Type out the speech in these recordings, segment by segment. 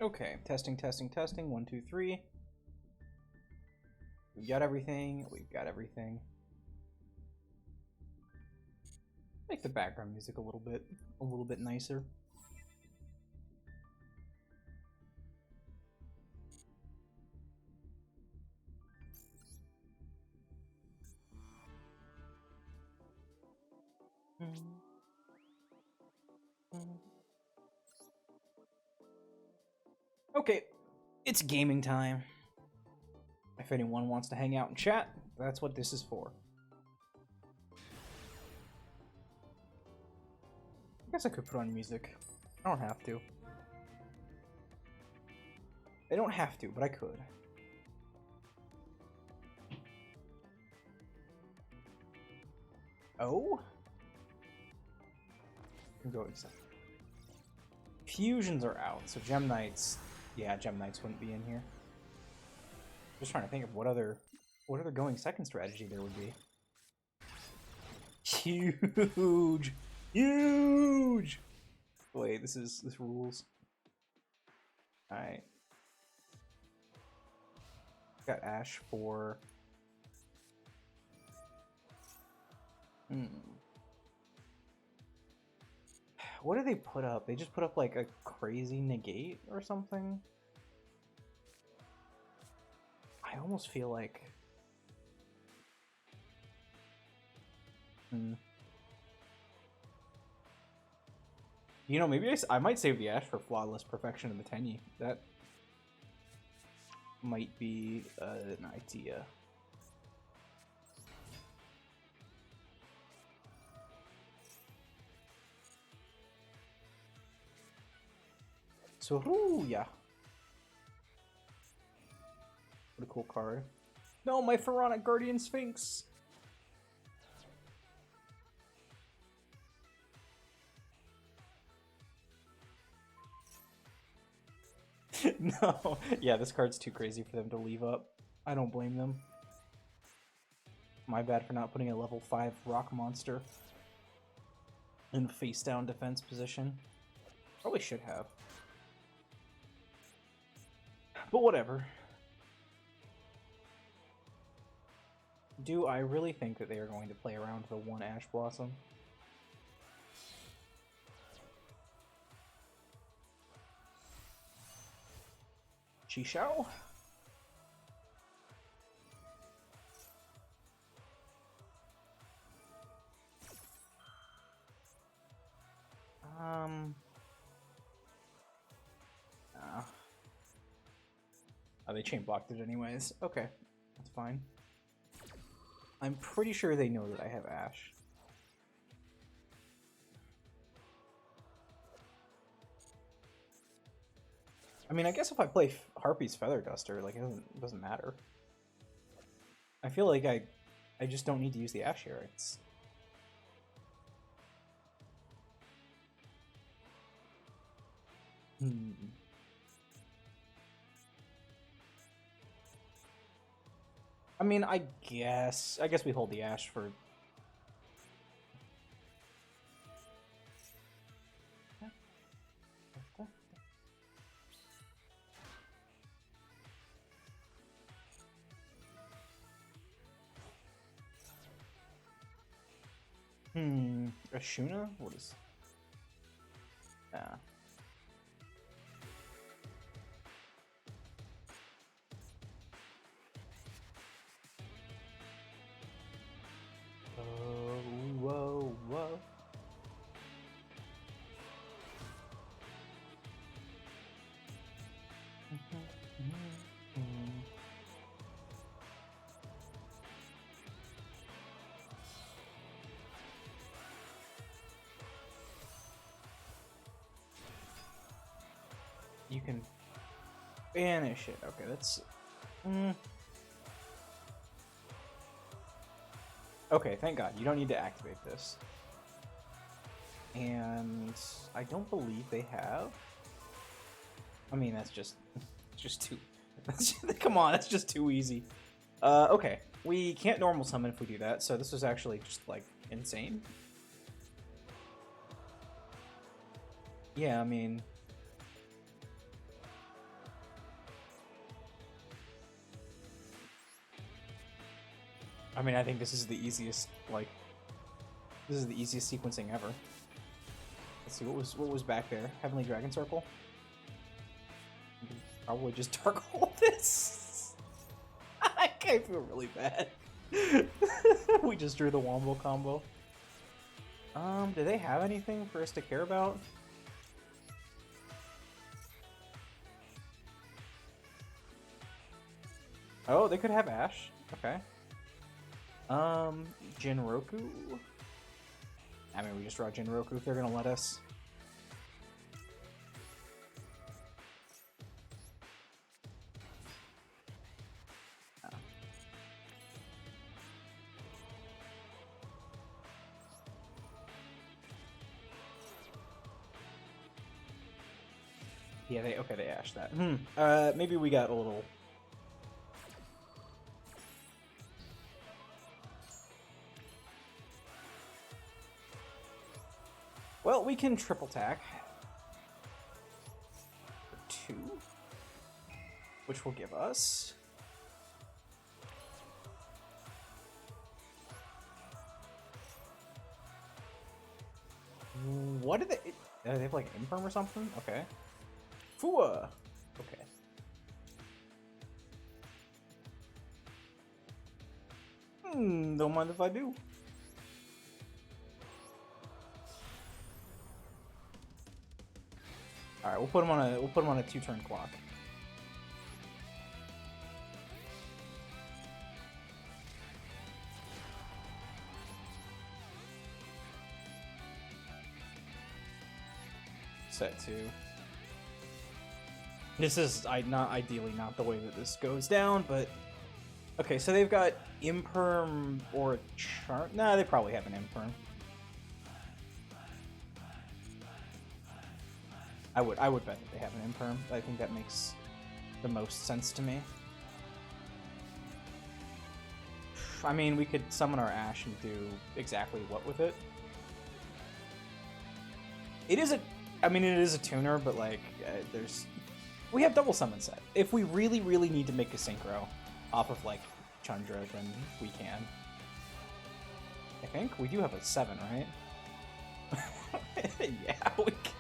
Okay, testing, testing, testing. 1, 2, 3. We've got everything. We've got everything. Make the background music a little bit nicer. Okay, it's gaming time. If anyone wants to hang out and chat, that's what this is for. I guess I could put on music. I don't have to. I don't have to, but I could. Oh? I'm going to. Fusions are out, so Gem Knights. Yeah, Gem Knights wouldn't be in here. Just trying to think of what other going second strategy there would be. Huge! Huge! Wait, this rules. Alright. Got Ash for... What do they put up? They just put up like a crazy negate or something? I almost feel like... You know, maybe I might save the Ash for Flawless Perfection of the Tenyi. That might be an idea. So, yeah. What a cool card. No, my Pharaonic Guardian Sphinx! No. Yeah, this card's too crazy for them to leave up. I don't blame them. My bad for not putting a level 5 rock monster in face down defense position. Probably should have. But whatever. Do I really think that they are going to play around the one Ash Blossom? Chishao? Oh, they chain blocked it anyways. Okay, that's fine. I'm pretty sure they know that I have Ash. I mean, I guess if I play Harpy's Feather Duster, like, it doesn't matter. I feel like I just don't need to use the Ash here. It's... I mean, I guess we hold the Ash for... Ashuna? What is... Whoa, whoa. You can banish it. Okay, that's... Okay, thank God. You don't need to activate this. And I don't believe they have. I mean, that's just too... Come on, that's just too easy. Okay. We can't normal summon if we do that, so this was actually just, like, insane. Yeah, I mean... I mean, I think this is the easiest, like, this is the easiest sequencing ever. Let's see, what was back there? Heavenly Dragon Circle? Probably just Dark Hole this. I feel really bad. We just drew the Wombo combo. Do they have anything for us to care about? Oh, they could have Ash. Okay. Jinroku? I mean, we just draw Jinroku if they're gonna let us. Yeah, they ashed that. Maybe we got a little. Well, we can triple tack for 2, which will give us what did they have like Infirm or something? Okay. Fua. Okay. Don't mind if I do. All right, we'll put him on a 2-turn clock. Set 2. This is ideally not the way that this goes down, but okay. So they've got Imperm or Charm. Nah, they probably have an Imperm. I would bet that they have an Imperm. I think that makes the most sense to me. I mean, we could summon our Ash and do exactly what with it. It is a tuner, but like, we have double summon set. If we really, really need to make a synchro off of like Chandra, then we can. I think we do have a 7, right? Yeah, we can.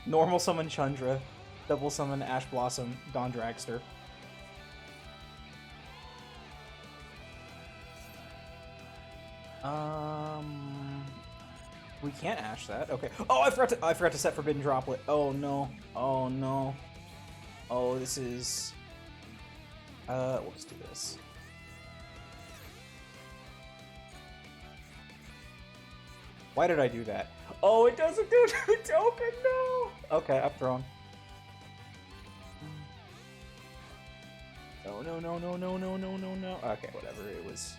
Normal summon Chandra, double summon Ash Blossom, Dawn Dragster. We can't Ash that. Okay. Oh, I forgot to set Forbidden Droplet. Oh no. Oh no. Oh, this is. We'll just do this. Why did I do that? Oh, it doesn't do the token. No. Okay, I've thrown. No, no, no, no, no, no, no, no, no. Okay, whatever. It was.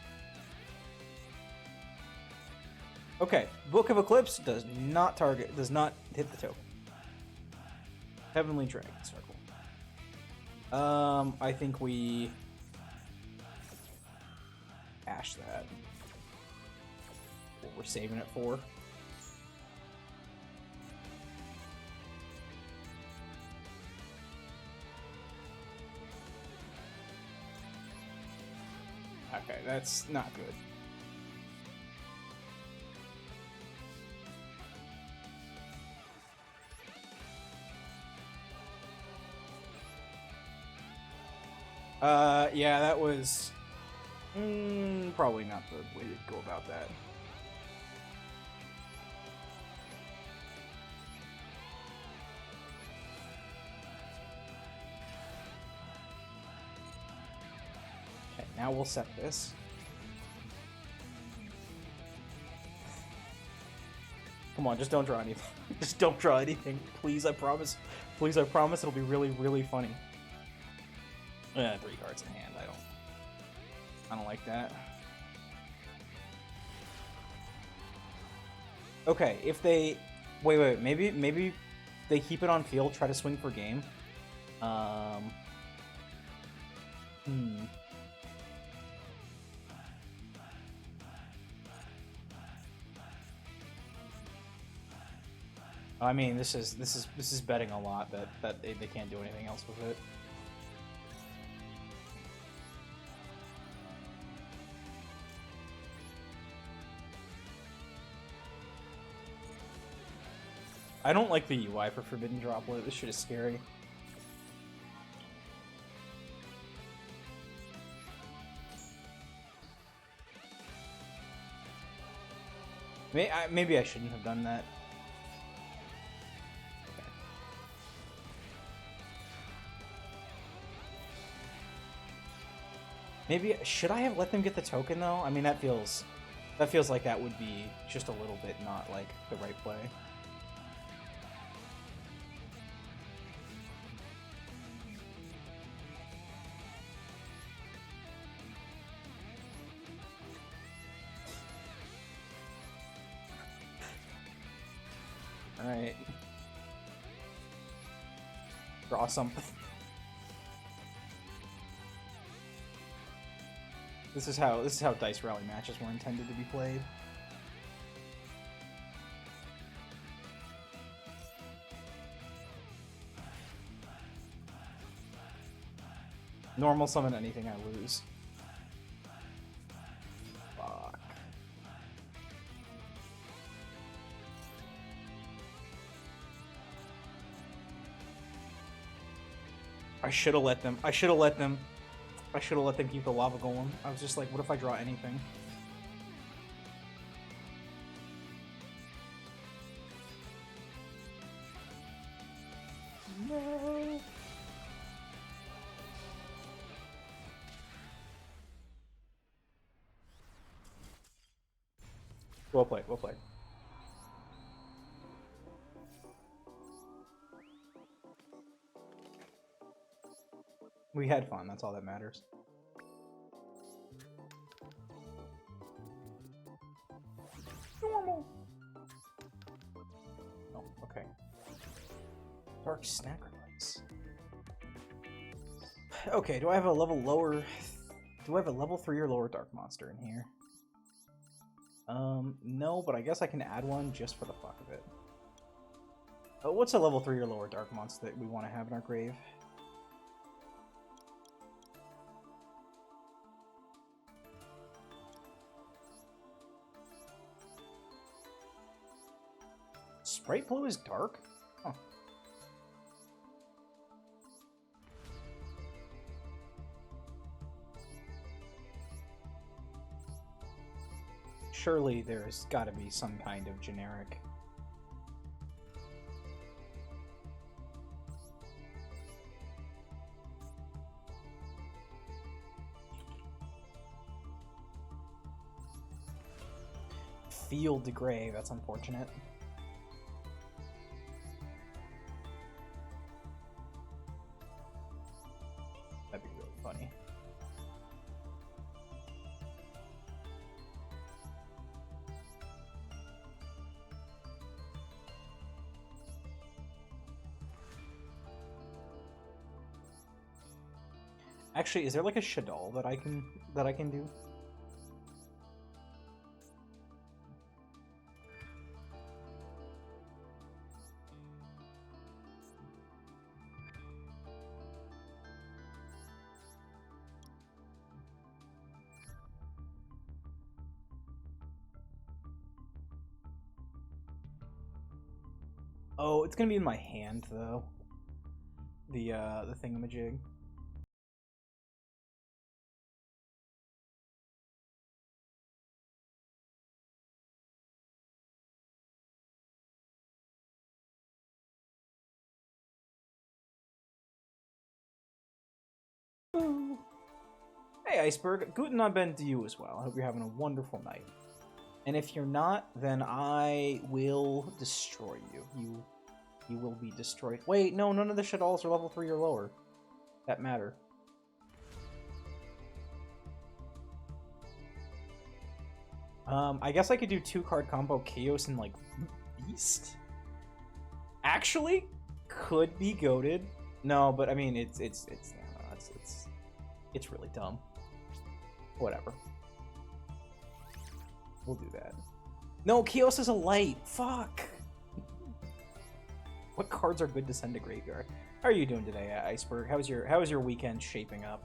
Okay, Book of Eclipse does not hit the token. Heavenly Dragon Circle. I think we Ash that. What we're saving it for. Okay, that's not good. Yeah, that was probably not the way to go about that. Okay, now we'll set this. Come on, just don't draw anything. Just don't draw anything. Please, I promise. Please, I promise it'll be really, really funny. 3 cards in hand. I don't like that. Okay, if they wait, maybe they keep it on field, try to swing for game. I mean, this is betting a lot that they can't do anything else with it. I don't like the UI for Forbidden Droplet. This shit is scary. Maybe I shouldn't have done that. Maybe should I have let them get the token though? I mean, that feels like that would be just a little bit not like the right play. All right. Draw something. This is how Dice Rally matches were intended to be played. Normal summon anything I lose. Fuck. I should have let them. I should have let them keep the lava golem. I was just like, what if I draw anything? No. Well played, well played. We had fun, that's all that matters. Normal. Oh, okay. Dark Sacrifice. Okay, do I have a level lower... Do I have a level 3 or lower Dark Monster in here? No, but I guess I can add one just for the fuck of it. What's a level 3 or lower Dark Monster that we want to have in our grave? Sprite Blue is dark? Huh. Surely there's gotta be some kind of generic. Field Gray, that's unfortunate. That'd be really funny. Actually, is there like a Shadal that I can do? Oh, it's gonna be in my hand though. The thingamajig. Ooh. Hey Iceberg, guten Abend to you as well. I hope you're having a wonderful night. And if you're not, then I will destroy you. You will be destroyed. Wait, no, none of the Shadals are level 3 or lower. That matter. I guess I could do 2-card combo Chaos and like Beast. Actually, could be goated. No, but I mean it's really dumb. Whatever. We'll do that. No, Chaos is a light. Fuck. What cards are good to send to graveyard? How are you doing today, Iceberg? How is your weekend shaping up?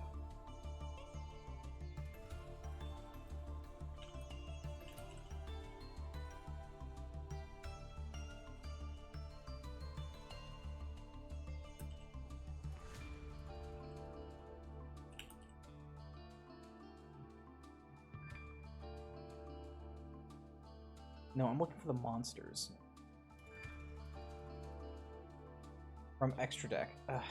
No, I'm looking for the monsters. From extra deck. Ugh.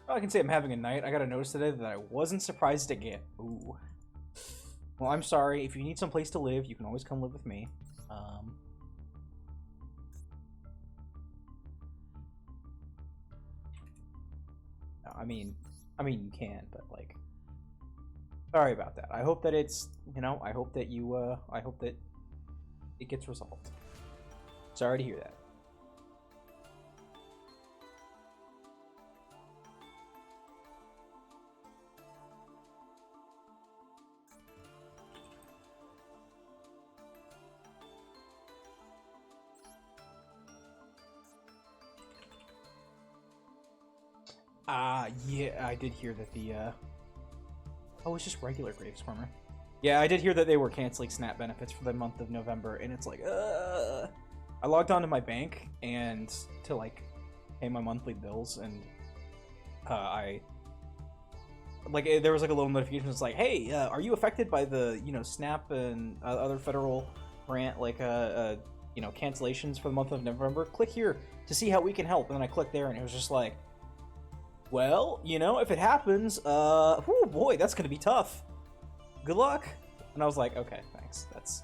Well, I can say I'm having a night. I got a notice today that I wasn't surprised to get. Ooh. Well, I'm sorry. If you need some place to live, you can always come live with me. No, I mean, you can, but like, sorry about that. I hope that it's, I hope that I hope that it gets resolved. Sorry to hear that. Yeah, I did hear that the, oh, it's just regular Gravescormer. Yeah, I did hear that they were canceling SNAP benefits for the month of November, and it's like, I logged onto my bank and to, like, pay my monthly bills, and, there was, like, a little notification that's like, hey, are you affected by the, SNAP and other federal grant, like, cancellations for the month of November? Click here to see how we can help. And then I clicked there, and it was just like, well, if it happens, whoo, boy, that's gonna be tough. Good luck. And I was like, okay, thanks. That's,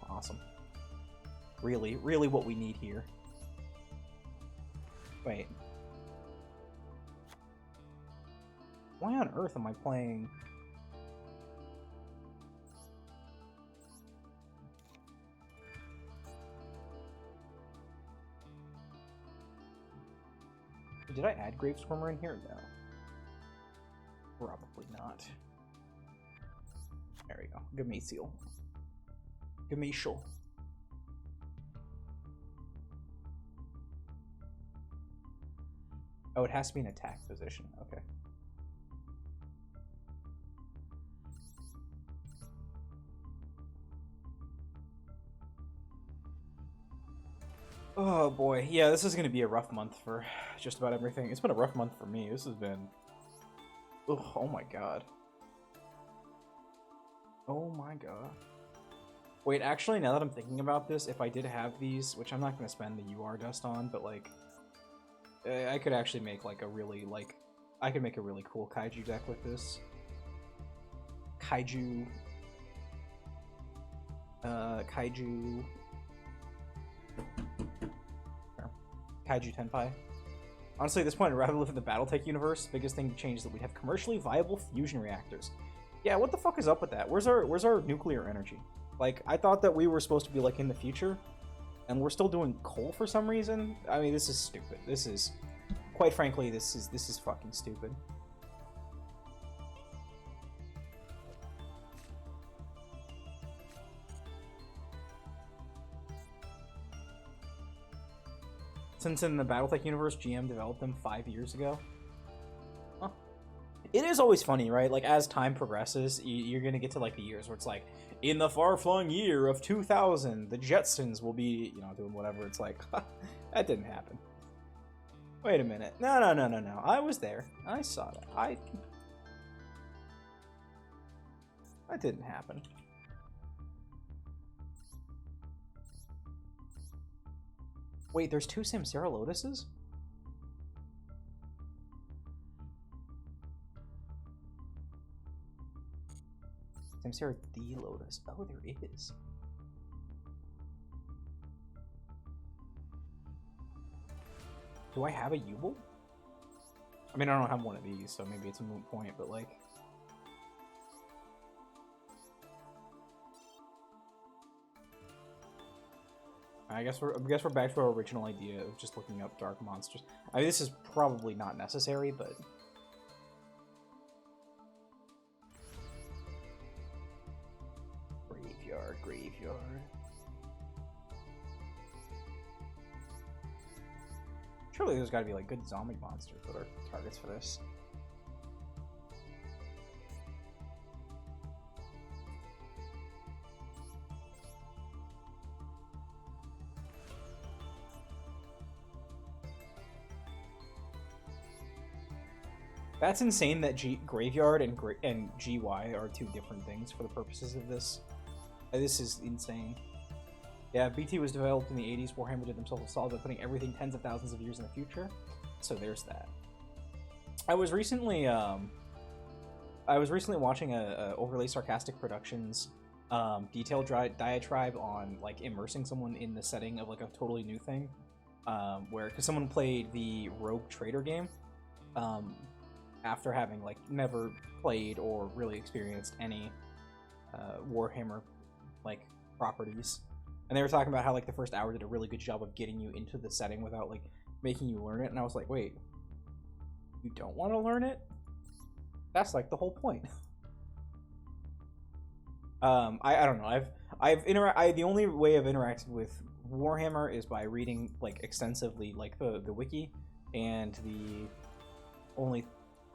awesome. Really, really what we need here. Wait. Why on earth am I playing... Did I add Gravescormer in here? No. Probably not. There we go. Gameciel. Gameciel. Oh, it has to be an attack position. Okay. Oh boy, yeah, this is gonna be a rough month for just about everything. It's been a rough month for me. This has been... Ugh, oh my god. Oh my god. Wait, actually, now that I'm thinking about this, if I did have these, which I'm not gonna spend the UR dust on, but like... I could actually make like a really, like... I could make a really cool Kaiju deck with this. Kaiju... Kaiju... Kaiju Tenpai. Honestly, at this point, I'd rather live in the Battletech universe. Biggest thing to change is that we have commercially viable fusion reactors. Yeah, what the fuck is up with that? Where's our nuclear energy? Like, I thought that we were supposed to be like in the future, and we're still doing coal for some reason. I mean, this is stupid. This is, quite frankly, this is fucking stupid. Since in the Battletech universe, GM developed them 5 years ago. Huh. It is always funny, right? Like, as time progresses, you're gonna get to, like, the years where it's like, in the far-flung year of 2000, the Jetsons will be, doing whatever. It's like, that didn't happen. Wait a minute. No. I was there. I saw that. That didn't happen. Wait, there's 2 Samsara Lotuses? Samsara the Lotus. Oh, there is. Do I have a Yubel? I mean, I don't have one of these, so maybe it's a moot point, but like... I guess we're back to our original idea of just looking up dark monsters. I mean, this is probably not necessary, but... Graveyard. Surely there's gotta be, like, good zombie monsters that are targets for this. That's insane that Graveyard and GY are two different things for the purposes of this. This is insane. Yeah, BT was developed in the 80s. Warhammer did themselves a solid by putting everything tens of thousands of years in the future. So there's that. I was recently watching a overly sarcastic productions detailed diatribe on like immersing someone in the setting of like a totally new thing, because someone played the Rogue Trader game after having like never played or really experienced any Warhammer like properties, and they were talking about how like the first hour did a really good job of getting you into the setting without like making you learn it, and I was like, wait, you don't want to learn it? That's like the whole point. I don't know. The only way I've interacted with Warhammer is by reading like extensively like the wiki, and the only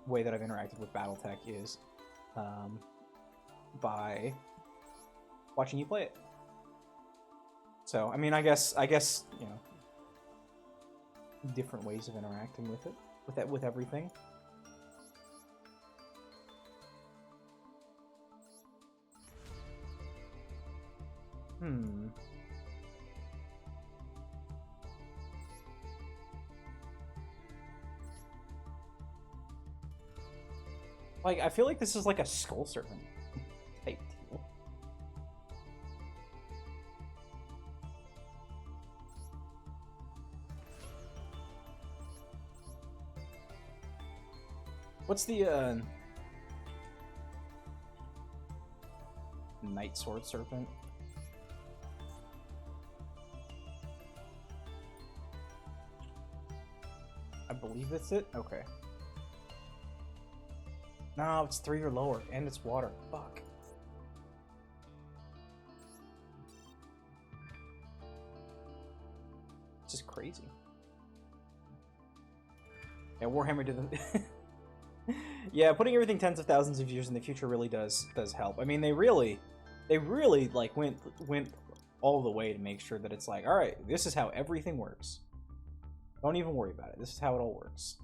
way that I've interacted with BattleTech is by watching you play it. So I mean, I guess you know, different ways of interacting with it, with everything. Like, I feel like this is like a Skull Servant type deal. What's the Night Sword Serpent? I believe that's it? Okay. No, it's 3 or lower, and it's water. Fuck. It's just crazy. Yeah, Warhammer did the... Yeah, putting everything tens of thousands of years in the future really does help. I mean, they really like went all the way to make sure that it's like, all right, this is how everything works. Don't even worry about it. This is how it all works.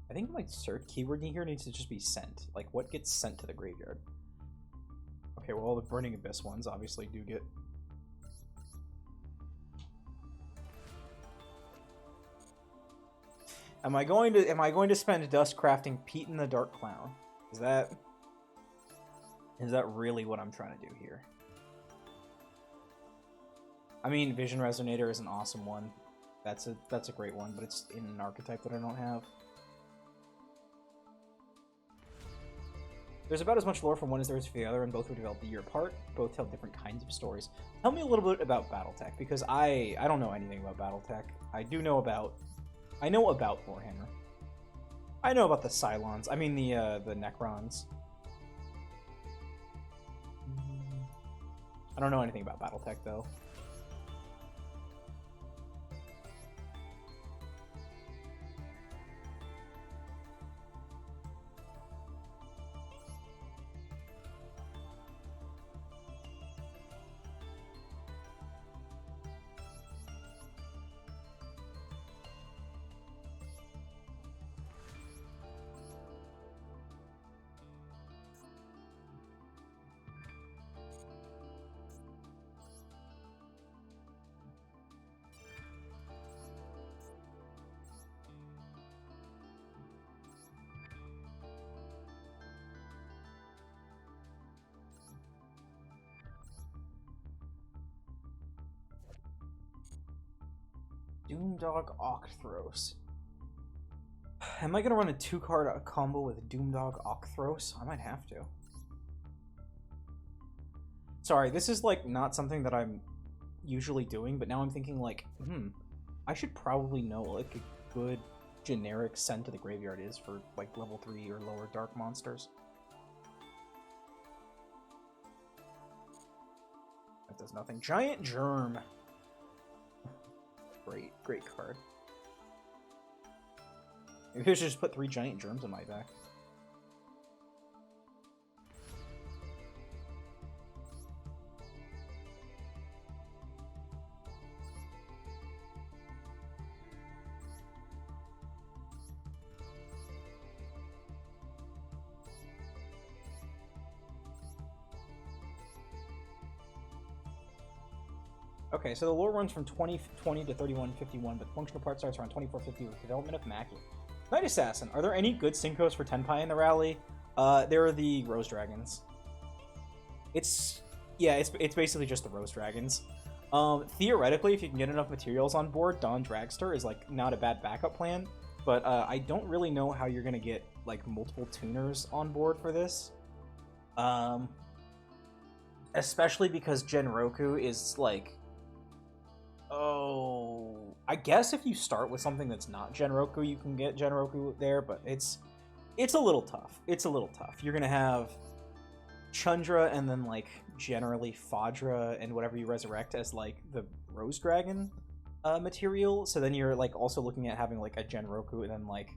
I think like cert keyword in here needs to just be sent. Like, what gets sent to the graveyard? Okay, well, all the Burning Abyss ones obviously do get. Am I going to spend dust crafting Pete and the Dark Clown? Is that really what I'm trying to do here? I mean, Vision Resonator is an awesome one. That's a great one, but it's in an archetype that I don't have. There's about as much lore from one as there is for the other, and both were developed a year apart. Both tell different kinds of stories. Tell me a little bit about BattleTech, because I don't know anything about BattleTech. I know about Warhammer. I know about the Cylons. I mean the Necrons. I don't know anything about BattleTech though. Doomdog Octhros. Am I gonna run a 2-card combo with Doomdog Octhros? I might have to. Sorry, this is like not something that I'm usually doing, but now I'm thinking like, I should probably know like a good generic send to the graveyard is for like level 3 or lower dark monsters. That does nothing. Giant Germ. Great card. Maybe I should just put 3 Giant Germs in my deck. Okay, so the lore runs from 2020 to 3151, but functional part starts around 2450 with development of Maki. Night Assassin. Are there any good Syncos for Tenpai in the rally? There are the Rose Dragons. It's basically just the Rose Dragons. Theoretically, if you can get enough materials on board, Dawn Dragster is like not a bad backup plan. But I don't really know how you're gonna get like multiple tuners on board for this. Especially because Genroku is like, oh, I guess if you start with something that's not Genroku, you can get Genroku there, but it's a little tough. It's a little tough. You're gonna have Chundra and then like generally Fadra and whatever you resurrect as like the Rose Dragon material. So then you're like also looking at having like a Genroku and then like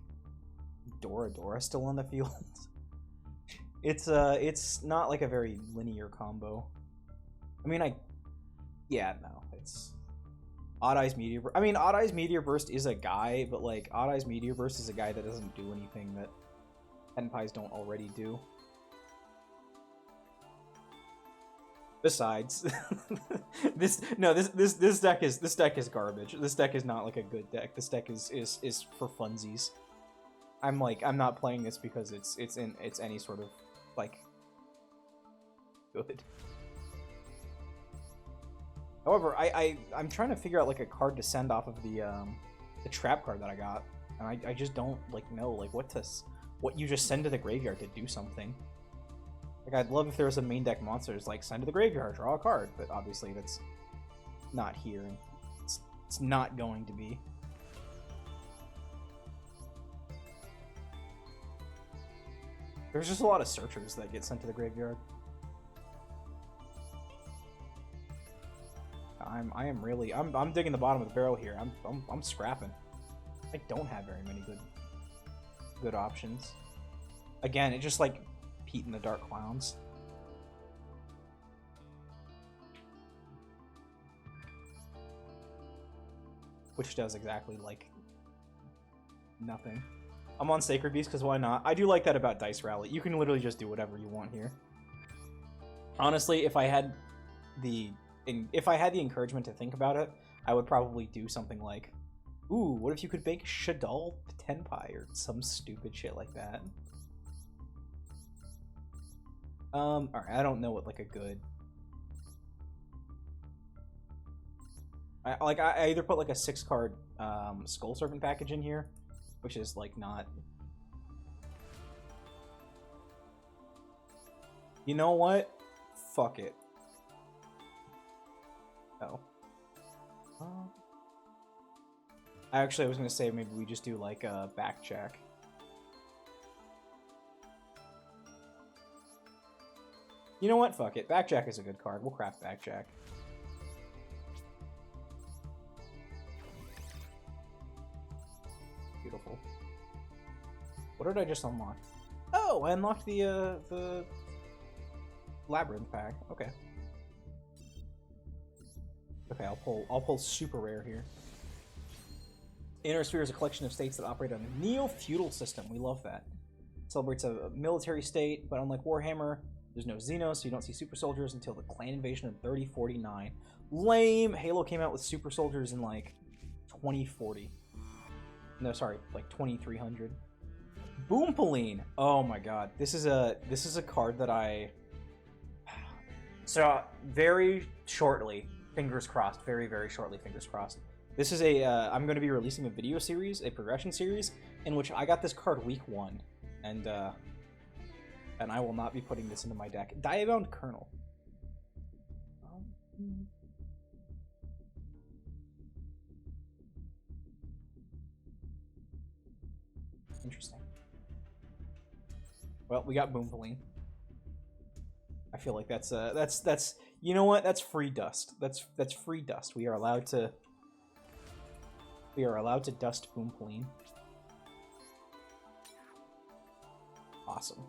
Dora still on the field. It's not like a very linear combo. I mean, it's Odd Eyes Meteor. I mean, Odd Eyes Meteor Burst is a guy, but like Odd Eyes Meteor Burst is a guy that doesn't do anything that Tenpais don't already do. Besides, this deck is garbage. This deck is not like a good deck. This deck is for funsies. I'm not playing this because it's any sort of like good. However, I'm trying to figure out like a card to send off of the trap card that I got, and I just don't like know like what you just send to the graveyard to do something. Like, I'd love if there was a main deck monster that's like, send to the graveyard, draw a card, but obviously that's not here, and it's not going to be. There's just a lot of searchers that get sent to the graveyard. I'm digging the bottom of the barrel here. I'm scrapping. I don't have very many good options. Again, it just like Pete and the Dark Clowns. Which does exactly like nothing. I'm on Sacred Beast because why not? I do like that about Dice Rally. You can literally just do whatever you want here. Honestly, if I had the encouragement to think about it, I would probably do something like, ooh, what if you could bake Shadal Tenpai or some stupid shit like that. Alright, I don't know what like a good... I either put like a 6-card Skull Serpent package in here, which is like not... You know what? Fuck it. Oh. Actually, I was gonna say maybe we just do like a Backjack. You know what? Fuck it. Backjack is a good card. We'll craft Backjack. Beautiful. What did I just unlock? Oh, I unlocked the Labyrinth pack. Okay. Okay, I'll pull super rare here. Inner Sphere is a collection of states that operate on a neo-feudal system. We love that. Celebrates a military state, but unlike Warhammer, there's no Xenos, so you don't see super soldiers until the clan invasion in 3049. Lame! Halo came out with super soldiers in like 2040. No, sorry, like 2300. Boompoline! Oh my god, this is a card that I... So very shortly, fingers crossed, very very shortly, fingers crossed. This is I'm going to be releasing a video series, a progression series, in which I got this card week 1, and I will not be putting this into my deck. Diabound Colonel. Interesting. Well, we got Boompoline. I feel like that's you know what? That's free dust. That's free dust. We are allowed to dust Boompoline. Awesome.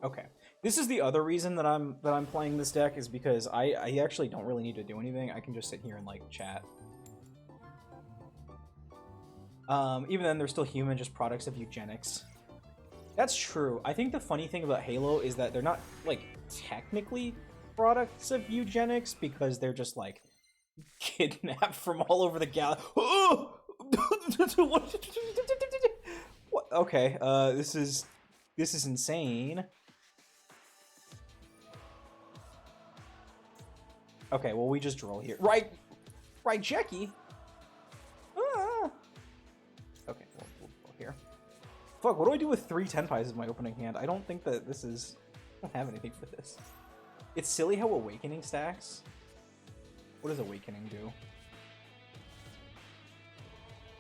Okay. This is the other reason that I'm playing this deck, is because I actually don't really need to do anything. I can just sit here and like chat. Even then, they're still human, just products of eugenics. That's true. I think the funny thing about Halo is that they're not, like, technically products of eugenics because they're just like kidnapped from all over the galaxy. What? Okay, this is insane. Okay, well we just droll here. Right, Jackie. Ah. Okay, we'll go here. Fuck, what do I do with 3 Tenpais in my opening hand? I don't think that this is... I don't have anything for this. It's silly how Awakening stacks. What does Awakening do?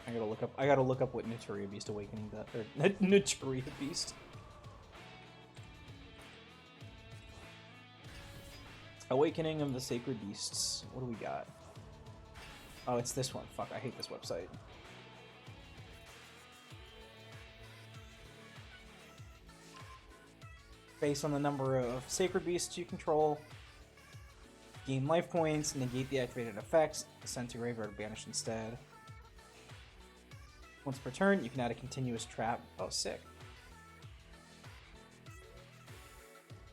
I gotta look up what Naturia Beast Awakening does. Or Naturia Beast. Awakening of the Sacred Beasts. What do we got? Oh, it's this one. Fuck, I hate this website. Based on the number of Sacred Beasts you control, gain life points, negate the activated effects, send to graveyard, banish instead. Once per turn, you can add a continuous trap. Oh, sick.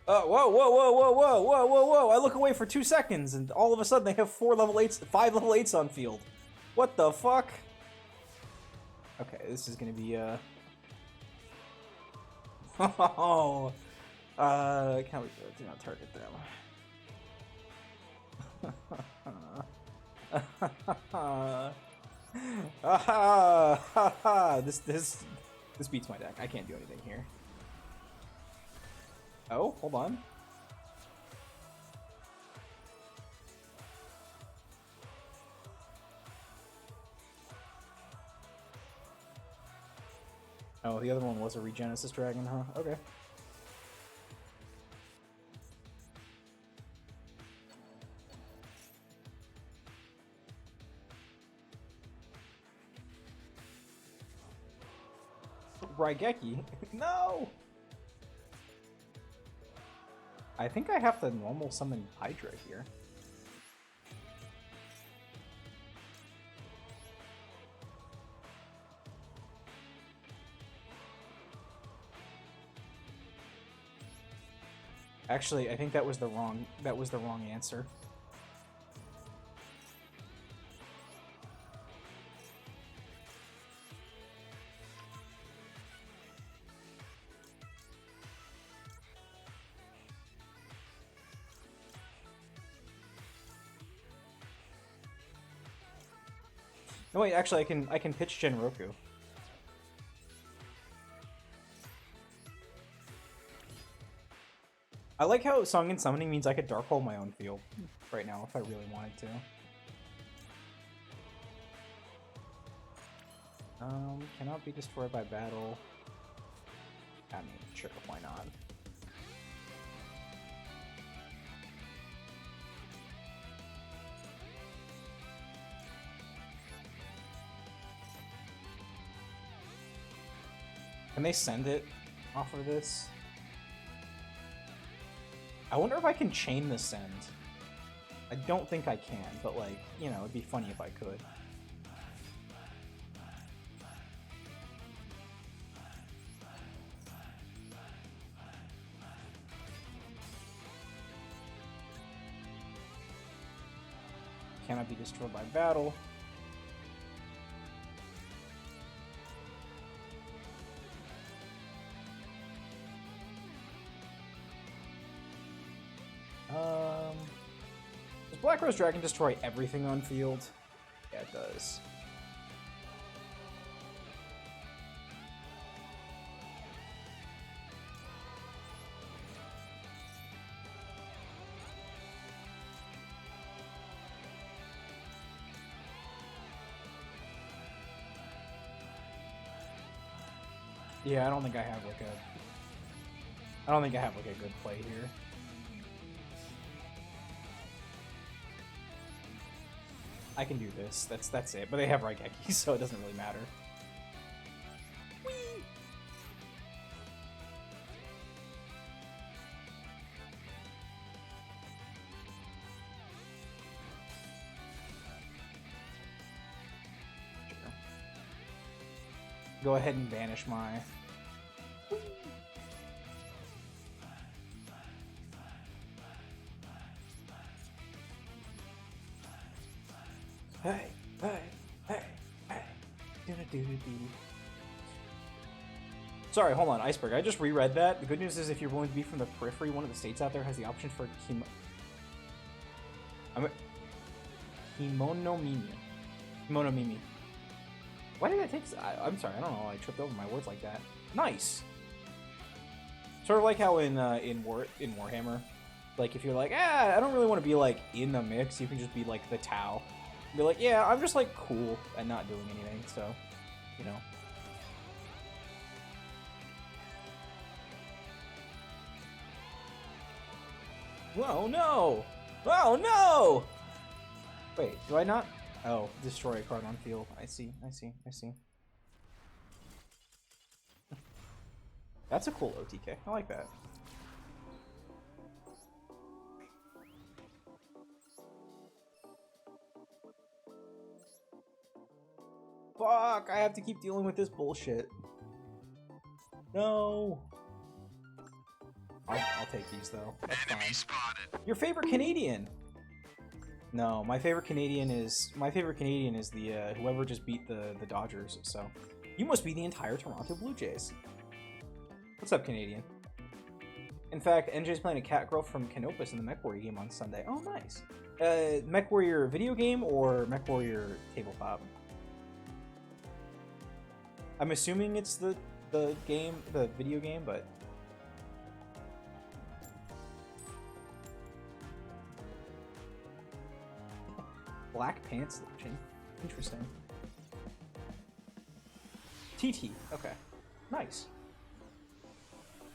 Oh, whoa, whoa, whoa, whoa, whoa, whoa, whoa, whoa. I look away for 2 seconds, and all of a sudden they have 5 level 8s on field. What the fuck? Okay, this is gonna be, Oh, can't we do not target them? This beats my deck. I can't do anything here. Oh, hold on. Oh, the other one was a Regenesis Dragon, huh? Okay. Raigeki? No! I think I have to normal summon Hydra here. Actually, I think that was the wrong answer. No wait, actually I can pitch Genroku. I like how Song and Summoning means I could Dark Hole my own field right now if I really wanted to. Cannot be destroyed by battle. I mean, sure, why not? Can they send it off of this? I wonder if I can chain the send. I don't think I can, but like, you know, it'd be funny if I could. Cannot be destroyed by battle. Does Black Rose Dragon destroy everything on field? Yeah, it does. Yeah, I don't think I have like a good play here. I can do this. That's it. But they have Raigeki, so it doesn't really matter. Whee! Sure. Go ahead and banish my... Hey, hey, hey, hey. Do-do-do-do-do. Sorry, hold on, Iceberg. I just reread that. The good news is if you're willing to be from the periphery, one of the states out there has the option for Himonomimi. Himonomimi. Why did I take... I'm sorry, I don't know. I tripped over my words like that. Nice! Sort of like how in Warhammer, like, if you're like, I don't really want to be, like, in the mix, you can just be, like, the Tau. Be like, yeah, I'm just, like, cool and not doing anything, so, you know. Whoa, no! Oh, no! Wait, do I not? Oh, destroy a card on field. I see, I see, I see. That's a cool OTK. I like that. Fuck, I have to keep dealing with this bullshit. No. I'll take these though. That's fine. Your favorite Canadian? No, my favorite Canadian is the whoever just beat the Dodgers. So you must be the entire Toronto Blue Jays. What's up, Canadian? In fact, NJ's playing a Catgirl from Canopus in the MechWarrior game on Sunday. Oh, nice. MechWarrior video game or MechWarrior tabletop? I'm assuming it's the video game, but Black Pants Legion. Interesting. TT. Okay. Nice.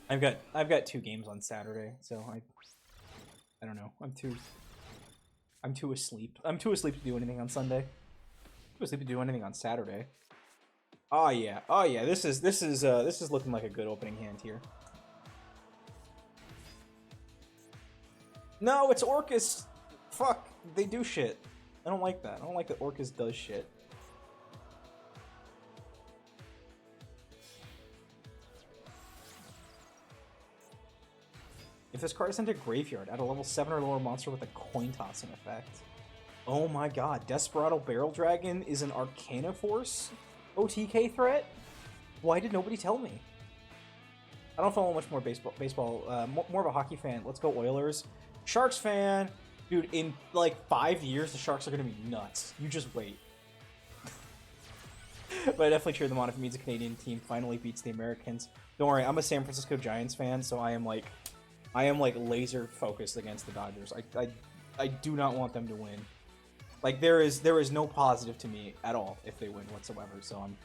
I've got 2 games on Saturday, so I don't know. I'm too asleep. I'm too asleep to do anything on Sunday. Too asleep to do anything on Saturday. Oh yeah. Oh yeah. This is looking like a good opening hand here. No, it's Orcus. Fuck. They do shit. I don't like that. I don't like that Orcus does shit. If this card is sent to graveyard, add a level 7 or lower monster with a coin tossing effect. Oh my god, Desperado Barrel Dragon is an Arcana Force OTK threat? Why did nobody tell me? I don't follow much more baseball. More of a hockey fan. Let's go Oilers. Sharks fan. Dude, in like 5 years, the Sharks are going to be nuts. You just wait. But I definitely cheer them on if it means a Canadian team finally beats the Americans. Don't worry, I'm a San Francisco Giants fan, so I am like laser focused against the Dodgers. I do not want them to win. Like there is no positive to me at all if they win whatsoever. So I'm,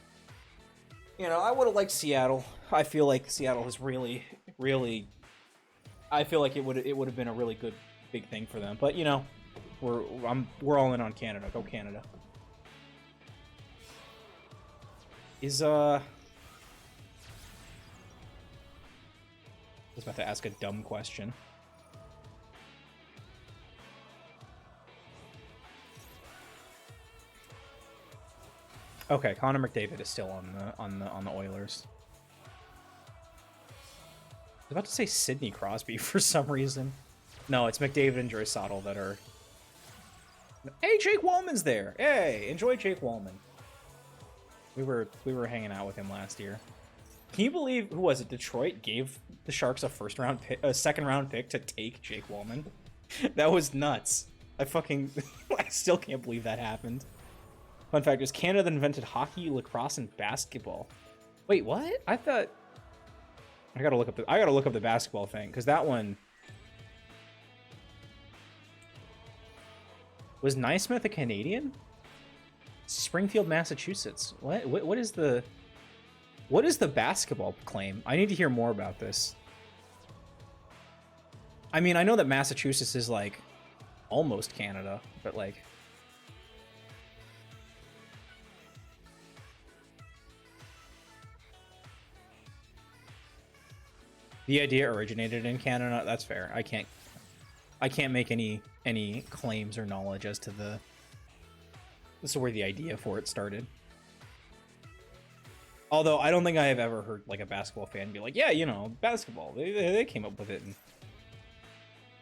you know, I would have liked Seattle. I feel like Seattle has really, I feel like it would have been a really good big thing for them. But you know, we're all in on Canada. Go Canada. Is I was about to ask a dumb question. Okay, Connor McDavid is still on the Oilers. I was about to say Sidney Crosby for some reason. No, it's McDavid and Draisaitl that are. Hey, Jake Wallman's there. Hey, enjoy Jake Wallman. We were hanging out with him last year. Can you believe, who was it? Detroit gave the Sharks a second round pick to take Jake Wallman. That was nuts. I still can't believe that happened. Fun fact is Canada invented hockey, lacrosse, and basketball. Wait, what? I thought I gotta look up the basketball thing, because that one was Naismith a Canadian? Springfield, Massachusetts. What is the basketball claim? I need to hear more about this. I mean, I know that Massachusetts is like almost Canada, but like the idea originated in Canada. That's fair. I can't make any claims or knowledge as to where the idea for it started. Although I don't think I have ever heard like a basketball fan be like, yeah, you know, basketball. They came up with it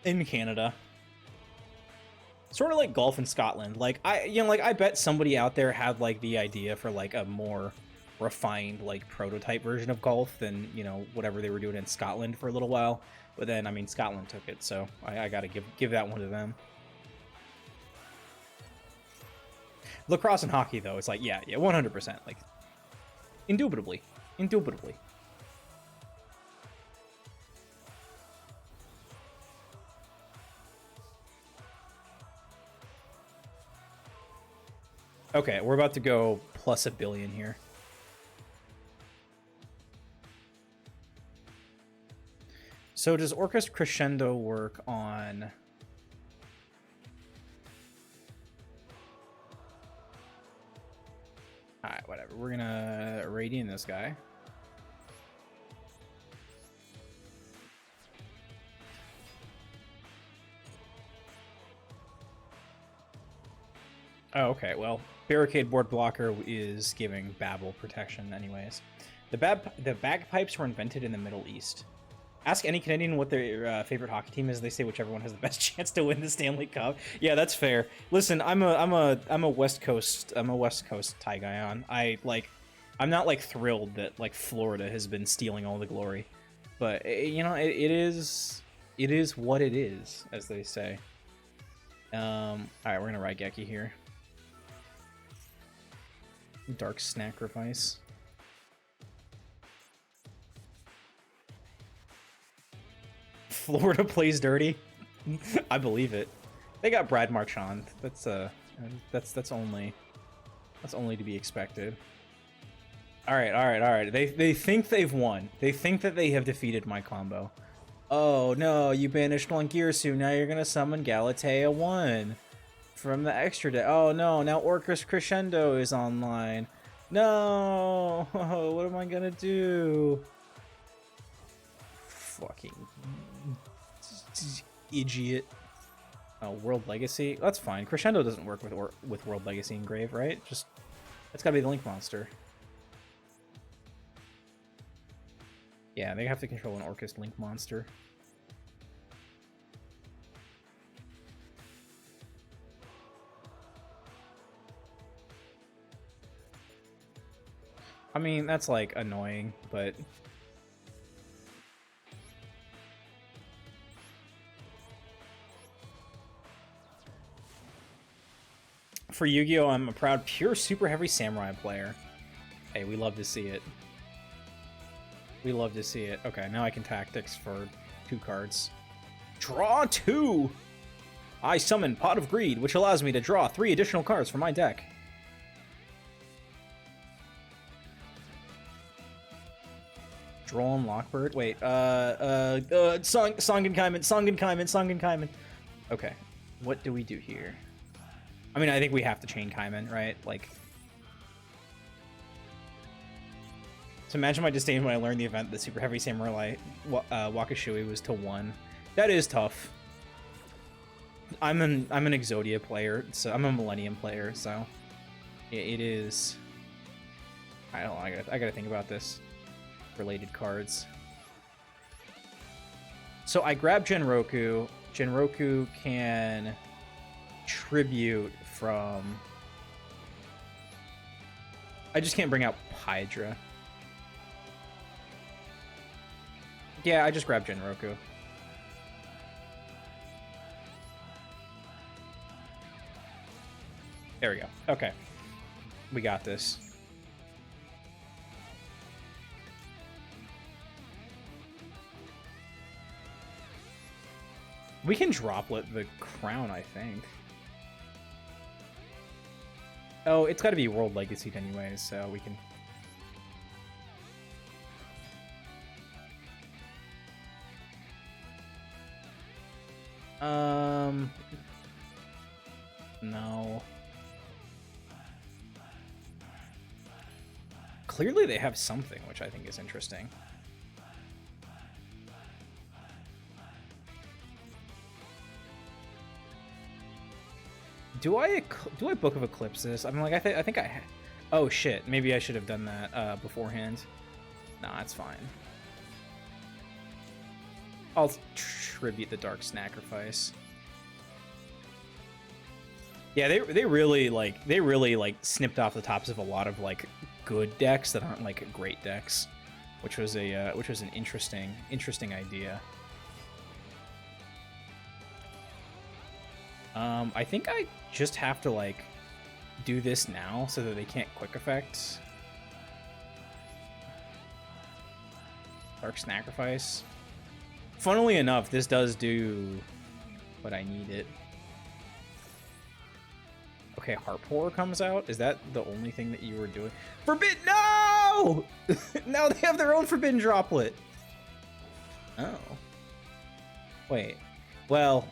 in Canada. Sort of like golf in Scotland. Like I bet somebody out there had like the idea for like a more refined like prototype version of golf than, you know, whatever they were doing in Scotland for a little while. But then I mean Scotland took it, so I gotta give that one to them. Lacrosse and hockey though, it's like yeah, 100%, like indubitably. Okay, we're about to go plus $1 billion here. So does Orcus Crescendo work on... Alright, whatever. We're gonna Radiant this guy. Oh, okay. Well, Barricade Board Blocker is giving Babel protection anyways. The bagpipes were invented in the Middle East. Ask any Canadian what their favorite hockey team is. They say whichever one has the best chance to win the Stanley Cup. Yeah, that's fair. Listen, I'm a West Coast tie guy on. I'm not like thrilled that like Florida has been stealing all the glory, but you know it is what it is, as they say. All right, we're gonna Raigeki here. Dark Sacrifice. Florida plays dirty. I believe it. They got Brad Marchand. That's only to be expected. All right. They think they've won. They think that they have defeated my combo. Oh no, you banished Blankirsu. Now you're gonna summon Galatea 1 from the extra deck. Oh no, now Orcus Crescendo is online. No, what am I gonna do? Fucking idiot. Oh, World Legacy. That's fine. Crescendo doesn't work with World Legacy Engrave, right? Just that's gotta be the Link monster. Yeah, they have to control an Orcus Link monster. I mean, that's like annoying, but for Yu-Gi-Oh! I'm a proud pure super heavy samurai player. Hey, we love to see it. We love to see it. Okay, now I can tactics for 2 cards. Draw 2! I summon Pot of Greed, which allows me to draw 3 additional cards from my deck. Draw on Lockbird? Wait, Songen Kaiman. Okay, what do we do here? I mean, I think we have to chain Kaiman, right? Like... So imagine my disdain when I learned the event that Super Heavy Samurai Wakashui was to 1. That is tough. I'm an Exodia player, so I'm a Millennium player, so it is. I don't know. I gotta think about this. Related cards. So I grab Genroku. Genroku can tribute from. I just can't bring out Hydra. Yeah, I just grabbed Genroku. There we go. Okay. We got this. We can droplet the crown, I think. Oh, it's got to be World Legacy anyways, so we can... No. Clearly they have something, which I think is interesting. Do I Book of Eclipse this? I mean, like, I think I... Oh, shit. Maybe I should have done that beforehand. Nah, it's fine. I'll tribute the Dark Sacrifice. Yeah, they really like snipped off the tops of a lot of like good decks that aren't like great decks, which was an interesting idea. I think I just have to like do this now so that they can't quick effect. Dark Sacrifice. Funnily enough, this does do what I need it. Okay, Heart Pourer comes out. Is that the only thing that you were doing? Forbid! No! Now they have their own Forbidden Droplet. Oh. Wait. Well,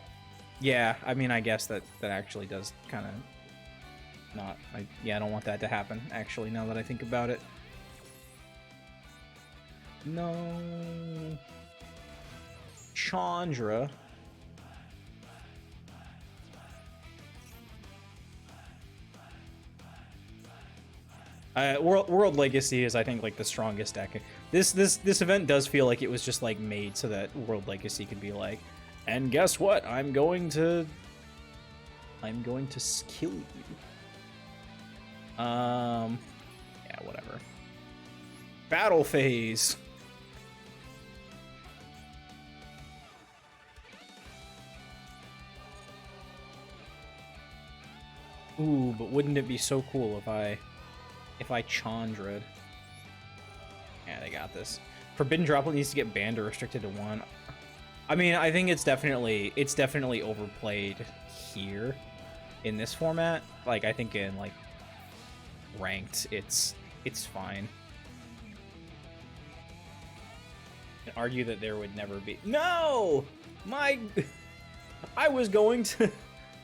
yeah. I mean, I guess that actually does kind of not. Yeah, I don't want that to happen. Actually, now that I think about it. No. Chandra. World Legacy is, I think, like the strongest deck. This event does feel like it was just like made so that World Legacy could be like, and guess what? I'm going to kill you. Yeah, whatever. Battle phase. Ooh, but wouldn't it be so cool if I Chandra'd? Yeah, they got this. Forbidden Droplet needs to get banned or restricted to 1. I mean, I think it's definitely overplayed here in this format. Like, I think in like ranked, it's fine. And argue that there would never be. No, I was going to.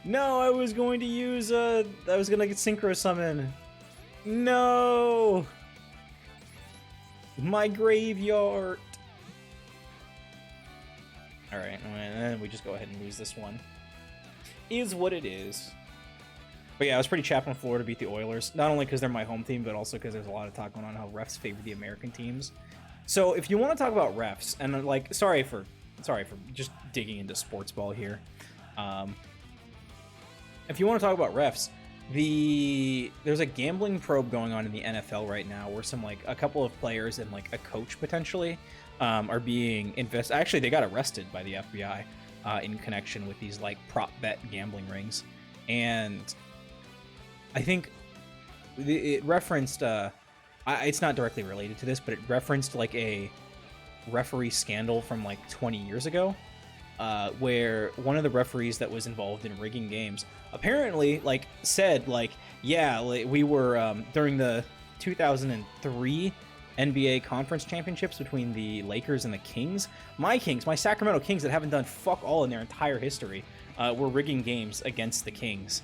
No, I was going to use I was gonna get Synchro Summon. No! My graveyard! Alright, and then we just go ahead and lose this one. Is what it is. But yeah, I was pretty chapped on Florida beat the Oilers. Not only because they're my home team, but also because there's a lot of talk going on how refs favor the American teams. So if you want to talk about refs, and like, sorry for just digging into sports ball here. If you want to talk about refs, there's a gambling probe going on in the NFL right now where a couple of players and like a coach potentially are being investigated. Actually, they got arrested by the FBI in connection with these like prop bet gambling rings, and I think it referenced. It's not directly related to this, but it referenced like a referee scandal from like 20 years ago. Where one of the referees that was involved in rigging games apparently like said like, yeah, like, we were during the 2003 NBA conference championships between the Lakers and the Kings, my Sacramento Kings that haven't done fuck all in their entire history, were rigging games against the Kings,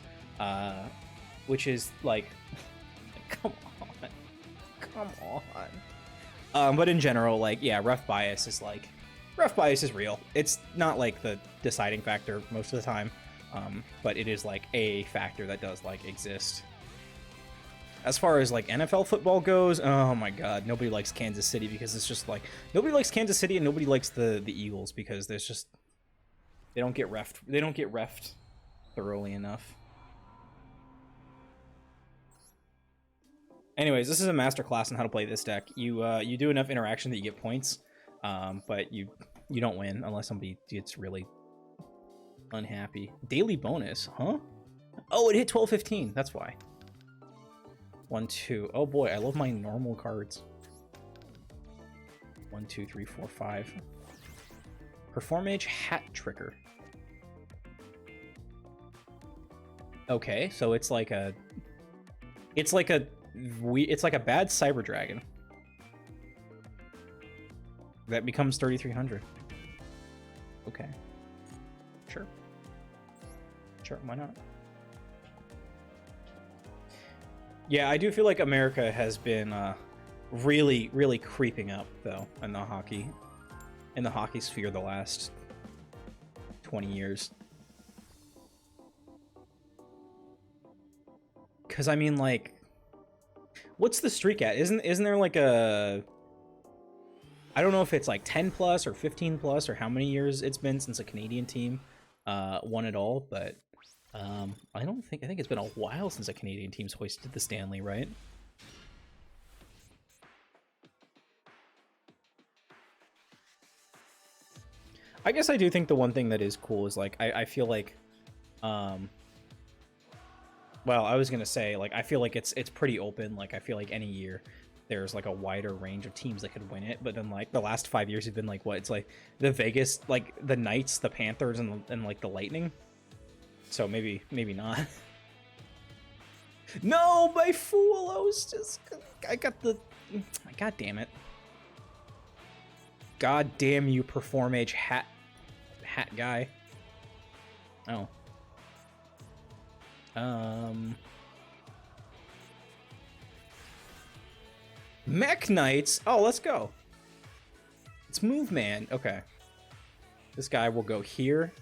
which is like, come on. But in general, like, yeah, ref bias is real. It's not like the deciding factor most of the time, but it is like a factor that does like exist. As far as like NFL football goes, oh my god, nobody likes Kansas City because it's just like nobody likes Kansas City and nobody likes the Eagles because there's just they don't get refed thoroughly enough. Anyways, this is a masterclass on how to play this deck. You do enough interaction that you get points, but you don't win unless somebody gets really unhappy. Daily bonus, huh? Oh, it hit 12-15. That's why. 1, 2. Oh boy, I love my normal cards. 1, 2, 3, 4, 5. Performage Hat Tricker. Okay, so it's like a bad Cyber Dragon that becomes 3,300. Okay. Sure, why not? Yeah, I do feel like America has been really, really creeping up though in the hockey sphere the last 20 years. Cause I mean, like, what's the streak at? Isn't there like a, I don't know if it's like 10 plus or 15 plus or how many years it's been since a Canadian team won it all, but I think it's been a while since a Canadian team's hoisted the Stanley, right? I guess I do think the one thing that is cool is, like, I feel like, well, I was gonna say, like, I feel like it's pretty open. Like, I feel like any year there's, like, a wider range of teams that could win it, but then, like, the last 5 years have been, like, what? It's, like, the Vegas, like, the Knights, the Panthers, and like, the Lightning. So maybe not. No, my fool! I got the... God damn it. God damn you, Perform Age hat guy. Oh. Mech Knights. Oh, let's go. It's Move Man. Okay. This guy will go here.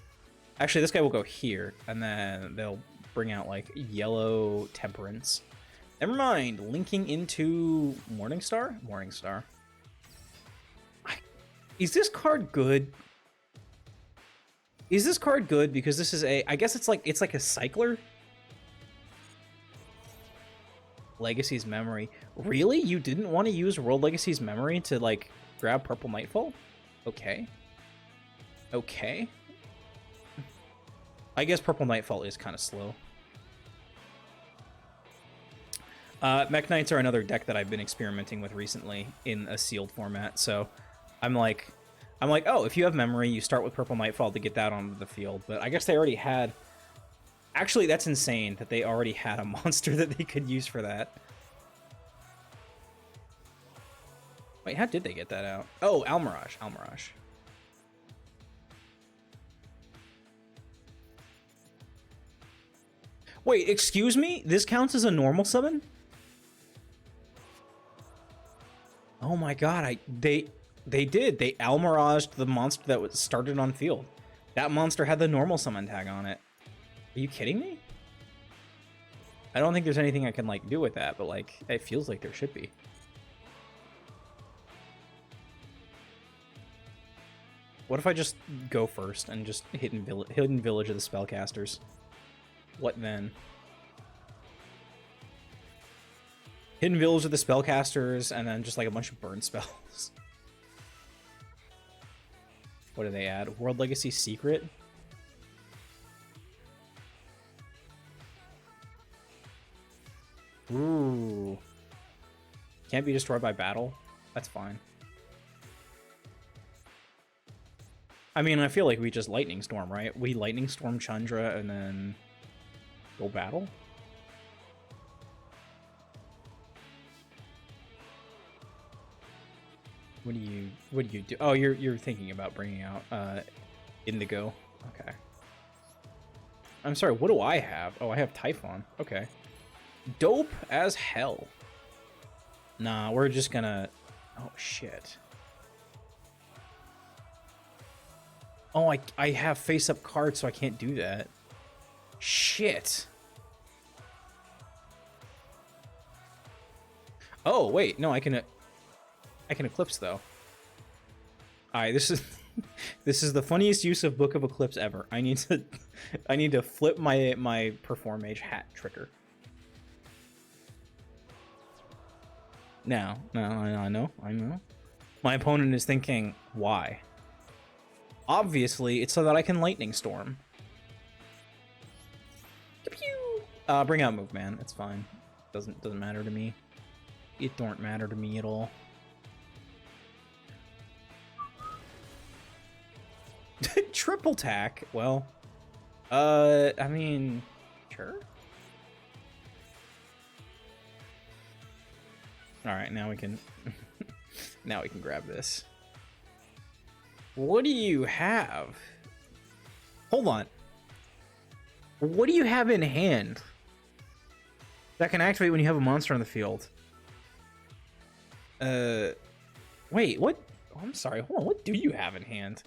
Actually, this guy will go here, and then they'll bring out, like, Yellow Temperance. Never mind. Linking into Morningstar? Morningstar. Is this card good? Is this card good? Because this is a... I guess it's like a cycler. Legacy's Memory. Really? You didn't want to use World Legacy's Memory to, like, grab Purple Nightfall? Okay. Okay. I guess Purple Nightfall is kind of slow. Mech Knights are another deck that I've been experimenting with recently in a sealed format, so I'm like, oh, if you have Memory, you start with Purple Nightfall to get that onto the field, but I guess they already had... Actually, that's insane that they already had a monster that they could use for that. Wait, how did they get that out? Oh, Almirage. Almirage. Wait, excuse me? This counts as a normal summon? Oh my god, they did. They Almiraged the monster that was started on field. That monster had the normal summon tag on it. Are you kidding me? I don't think there's anything I can, like, do with that, but, like, it feels like there should be. What if I just go first and just Hidden Village of the Spellcasters? What then? Hidden Village of the Spellcasters, and then just, like, a bunch of burn spells. What do they add? World Legacy Secret? Ooh. Can't be destroyed by battle? That's fine. I mean, I feel like we just Lightning Storm, right? We Lightning Storm Chandra and then go battle? What do you do? Oh, you're thinking about bringing out Indigo. Okay. I'm sorry, what do I have? Oh, I have Typhon. Okay. Dope as hell. Nah, we're just gonna... Oh, shit. Oh, I have face-up cards, so I can't do that. Shit. Oh, wait. No, I can Eclipse, though. Alright, this is... This is the funniest use of Book of Eclipse ever. I need to flip my Perform Mage hat trigger. Now, I know. My opponent is thinking, why? Obviously, it's so that I can Lightning Storm. Bring out Move Man. It's fine. Doesn't matter to me. It don't matter to me at all. Triple tack. Well, I mean, sure. All right, now we can now we can grab this. What do you have? Hold on. What do you have in hand that can activate when you have a monster on the field? Wait, what? Oh, I'm sorry. Hold on. What do you have in hand?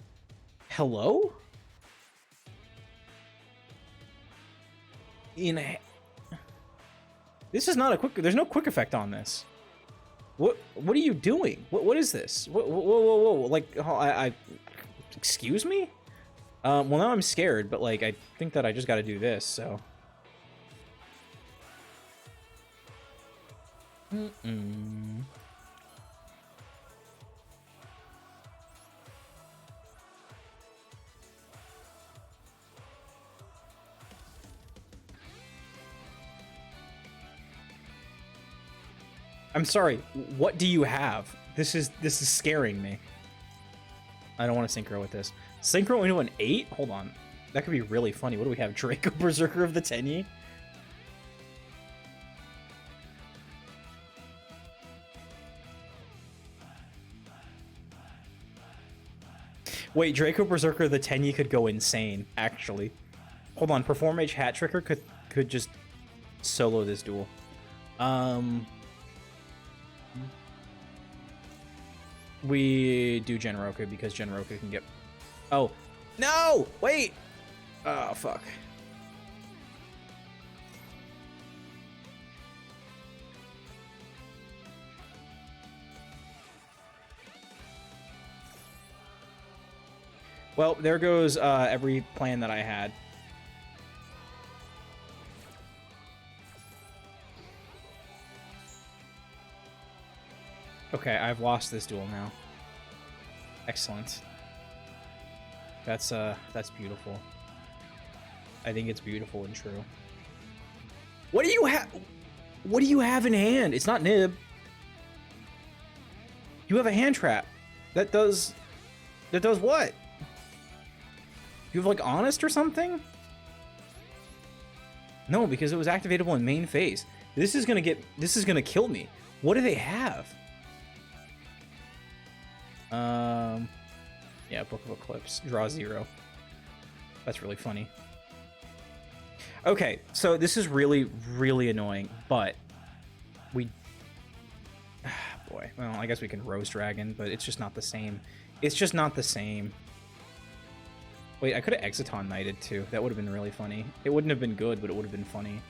Hello? This is not a quick... There's no quick effect on this. What are you doing? What is this? Whoa. Like, I excuse me? Well, now I'm scared, but, like, I think that I just gotta do this, so... I'm sorry, what do you have? This is scaring me. I don't want to synchro with this. Synchro into an 8? Hold on. That could be really funny. What do we have? Draco Berserker of the Tenyi? Wait, Draco Berserker of the Tenyi could go insane, actually. Hold on, Perform Mage Hat Tricker could just solo this duel. We do Genroku because Genroku can get... Oh, no! Wait! Oh, fuck. Well, there goes every plan that I had. Okay, I've lost this duel now. Excellent. That's beautiful. I think it's beautiful and true. What do you have? What do you have in hand? It's not Nib. You have a hand trap. That does what? You have like Honest or something? No, because it was activatable in main phase. This is gonna kill me. What do they have? Yeah, Book of Eclipse. Draw 0. That's really funny. Okay, so this is really, really annoying, but we... boy, well, I guess we can Rose Dragon, but it's just not the same. It's just not the same. Wait, I could have Exiton Knighted, too. That would have been really funny. It wouldn't have been good, but it would have been funny.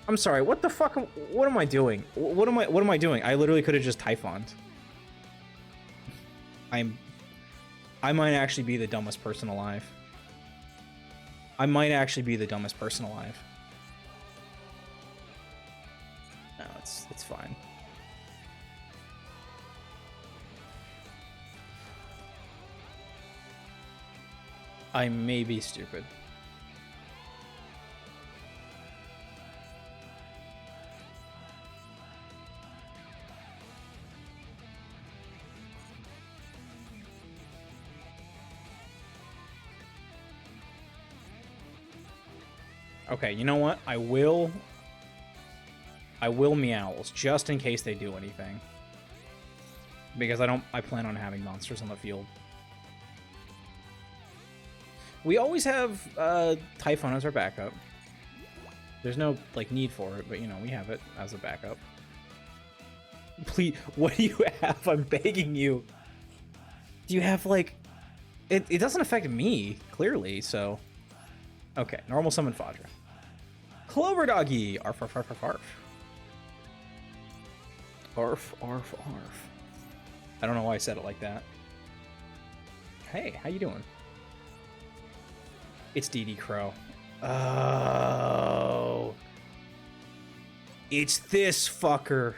I'm sorry, what the fuck? What am I doing? What am I doing? I literally could have just Typhoned. I might actually be the dumbest person alive. I might actually be the dumbest person alive. No, it's fine. I may be stupid. Okay, you know what? I will Meowls, just in case they do anything. Because I plan on having monsters on the field. We always have Typhon as our backup. There's no, like, need for it, but, you know, we have it as a backup. Please, what do you have? I'm begging you. Do you have, like... It doesn't affect me, clearly, so... Okay, normal summon Fadra. Clover Doggy! Arf, arf, arf, arf, arf. Arf, arf, arf. I don't know why I said it like that. Hey, how you doing? It's DD Crow. Oh. It's this fucker.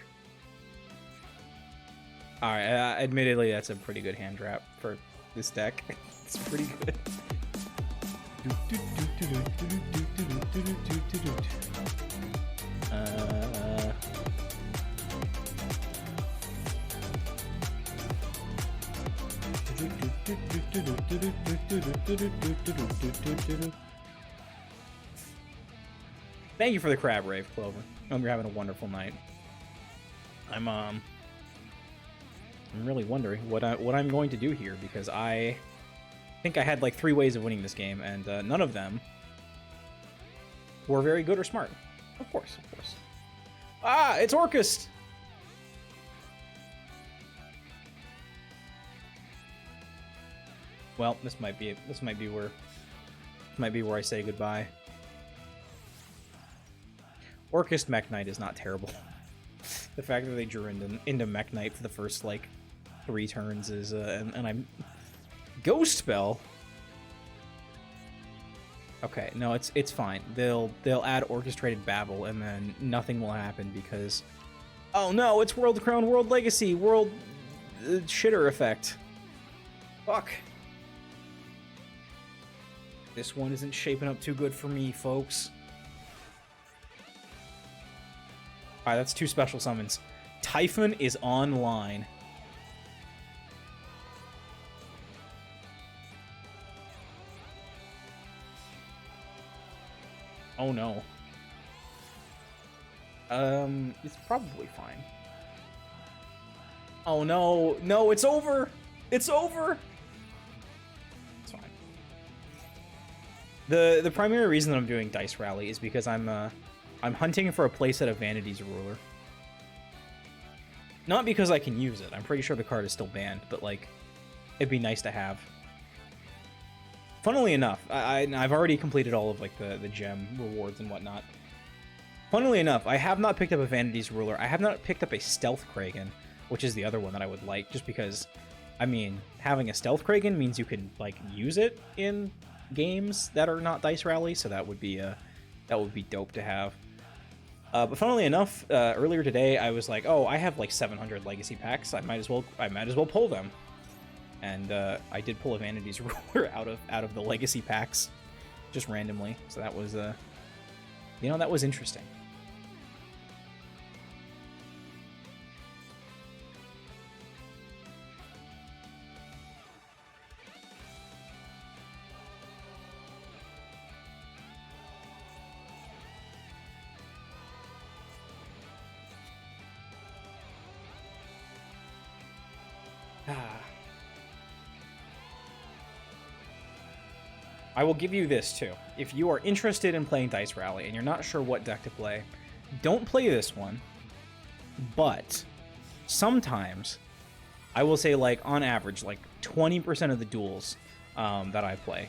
Alright, admittedly, that's a pretty good hand trap for this deck. It's pretty good. Thank you for the crab rave, Clover. I hope you're having a wonderful night. I'm really wondering what I'm going to do here, because I think I had like 3 ways of winning this game, and none of them were very good or smart. Of course, of course. Ah, it's Orcust! Well, this might be where I say goodbye. Orcust Mech Knight is not terrible. The fact that they drew into Mech Knight for the first like 3 turns is and I'm Ghost Spell? Okay, no, it's fine. They'll add Orchestrated Babble, and then nothing will happen because... Oh no, it's World Crown, World Legacy, World... shitter effect. Fuck. This one isn't shaping up too good for me, folks. Alright, that's 2 special summons. Typhon is online. Oh no. It's probably fine. Oh no, no, it's over! It's over! It's fine. The primary reason that I'm doing Dice Rally is because I'm hunting for a playset of Vanity's Ruler. Not because I can use it. I'm pretty sure the card is still banned, but like, it'd be nice to have. Funnily enough, I've already completed all of like the gem rewards and whatnot. Funnily enough, I have not picked up a Vanity's Ruler. I have not picked up a Stealth Kragan, which is the other one that I would like, just because, I mean, having a Stealth Kragan means you can like use it in games that are not Dice Rally, so that would be dope to have. But funnily enough, earlier today I was like, oh, I have like 700 legacy packs. I might as well pull them. And I did pull a Vanity's Ruler out of the legacy packs, just randomly. So that was, you know, that was interesting. I will give you this too. If you are interested in playing Dice Rally and you're not sure what deck to play, don't play this one. But sometimes, I will say like on average, like 20% of the duels that I play,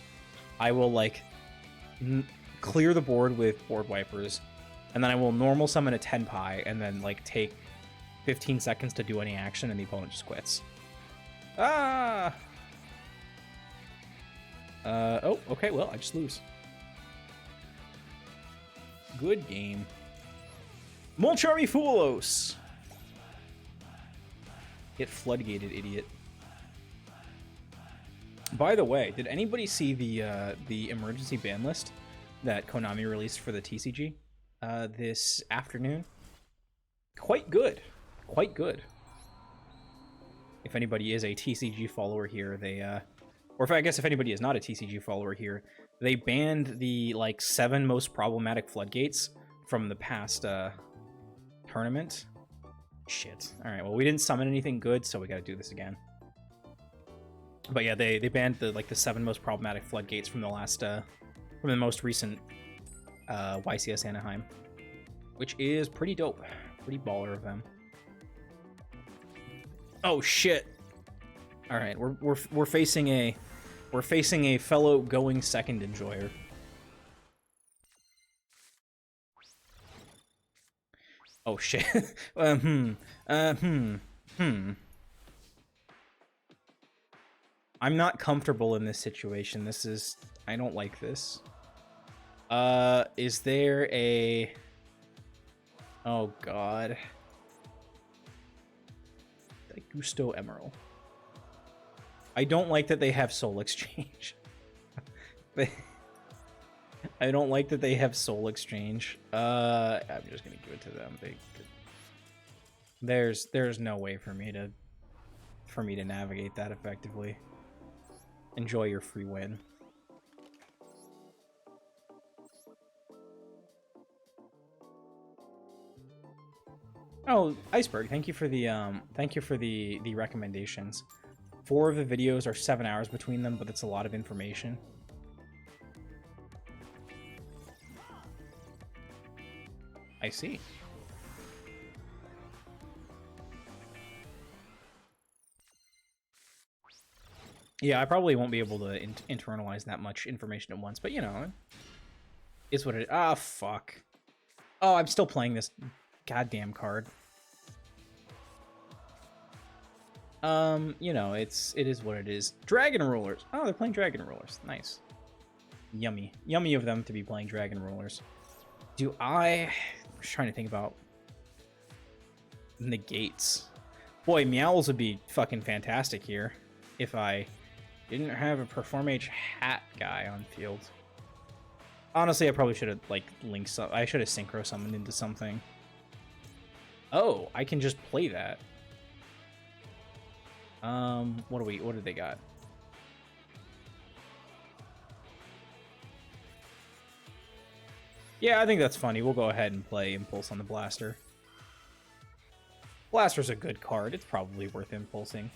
I will like clear the board with board wipers, and then I will normal summon a Tenpai and then like take 15 seconds to do any action and the opponent just quits. Ah! Oh, okay, well, I just lose. Good game. Molchari Foolos! Get floodgated, idiot. By the way, did anybody see the emergency ban list that Konami released for the TCG this afternoon? Quite good. Quite good. If anybody is a TCG follower here, they, or if I guess if anybody is not a TCG follower here, they banned the, like, 7 most problematic floodgates from the past, tournament. Shit. Alright, well, we didn't summon anything good, so we gotta do this again. But yeah, they banned the 7 most problematic floodgates from the last, from the most recent, YCS Anaheim. Which is pretty dope. Pretty baller of them. Oh, shit. Alright, we're facing a fellow going second enjoyer. Oh shit. I'm not comfortable in this situation. I don't like this. Is there a... Oh god. Gusto Emerald. I don't like that they have Soul Exchange. I don't like that they have Soul Exchange. I'm just gonna give it to them. There's no way for me to navigate that effectively. Enjoy your free win. Oh, Iceberg, thank you for the recommendations. 4 of the videos are 7 hours between them, but it's a lot of information. I see. Yeah, I probably won't be able to internalize that much information at once, but you know, it's what it is. Ah, fuck. Oh, I'm still playing this goddamn card. You know, it is what it is. Dragon Rulers. Oh, they're playing Dragon Rulers. Nice. Yummy. Yummy of them to be playing Dragon Rulers. I'm just trying to think about negates. Boy, Meowls would be fucking fantastic here if I didn't have a Perform H hat guy on field. Honestly, I probably should have, like, linked I should have synchro summoned into something. Oh, I can just play that. What do they got? Yeah, I think that's funny. We'll go ahead and play Impulse on the Blaster. Blaster's a good card. It's probably worth impulsing.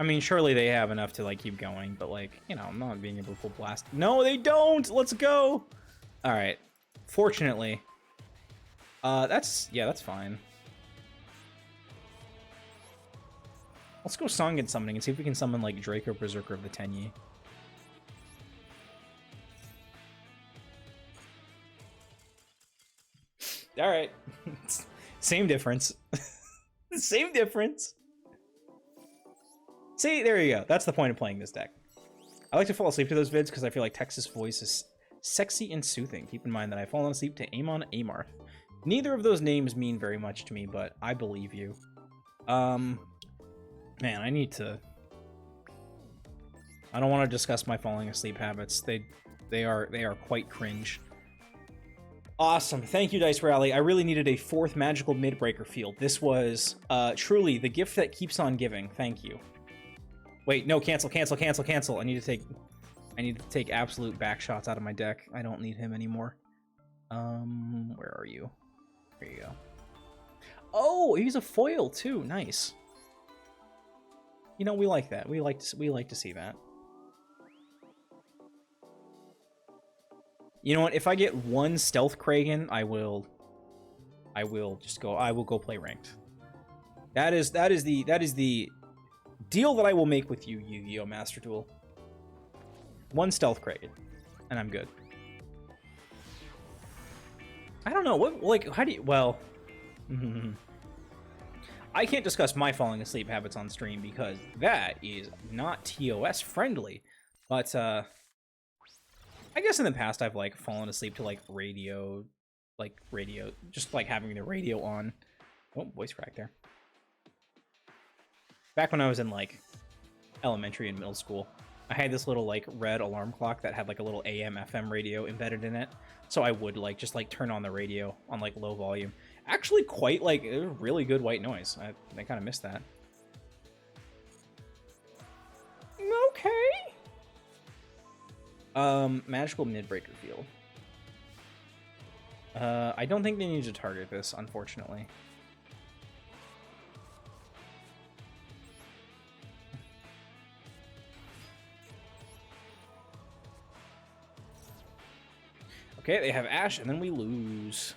I mean, surely they have enough to, like, keep going, but, like, you know, I'm not being able to full blast. No, they don't! Let's go! Alright. Fortunately. That's fine. Let's go Songen summoning and see if we can summon, like, Draco Berserker of the Tenyi. Alright. Same difference. Same difference. See, there you go. That's the point of playing this deck. I like to fall asleep to those vids because I feel like Texas' voice is sexy and soothing. Keep in mind that I've fallen asleep to Amon Amarth. Neither of those names mean very much to me, but I believe you. Man, I don't want to discuss my falling asleep habits. They are quite cringe. Awesome. Thank you, Dice Rally. I really needed a fourth magical mid-breaker field. This was truly the gift that keeps on giving. Thank you. Wait, no, cancel. I need to take absolute back shots out of my deck. I don't need him anymore. Where are you? There you go. Oh, he's a foil too. Nice. You know, we like that. We like to see that. You know what? If I get one Stealth Kragan, I will go play ranked. That is the deal that I will make with you, Yu-Gi-Oh! Master Duel. One Stealth Kragan, and I'm good. I don't know what, like, how do you? Well, I can't discuss my falling asleep habits on stream because that is not TOS friendly. But I guess in the past I've like fallen asleep to like radio, just like having the radio on. Oh, voice crack there. Back when I was in like elementary and middle school, I had this little like red alarm clock that had like a little AM FM radio embedded in it. So I would like just like turn on the radio on like low volume. Actually quite like a really good white noise. I kind of missed that. Okay. Magical Midbreaker Field. I don't think they need to target this, unfortunately. Okay, they have Ash, and then we lose.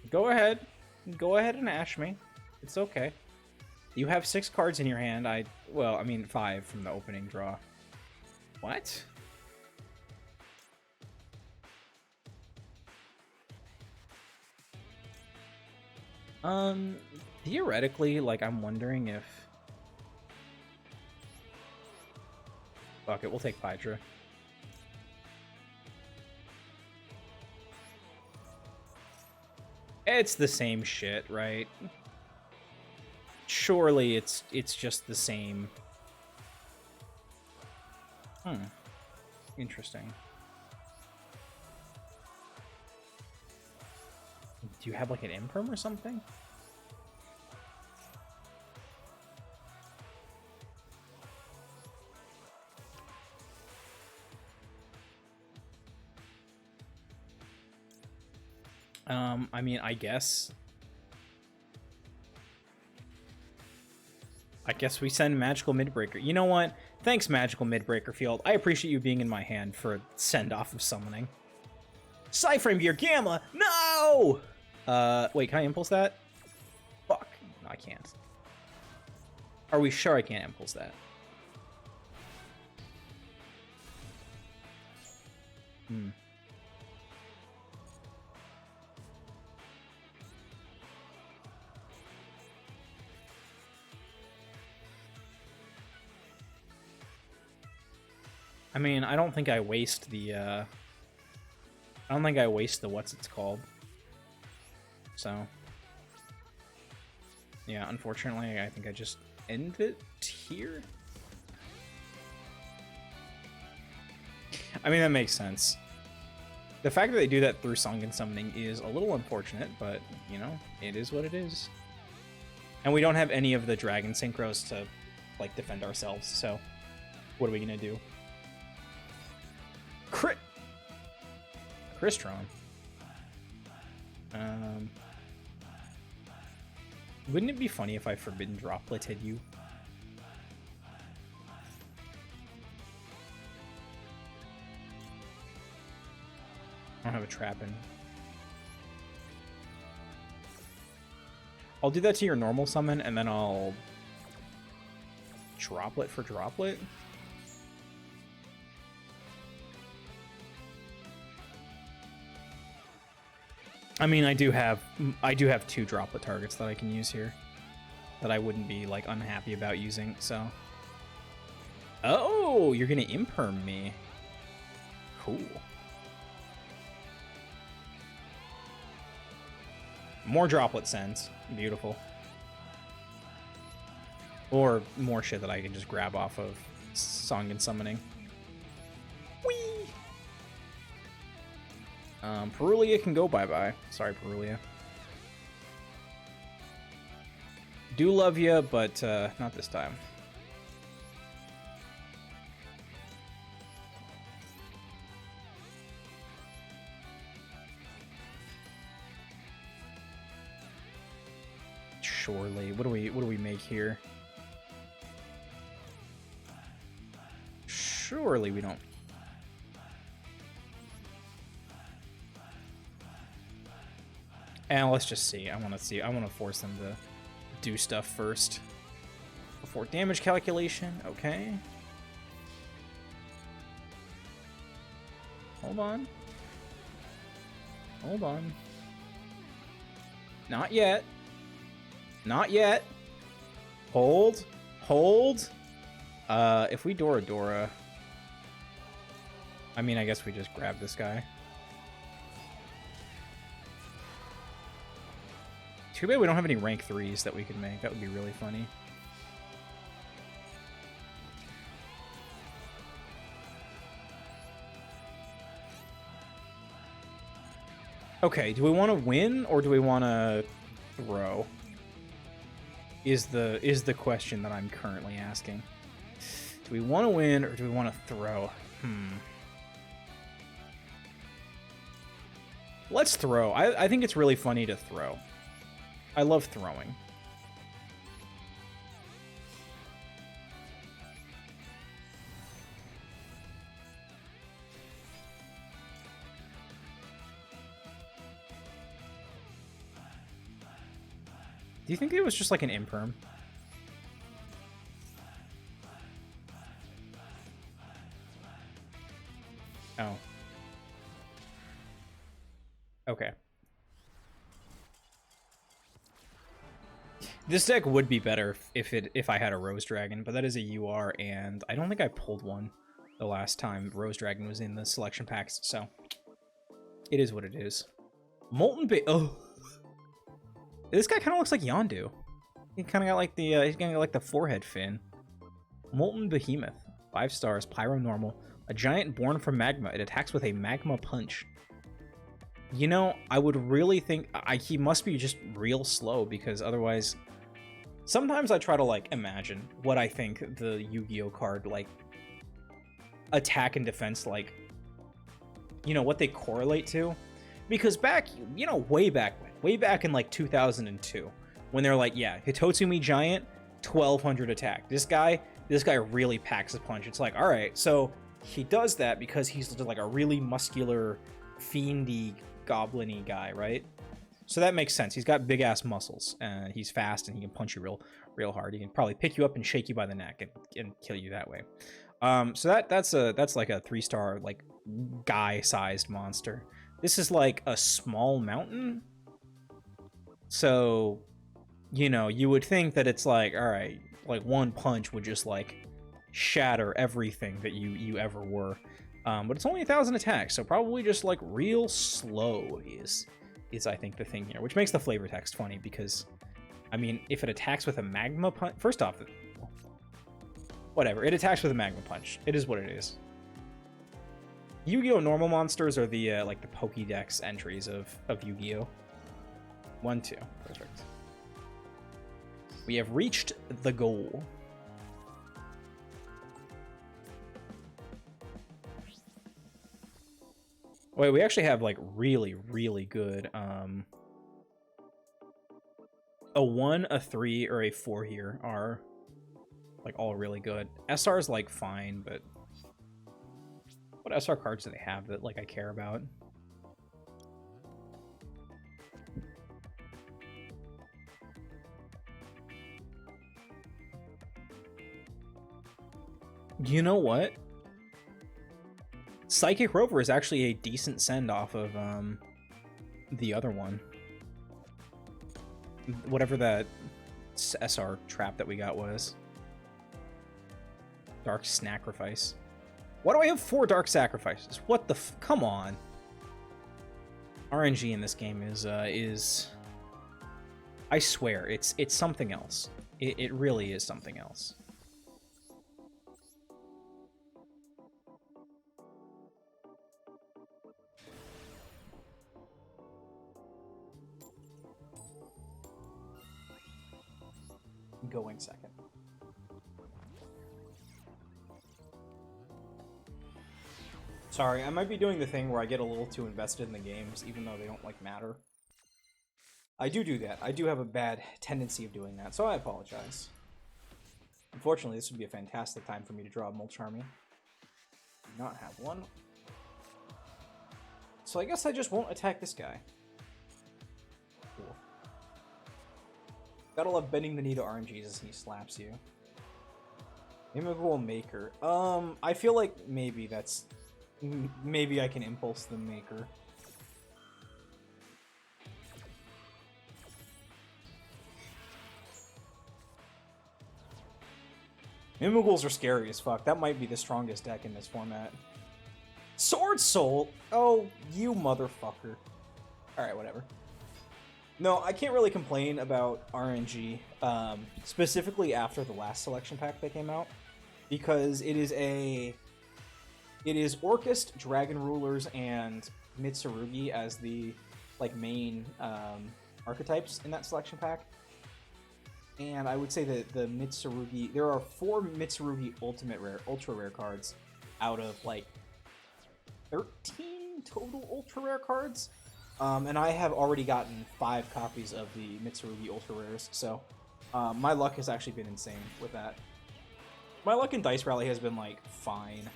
Go ahead. Go ahead and Ash me. It's okay. You have 6 cards in your hand. Well, I mean 5 from the opening draw. What? Theoretically, like, I'm wondering if... Fuck it, we'll take Pydra. It's the same shit, right? Surely it's just the same. Interesting. Do you have like an imperm or something? I mean, I guess we send Magical Midbreaker. You know what? Thanks, Magical Midbreaker Field. I appreciate you being in my hand for a send-off of summoning. Psyframe Gear Gamma! No! Wait, can I impulse that? Fuck. No, I can't. Are we sure I can't impulse that? Hmm. I mean, I don't think I waste the, I don't think I waste the what's it's called. So, yeah, unfortunately, I think I just end it here. I mean, that makes sense. The fact that they do that through Song and Summoning is a little unfortunate, but, you know, it is what it is. And we don't have any of the Dragon Synchros to, like, defend ourselves, so what are we gonna do? Crit! Crystron. Wouldn't it be funny if I Forbidden Droplated you? I don't have a trap in. I'll do that to your normal summon, and then I'll Droplet for Droplet. I mean, I do have 2 Droplet targets that I can use here that I wouldn't be like unhappy about using. So, oh, you're gonna Imperm me. Cool. More Droplet sends. Beautiful. Or more shit that I can just grab off of Song and Summoning. Whee! Perulia can go bye-bye. Sorry, Perulia. Do love you, but not this time. Surely. What do we make here? Surely we don't. And let's just see. I want to force them to do stuff first. Before damage calculation. Okay. Hold on. Hold on. Not yet. Not yet. Hold. Hold. If we Dora... I mean, I guess we just grab this guy. Too bad we don't have any rank 3s that we could make. That would be really funny. Okay, do we want to win or do we want to throw? Is the question that I'm currently asking. Do we want to win or do we want to throw? Let's throw. I think it's really funny to throw. I love throwing. Do you think it was just like an imperm? Oh. Okay. This deck would be better if I had a Rose Dragon, but that is a UR, and I don't think I pulled one the last time Rose Dragon was in the selection packs, so it is what it is. Molten oh, this guy kind of looks like Yondu. He kind of got like the he's got like the forehead fin. Molten Behemoth, 5 stars, Pyro Normal, a giant born from magma. It attacks with a magma punch. You know, I would really think he must be just real slow, because otherwise, sometimes I try to like imagine what I think the Yu-Gi-Oh card like attack and defense, like, you know, what they correlate to, because back, you know, way back in like 2002, when they're like, yeah, Hitotsumi Giant, 1200 attack. This guy really packs a punch. It's like, all right, so he does that because he's like a really muscular, fiendy, goblin-y guy, right? So that makes sense. He's got big ass muscles, and he's fast, and he can punch you real hard. He can probably pick you up and shake you by the neck and kill you that way. So that's like a 3-star like guy-sized monster. This is like a small mountain. So, you know, you would think that it's like, all right, like one punch would just like shatter everything that you ever were. But it's only 1,000 attacks, so probably just like real slow is I think the thing here, which makes the flavor text funny because, I mean, if it attacks with a magma punch, first off, whatever, it attacks with a magma punch. It is what it is. Yu-Gi-Oh! Normal monsters are the like the Pokédex entries of Yu-Gi-Oh! 1, 2, perfect. We have reached the goal. Wait, we actually have like really, really good a 1, a 3, or a 4 here are like all really good. SR is like fine, but what SR cards do they have that like I care about? You know what? Psychic Rover is actually a decent send-off of the other one. Whatever that SR trap that we got was. Dark Sacrifice. Why do I have 4 Dark Sacrifices? What the come on. RNG in this game is I swear, it's something else. It really is something else. Going second. Sorry, I might be doing the thing where I get a little too invested in the games, even though they don't, like, matter. I do that. I do have a bad tendency of doing that, so I apologize. Unfortunately, this would be a fantastic time for me to draw a Mulch Army. Do not have one. So I guess I just won't attack this guy. Cool. Gotta love bending the knee to RNGs as he slaps you. Immovable Maker. I feel like maybe that's... Maybe I can impulse the Maker. Mimigools are scary as fuck. That might be the strongest deck in this format. Sword Soul? Oh, you motherfucker. Alright, whatever. No, I can't really complain about RNG, specifically after the last selection pack that came out, because it is Orcust, Dragon Rulers, and Mitsurugi as the like main archetypes in that selection pack. And I would say that the Mitsurugi, there are 4 Mitsurugi ultra rare cards out of like 13 total ultra rare cards. And I have already gotten 5 copies of the Mitsurugi Ultra Rares, so my luck has actually been insane with that. My luck in Dice Rally has been, like, fine.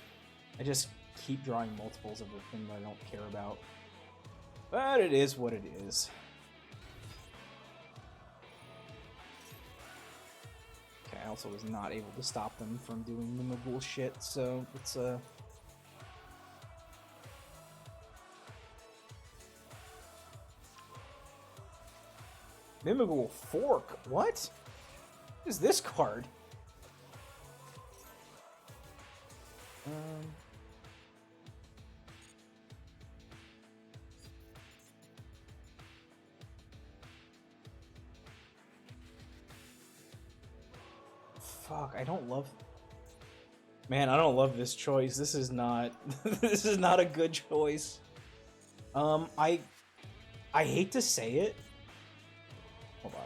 I just keep drawing multiples of the thing that I don't care about. But it is what it is. Okay, I also was not able to stop them from doing Mimigool shit, so it's Mimigool Fork? What? What is this card? Fuck, I don't love... Man, I don't love this choice. This is not... this is not a good choice. I hate to say it. Hold on.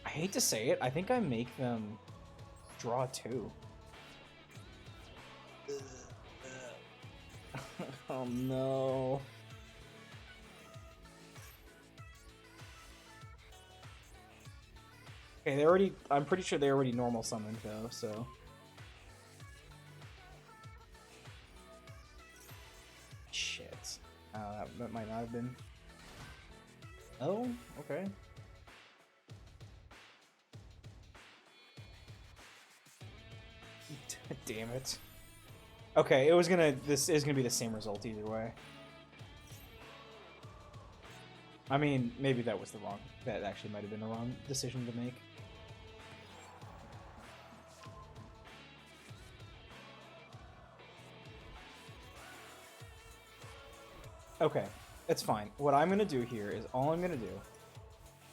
I hate to say it. I think I make them draw 2. Oh no. Okay, they already... I'm pretty sure they already normal summoned though, so... Shit. have been. Oh, okay. Damn it. Okay, this is gonna be the same result either way. I mean, maybe that actually might have been the wrong decision to make. Okay, it's fine. What I'm gonna do here is all I'm gonna do,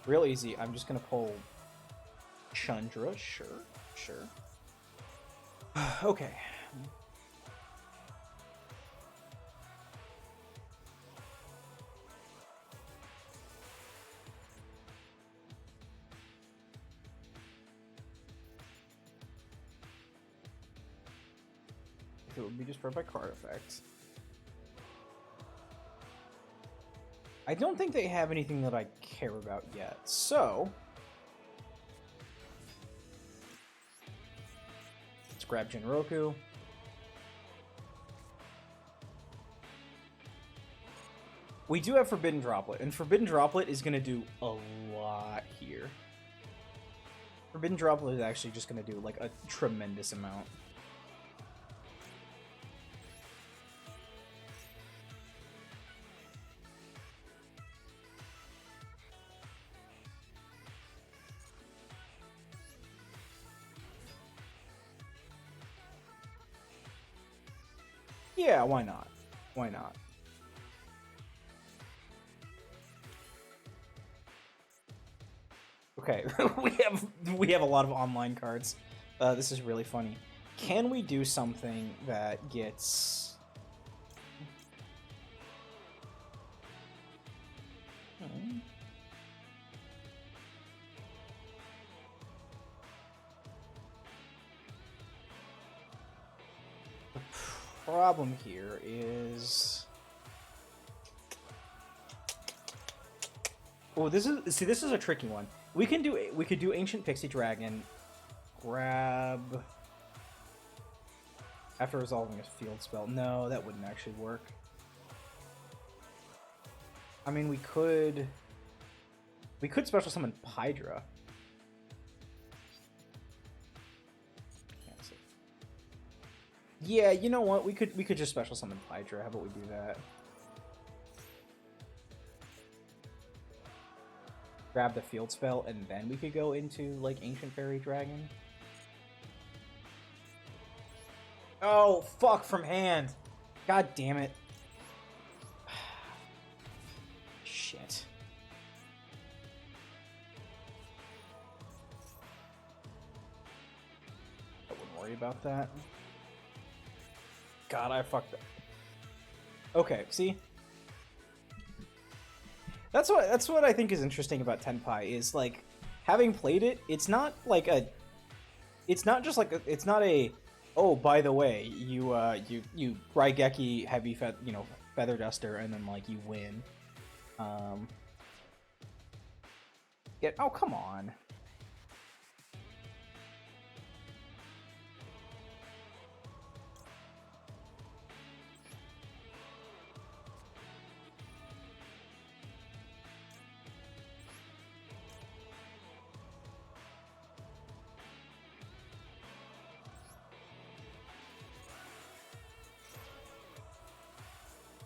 real easy, I'm just gonna pull Chandra, sure. Okay. It would be destroyed by card effects. I don't think they have anything that I care about yet, so let's grab Jinroku. We do have Forbidden Droplet, and Forbidden Droplet is going to do a lot here. Forbidden Droplet is actually just going to do like a tremendous amount. Yeah, why not? Why not? Okay, we have a lot of online cards. This is really funny. Can we do something that gets... The problem here is... Oh, this is a tricky one. We could do Ancient Pixie Dragon, grab after resolving a field spell. No, that wouldn't actually work. I mean, we could special summon Pydra. Yeah, you know what? We could just special summon Pydra. How about we do that? Grab the field spell, and then we could go into, like, Ancient Fairy Dragon. Oh, fuck, from hand. God damn it. Shit. I wouldn't worry about that. God, I fucked up. Okay, see? That's what I think is interesting about Tenpai is, like, having played it, it's not like a, it's not just like a, it's not a, oh, by the way, you Raigeki heavy feather duster and then like you win. Oh, come on.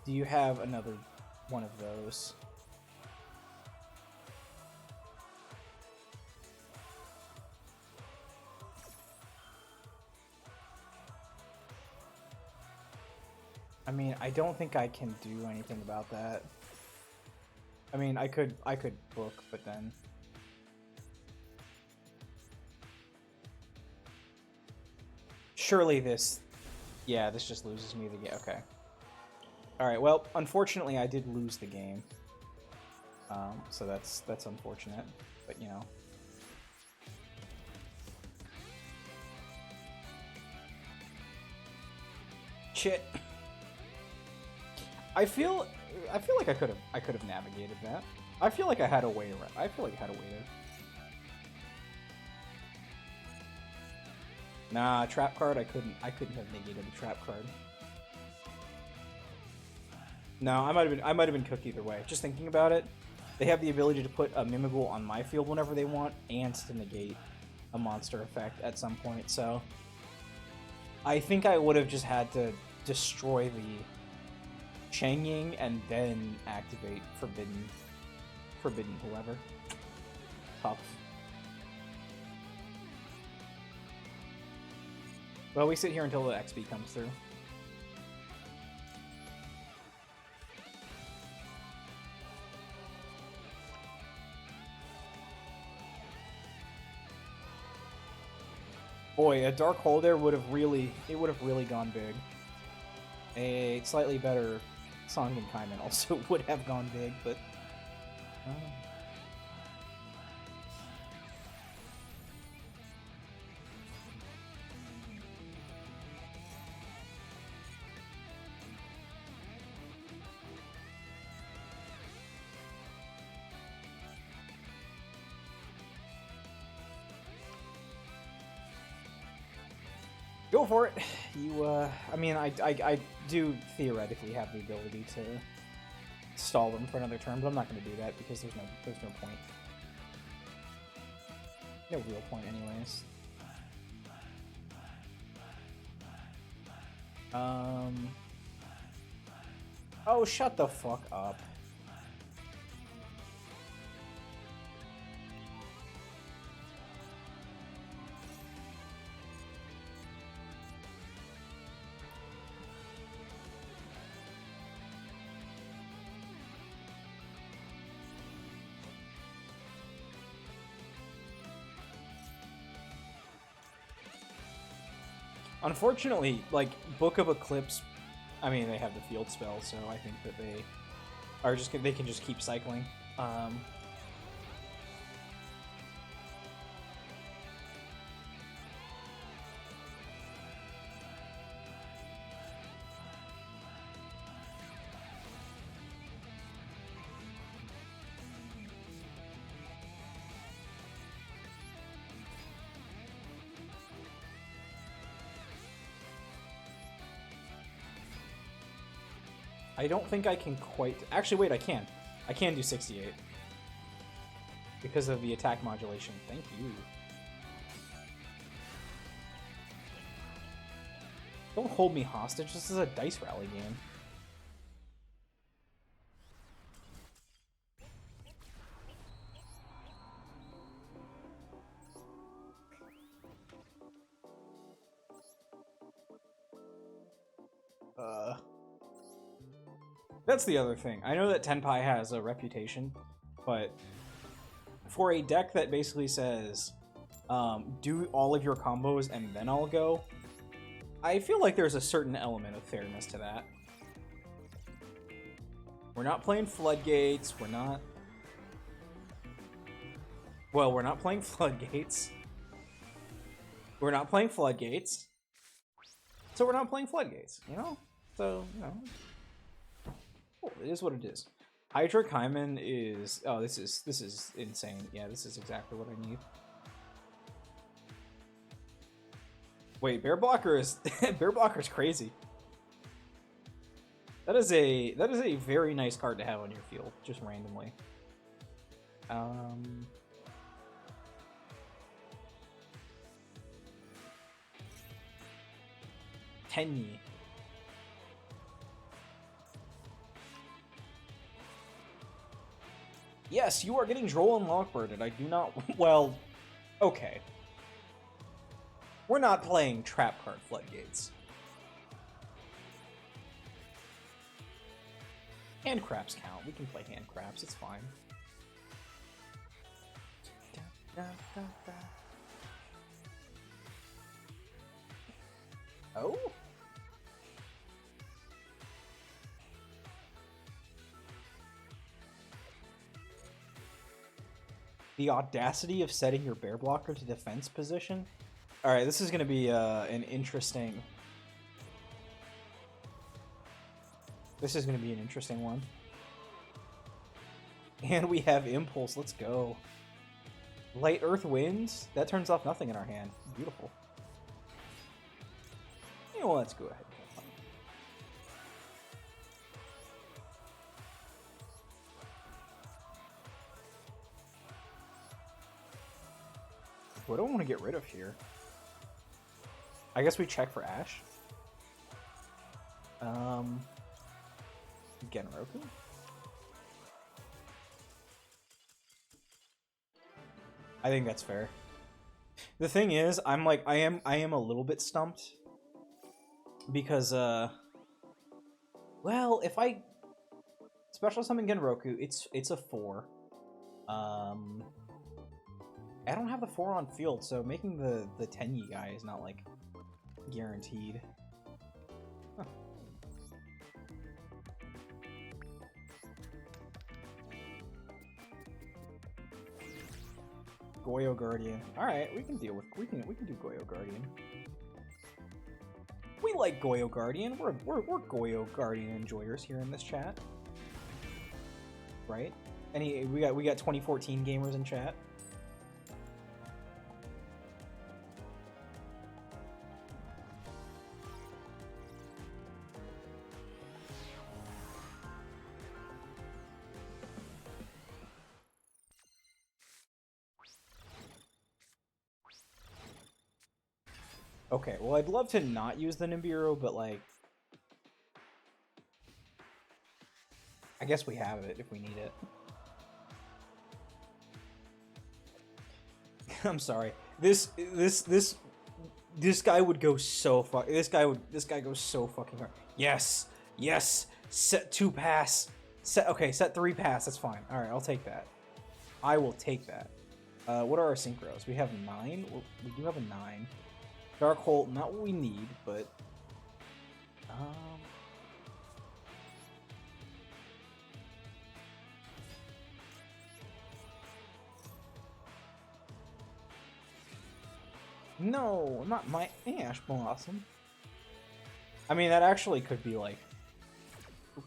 Do you have another one of those? I mean, I don't think I can do anything about that. I mean, I could book, but then... Surely this... Yeah, this just loses me the game. Okay. Alright, well, unfortunately I did lose the game. So that's unfortunate, but you know. Shit. I feel like I could have navigated that. I feel like I had a way around. I feel like I had a way there. Nah, trap card. I couldn't have negated the trap card. No, I might have been cooked either way. Just thinking about it, they have the ability to put a Mimigul on my field whenever they want, and to negate a monster effect at some point. So I think I would have just had to destroy the Changying and then activate Forbidden whoever. Tough. Well, we sit here until the XP comes through. Boy, a Dark Hole there would have really gone big. A slightly better Song and Kaiman also would have gone big, but go for it. You, I mean, I do theoretically have the ability to stall them for another turn, but I'm not going to do that because there's no point. No real point, anyways. Oh, shut the fuck up. Unfortunately, like, Book of Eclipse, I mean, they have the field spell, so I think that they are just, they can just keep cycling. I don't think I can quite... Actually, wait, I can. I can do 68. Because of the attack modulation. Thank you. Don't hold me hostage. This is a dice rally game. That's the other thing. I know that Tenpai has a reputation, but for a deck that basically says, do all of your combos and then I'll go, I feel like there's a certain element of fairness to that. We're not playing Floodgates, we're not... Well, we're not playing Floodgates. We're not playing Floodgates. So we're not playing Floodgates, you know? So, you know... It is what it is. Hydra Kaiman is... Oh, this is insane. Yeah, this is exactly what I need. Wait, Bear Blocker is... Bear Blocker's crazy. That is a very nice card to have on your field, just randomly. Tenyi. Yes, you are getting Droll and Lockbirded. I do not... Well, okay. We're not playing Trap Card Floodgates. Hand Craps count. We can play Hand Craps. It's fine. Oh? The audacity of setting your Bear Blocker to defense position? Alright, this is going to be an interesting... This is going to be an interesting one. And we have Impulse. Let's go. Light Earth Winds? That turns off nothing in our hand. Beautiful. Yeah, well, let's go ahead. What do I want to get rid of here? I guess we check for Ash. Genroku? I think that's fair. The thing is, I am a little bit stumped. Because, well, if I special summon Genroku, it's a 4. I don't have the 4 on field, so making the Tenyi guy is not, like, guaranteed. Huh. Goyo Guardian. Alright, we can deal with we can do Goyo Guardian. We like Goyo Guardian. We're Goyo Guardian enjoyers here in this chat. Right? We got 2014 gamers in chat. Okay, well, I'd love to not use the Nibiru, but, like, I guess we have it if we need it. I'm sorry. This guy would go so this guy goes so fucking hard. Yes, yes. Set 2 pass. Set 3 pass. That's fine. All right, I'll take that. I will take that. What are our synchros? We have 9. We do have a 9. Dark Hole, not what we need, but no, not my Ash Blossom. I mean, that actually could be, like,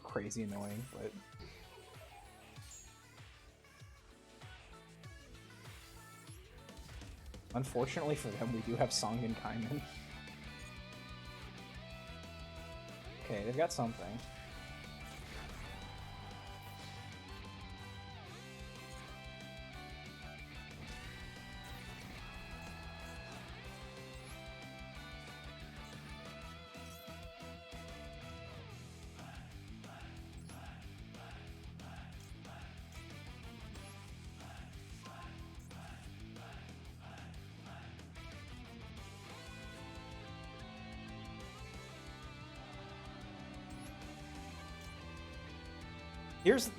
crazy annoying, but unfortunately for them, we do have Song and Kaiman. Okay, they've got something. Here's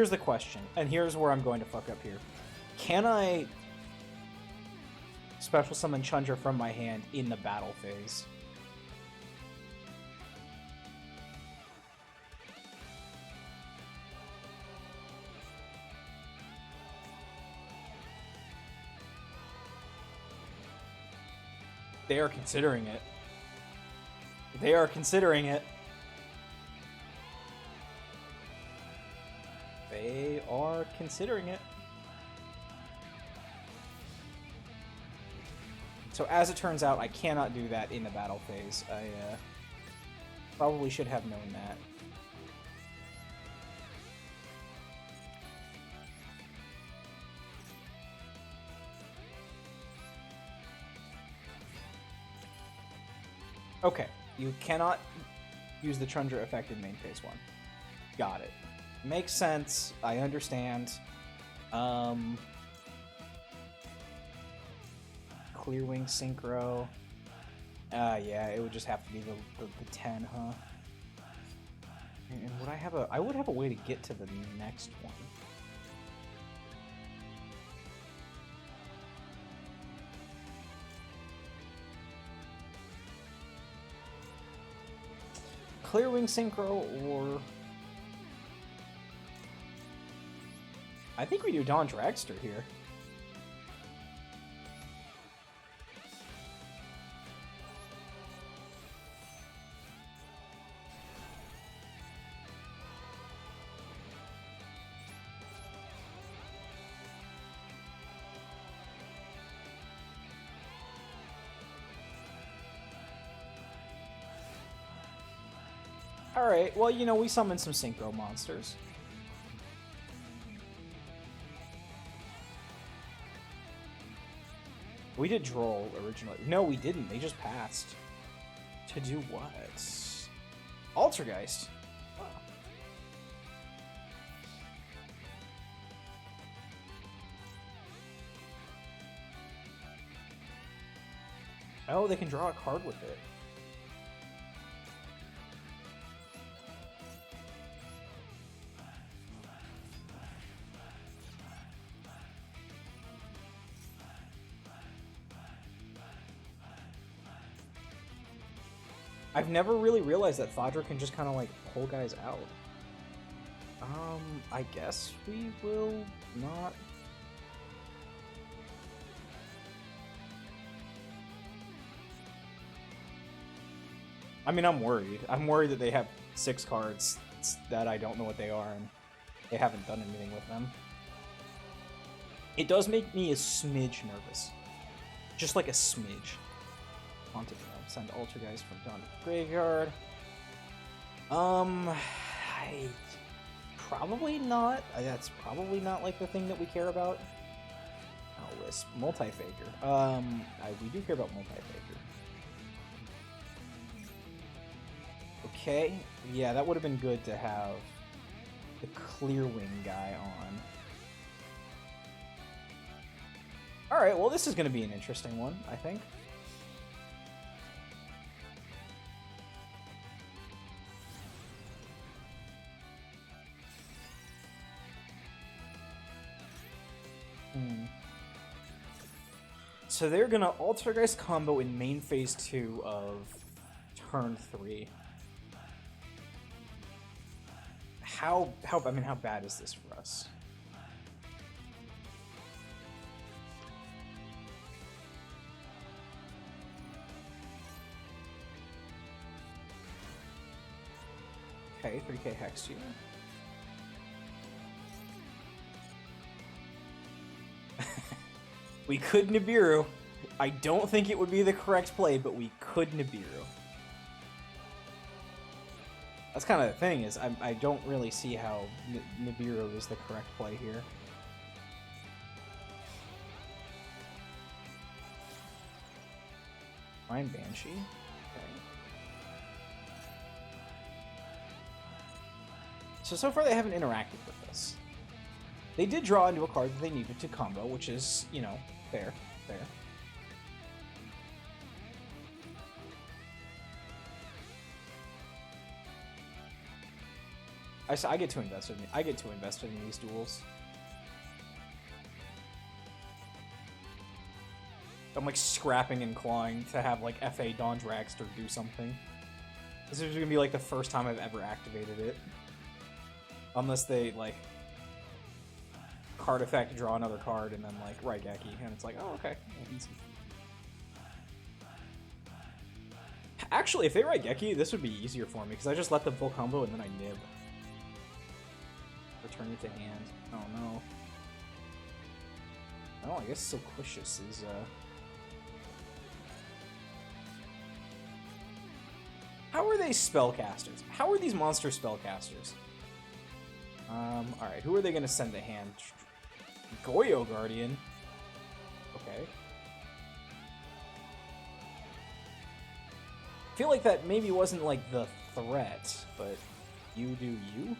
the question, and here's where I'm going to fuck up here. Can I special summon Chandra from my hand in the battle phase? They are considering it. They are considering it. They are considering it. So as it turns out, I cannot do that in the battle phase. I probably should have known that. Okay, you cannot use the Chandra effect in main phase 1. Got it. Makes sense. I understand. Clear Wing Synchro. Yeah, it would just have to be the 10, huh? And would I would have a way to get to the next one. Clear Wing Synchro or I think we do Dawn Dragster here. Alright, well, you know, we summoned some Synchro monsters. We did Droll originally. No, we didn't. They just passed. To do what? Altergeist. Wow. Oh, they can draw a card with it. I've never really realized that Fadra can just kind of like pull guys out. I guess we will not. I mean, I'm worried. I'm worried that they have 6 cards that I don't know what they are, and they haven't done anything with them. It does make me a smidge nervous. Just like a smidge. Haunted send Altergeist from down to the graveyard. Probably not. That's probably not like the thing that we care about. Oh, Wisp. Multi-Faker. We do care about Multi-Faker. Okay. Yeah, that would have been good to have the Clearwing guy on. Alright, well this is going to be an interesting one, I think. So they're gonna Altergeist combo in main phase 2 of turn 3. How bad is this for us? Okay, 3k Hex you. We could Nibiru. I don't think it would be the correct play, but we could Nibiru. That's kind of the thing, is I don't really see how Nibiru is the correct play here. Fine Banshee. Okay. So far they haven't interacted with us. They did draw into a card that they needed to combo, which is, you know, fair. I get too invested in these duels. I'm like scrapping and clawing to have like FA Dawn Dragster do something. This is gonna be like the first time I've ever activated it. Unless they like card effect, draw another card, and then like Raigeki, and it's like, oh okay, yeah, easy. Actually, if they Raigeki, this would be easier for me because I just let them full combo and then I nib. Return it to hand. Oh no. Oh, I guess Silquicious is How are they spellcasters? How are these monster spellcasters? Alright, who are they gonna send to hand? Goyo Guardian. Okay. I feel like that maybe wasn't like the threat, but you do you?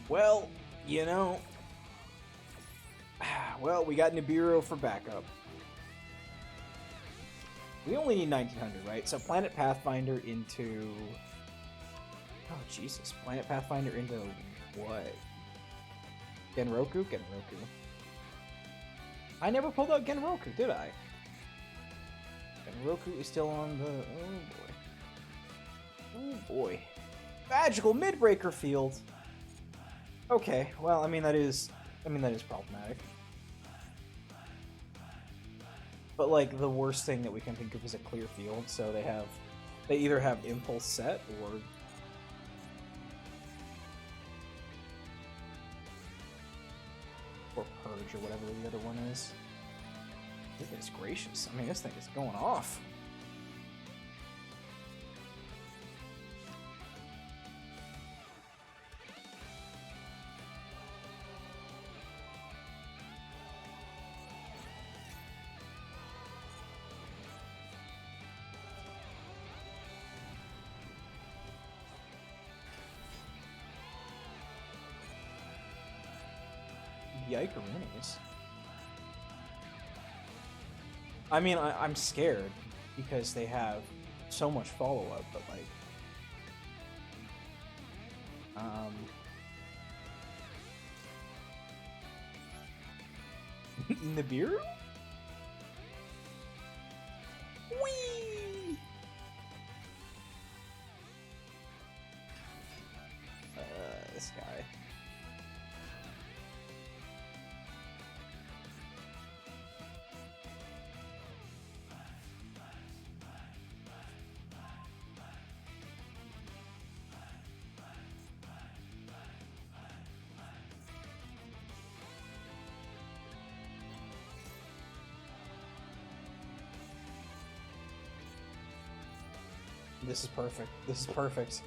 Well, you know, well, we got Nibiru for backup. We only need 1900, right? So Planet Pathfinder into... Oh, Jesus. Planet Pathfinder into what? Genroku? Genroku. I never pulled out Genroku, did I? Genroku is still on the... Oh, boy. Oh, boy. Magical Midbreaker Field! Okay, well, I mean, that is problematic. But, like, the worst thing that we can think of is a clear field, so they either have Impulse set, or Purge, or whatever the other one is. Goodness gracious, I mean, this thing is going off. Yikeroonies. I mean, I'm scared because they have so much follow-up, but like... Nibiru? Whee! This guy. This is perfect. This is perfect.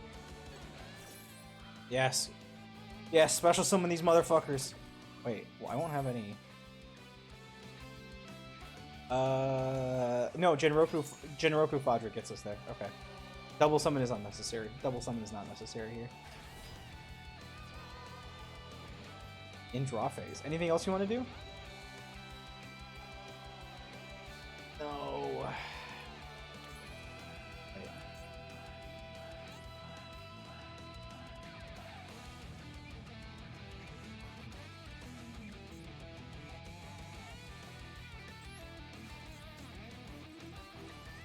Yes. Yes, special summon these motherfuckers. Wait, well, I won't have any... No, Genroku Fadra gets us there. Okay. Double summon is unnecessary. Double summon is not necessary here. In draw phase. Anything else you want to do? No. Wait.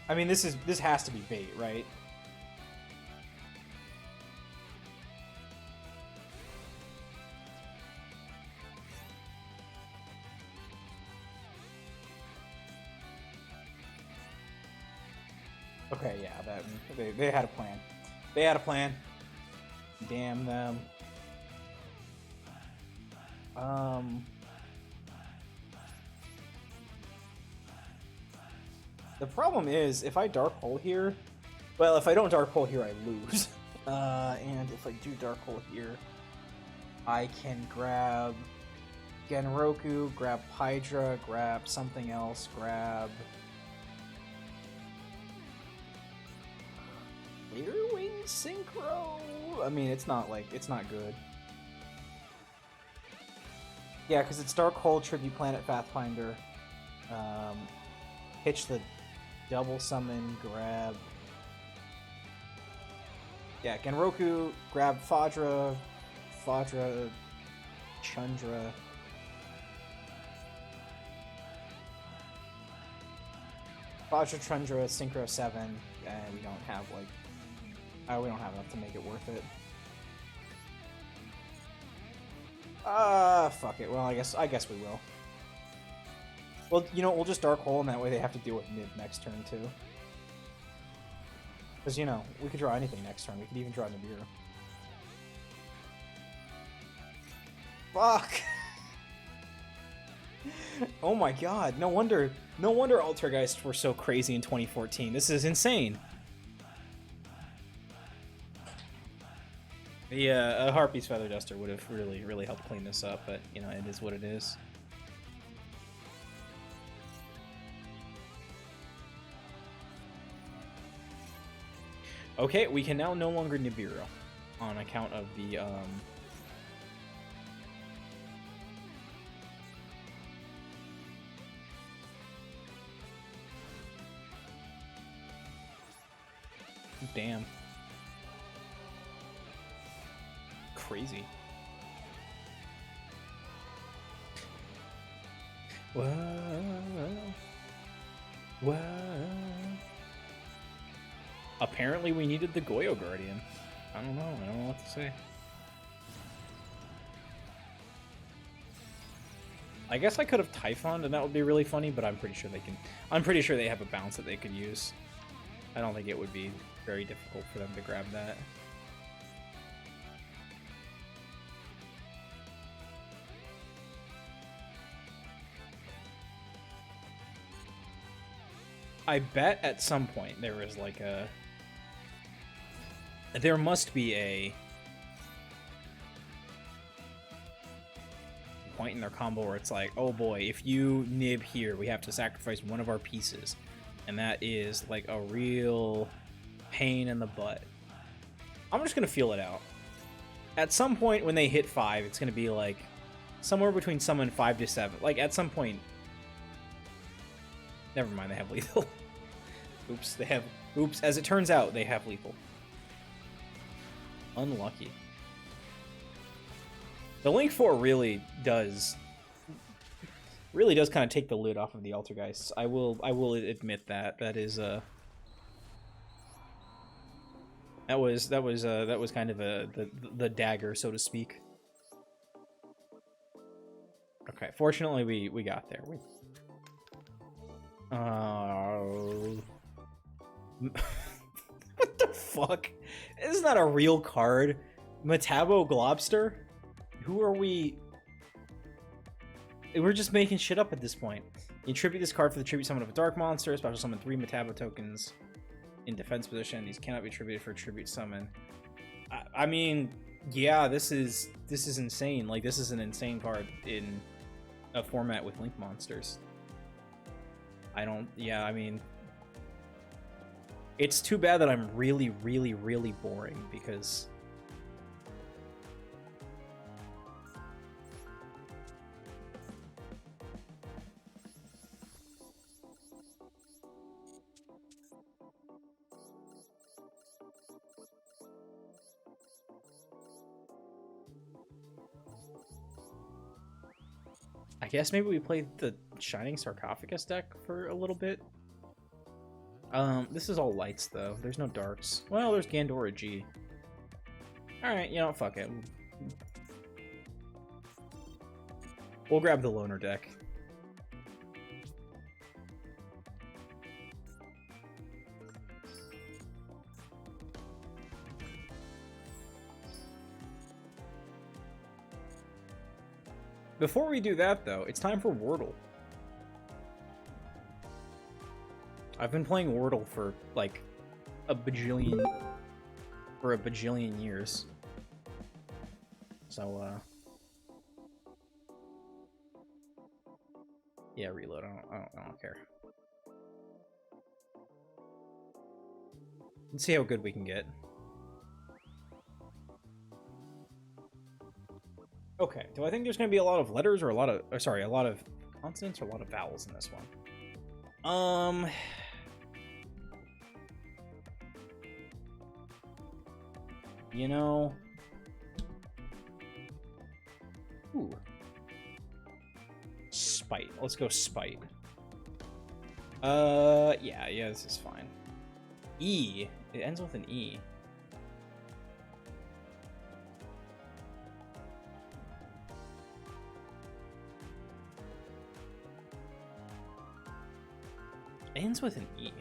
I mean, this has to be bait, right? Okay, yeah, that they had a plan. They had a plan. Damn them. The problem is, if I Dark Hole here, well, if I don't Dark Hole here, I lose. And if I do Dark Hole here, I can grab Genroku, grab Hydra, grab something else, grab... Clearwing Synchro? I mean, it's not good. Yeah, because it's Dark Hole, Tribute Planet, Pathfinder. Pitch the double summon, grab... Yeah, Genroku, grab Fadra, Chundra. Fadra, Chundra, Synchro 7, and we don't have, like... we don't have enough to make it worth it. Fuck it. Well, I guess we will. Well, you know, we'll just Dark Hole, and that way they have to deal with Nib next turn, too. Because, you know, we could draw anything next turn. We could even draw Nibiru. Fuck! Oh my god. No wonder Altergeists were so crazy in 2014. This is insane. Yeah, a Harpy's Feather Duster would have really helped clean this up, but, you know, it is what it is. Okay, we can now no longer Nibiru on account of the, Damn. Crazy. Whoa. Apparently we needed the Goyo Guardian. I don't know what to say. I guess I could have Typhoned and that would be really funny, but I'm pretty sure they have a bounce that they could use. I don't think it would be very difficult for them to grab that. I bet at some point there was like a... There must be a point in their combo where it's like, oh boy, if you nib here, we have to sacrifice one of our pieces. And that is like a real pain in the butt. I'm just going to feel it out. At some point when they hit 5, it's going to be like, somewhere between summon 5 to 7. Like, at some point... Never mind, they have lethal. Oops, they have... Oops, as it turns out, they have lethal. Unlucky. The Link 4 really does kind of take the lid off of the Altergeist. I will admit that. That is that was kind of the dagger, so to speak. Okay, fortunately we got there. What the fuck? Isn't that a real card? Metabo Globster? Who are we? We're just making shit up at this point. You tribute this card for the tribute summon of a dark monster. Special summon 3 Metabo tokens in defense position. These cannot be tributed for a tribute summon. I mean, yeah, this is insane. Like, this is an insane card in a format with Link monsters. Yeah, I mean, it's too bad that I'm really, really, really boring, because I guess maybe we played the Shining Sarcophagus deck for a little bit. This is all lights, though. There's no darks. Well, there's Gandora G. Alright, you know, fuck it. We'll grab the Loner deck. Before we do that, though, it's time for Wordle. I've been playing Wordle for, like, a bajillion years. So, yeah, reload. I don't care. Let's see how good we can get. Okay, do I think there's going to be a lot of letters or a lot of consonants or a lot of vowels in this one? You know... Ooh. Spite. Let's go Spite. Yeah, this is fine. E. It ends with an E. Ends with an E.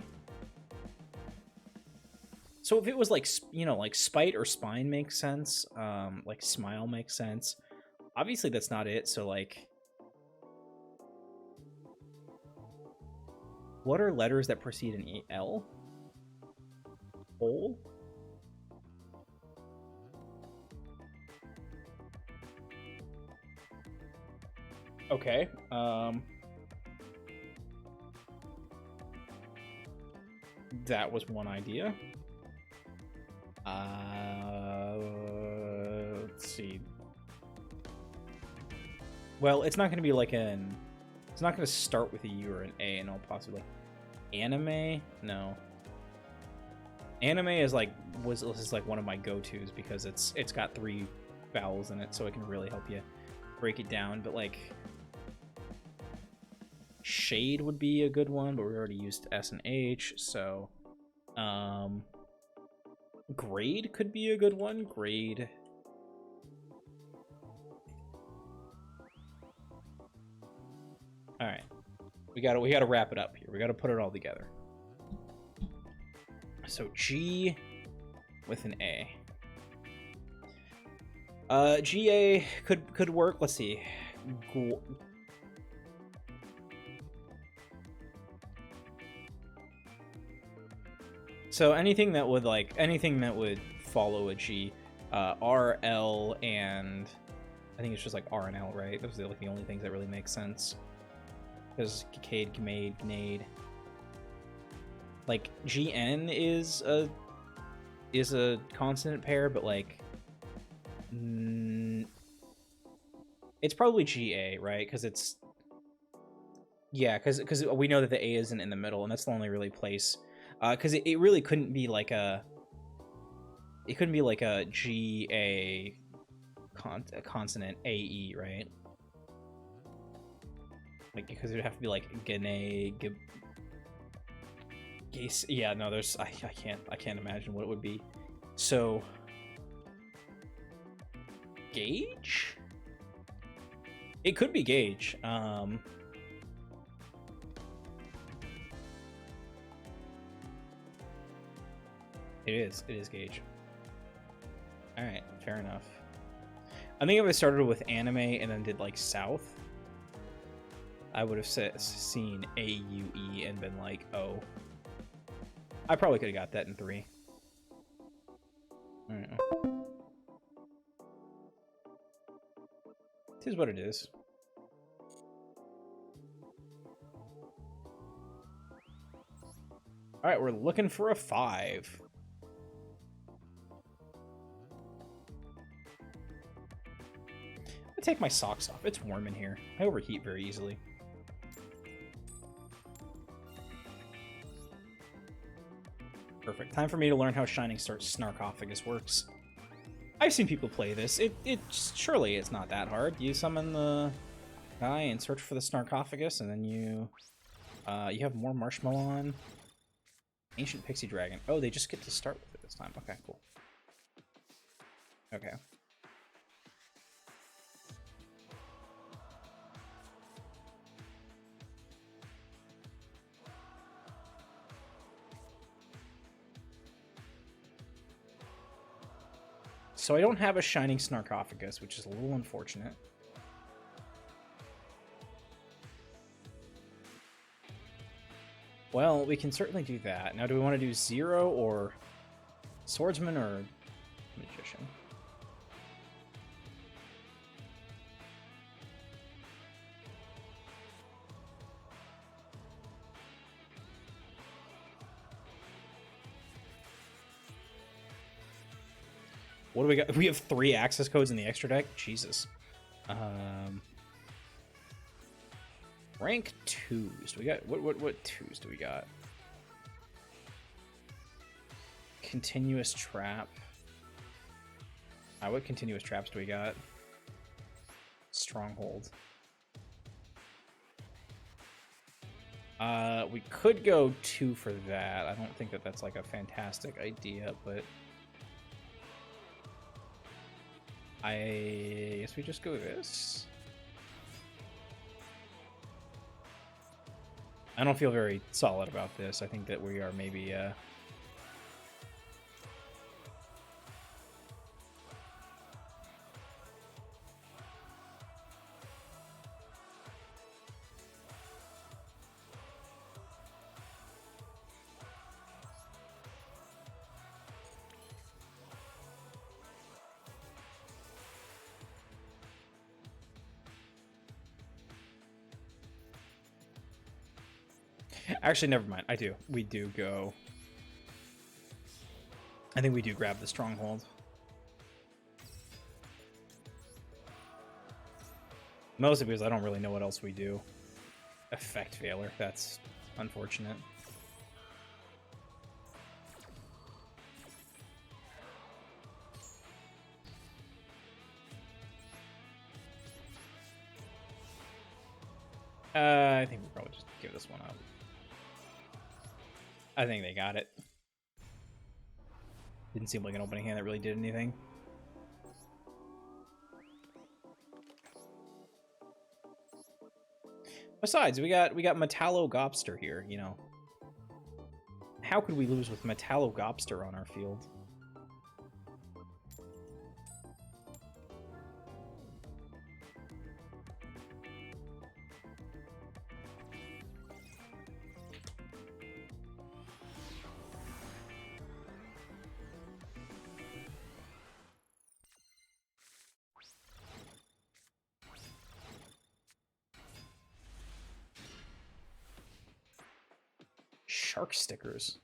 So if it was like, you know, like Spite or Spine makes sense, like Smile makes sense. Obviously that's not it, so like... What are letters that precede an E? L? Hole? Okay, that was one idea. Let's see. Well, it's not going to be like an... It's not going to start with a U or an A in all possibility. Anime? No. Anime is like... This is like one of my go-tos because it's got 3 vowels in it, so it can really help you break it down. But like... Shade would be a good one, but we already used S and H, so... Grade could be a good one. Grade. All right, we gotta wrap it up here. We gotta put it all together. So G with an A. GA could work. Let's see. So anything that would follow a G, R, L, and I think it's just like R and L, right? Those are like the only things that really make sense. Because Gcade, Gmade, Gnade. Like GN is a consonant pair, but like It's probably GA, right? Because it's... Yeah, because we know that the A isn't in the middle, and that's the only really place. Because it really couldn't be like a... It couldn't be like a GA consonant AE, right? Like, because it would have to be like Gane, yeah, no, there's... I can't imagine what it would be. So... Gauge? It could be Gauge. It is Gauge. Alright, fair enough. I think if I started with anime and then did like South, I would have seen AUE and been like, oh. I probably could have got that in 3. Alright. It is what it is. Alright, we're looking for a 5. I take my socks off. It's warm in here. I overheat very easily. Perfect. Time for me to learn how Shining Snarkophagus works. I've seen people play this. Surely it's not that hard. You summon the guy and search for the Snarkophagus, and then you have more Marshmallow on. Ancient Pixie Dragon. Oh, they just get to start with it this time. Okay, cool. Okay. So I don't have a Shining Snarkophagus, which is a little unfortunate. Well, we can certainly do that. Now, do we want to do Zero or Swordsman or Magician? What do we got? We have 3 access codes in the extra deck? Jesus. Rank 2s. Do we got what 2s do we got? Continuous Trap. What continuous traps do we got? Stronghold. We could go 2 for that. I don't think that that's like a fantastic idea, but I guess we just go this. I don't feel very solid about this. I think that we are maybe Actually, never mind. I do. We do go. I think we do grab the Stronghold. Mostly because I don't really know what else we do. Effect Veiler. That's unfortunate. I think we'll probably just give this one up. I think they got it. Didn't seem like an opening hand that really did anything. Besides, we got Metallo Gobster here, you know. How could we lose with Metallo Gobster on our field? Shark stickers.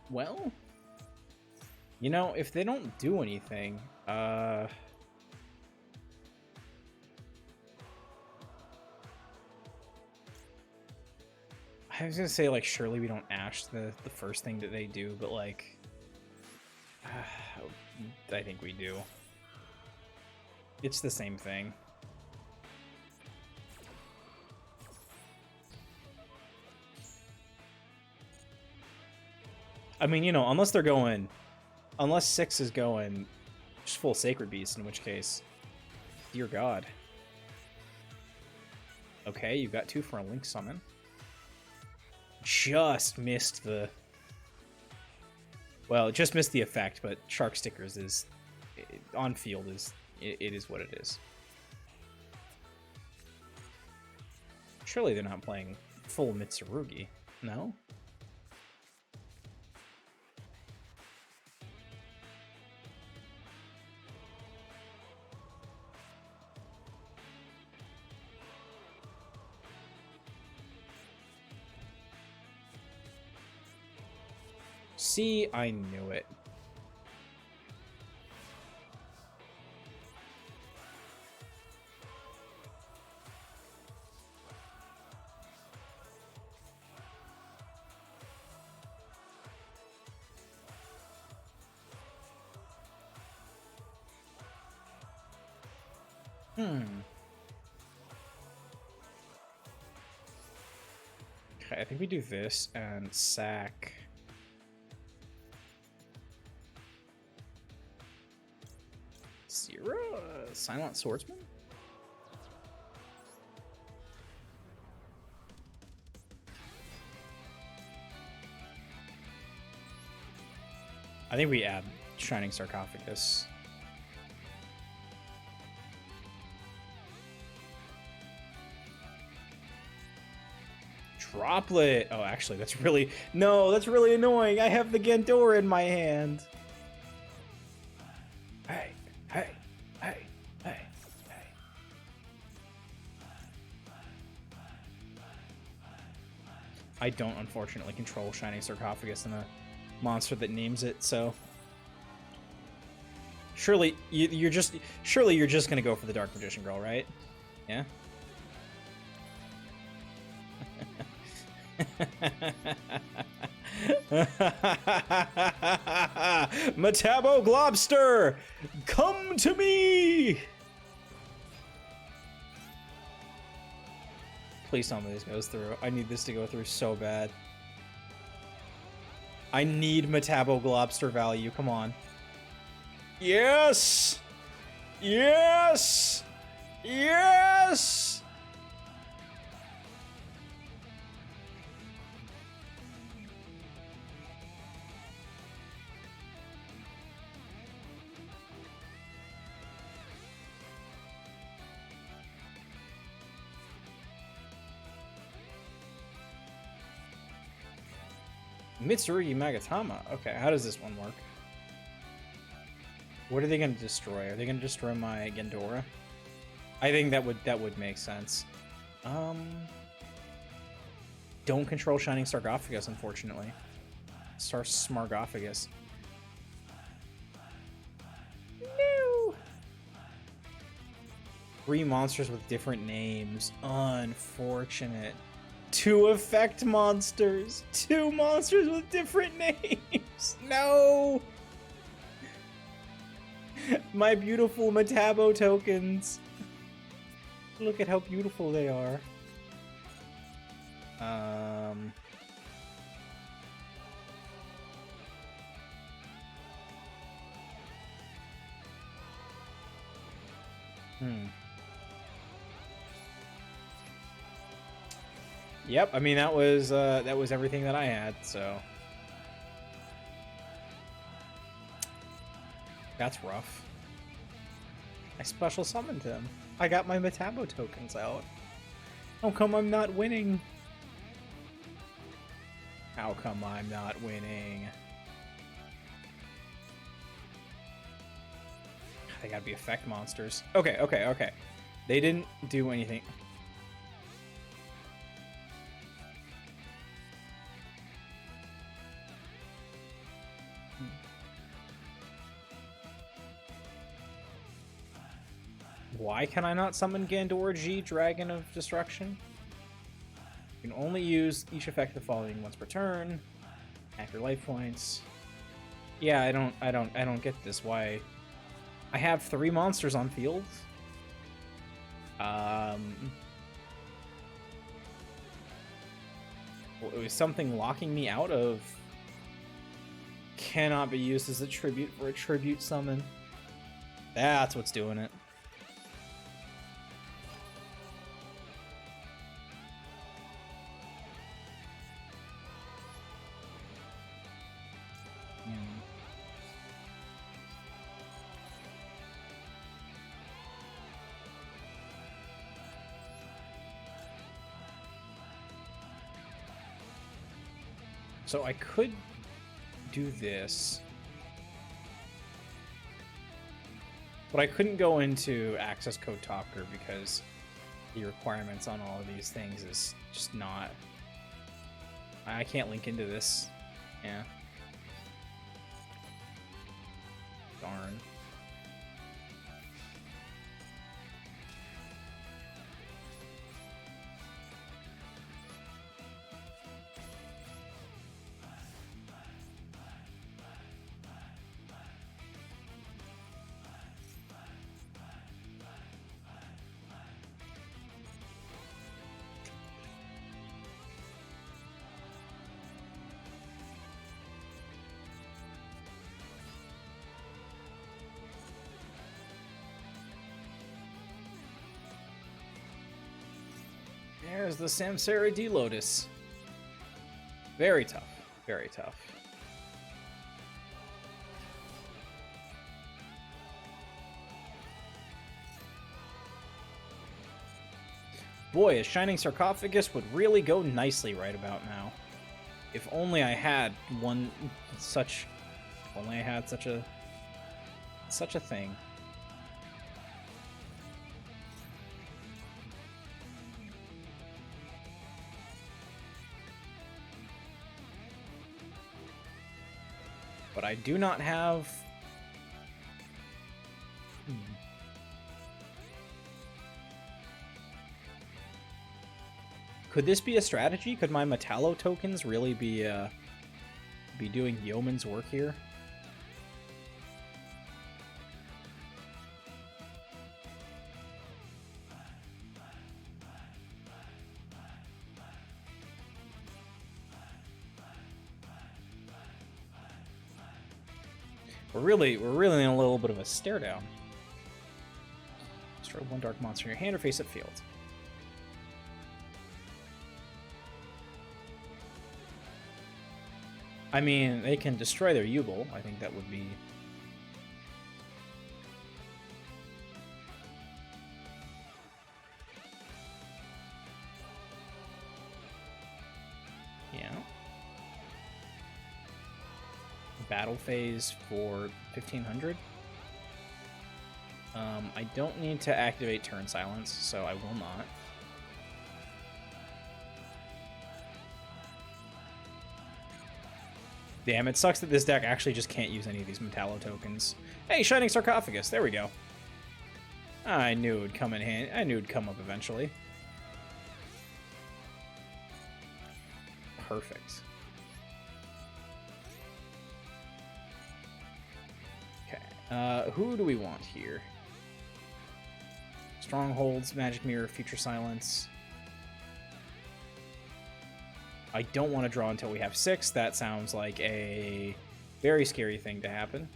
Well, You know, if they don't do anything, I was gonna say, like, surely we don't Ash the first thing that they do, but, like, I think we do. It's the same thing. I mean, you know, unless 6 is going just full Sacred Beast, in which case, dear God. Okay, you've got 2 for a Link Summon. Just missed the... Well, just missed the effect, but Shark Stickers is... on field is... It is what it is. Surely they're not playing full Mitsurugi, no? See, I knew it. Okay, I think we do this and sack... Zero? Silent Swordsman? I think we add Shining Sarcophagus. Droplet! Oh, actually, that's really... No, that's really annoying! I have the Gandora in my hand! Hey, hey, hey, hey, hey. I don't, unfortunately, control Shining Sarcophagus in a monster that names it, so... Surely, you're just gonna go for the Dark Magician Girl, right? Yeah? Metabo Globster, come to me! Please tell me this goes through. I need this to go through so bad. I need Metabo Globster value. Come on. Yes! Yes! Yes! Mitsurugi Magatama. Okay, how does this one work? What are they going to destroy? Are they going to destroy my Gandora? I think that would make sense. Don't control Shining Sarcophagus, unfortunately. Smargophagus. No! 3 monsters with different names. Unfortunate. 2 effect monsters. 2 monsters with different names. No! My beautiful Metabo tokens. Look at how beautiful they are. Yep, I mean that was everything that I had, so that's rough. I special summoned him. I got my Metabo tokens out. How come I'm not winning? How come I'm not winning? They gotta be effect monsters. Okay, okay, okay. They didn't do anything. Why can I not summon Gandor G, Dragon of Destruction? You can only use each effect the following once per turn. Half your life points. Yeah, I don't get this. Why? I have 3 monsters on field. Well, it was something locking me out of. Cannot be used as a tribute for a tribute summon. That's what's doing it. So I could do this, but I couldn't go into access code talker because the requirements on all of these things is just not. I can't link into this. Yeah. Darn. There's the Samsara D Lotus. Very tough. Very tough. Boy, a Shining Sarcophagus would really go nicely right about now. If only I had one such... If only I had such a thing. But I do not have... Could this be a strategy? Could my Metallo tokens really be doing yeoman's work here? We're really in a little bit of a stare down. Destroy 1 dark monster in your hand or face it field. I mean, they can destroy their Yugle. I think that would be... Yeah. Battle phase for 1500. I don't need to activate turn silence, so I will not. Damn, it sucks that this deck actually just can't use any of these Metallo tokens. Hey, Shining Sarcophagus, there we go. I knew it would come in hand. I knew it would come up eventually. Perfect. Okay, who do we want here? Strongholds, Magic Mirror, Future Silence. I don't want to draw until we have 6. That sounds like a very scary thing to happen.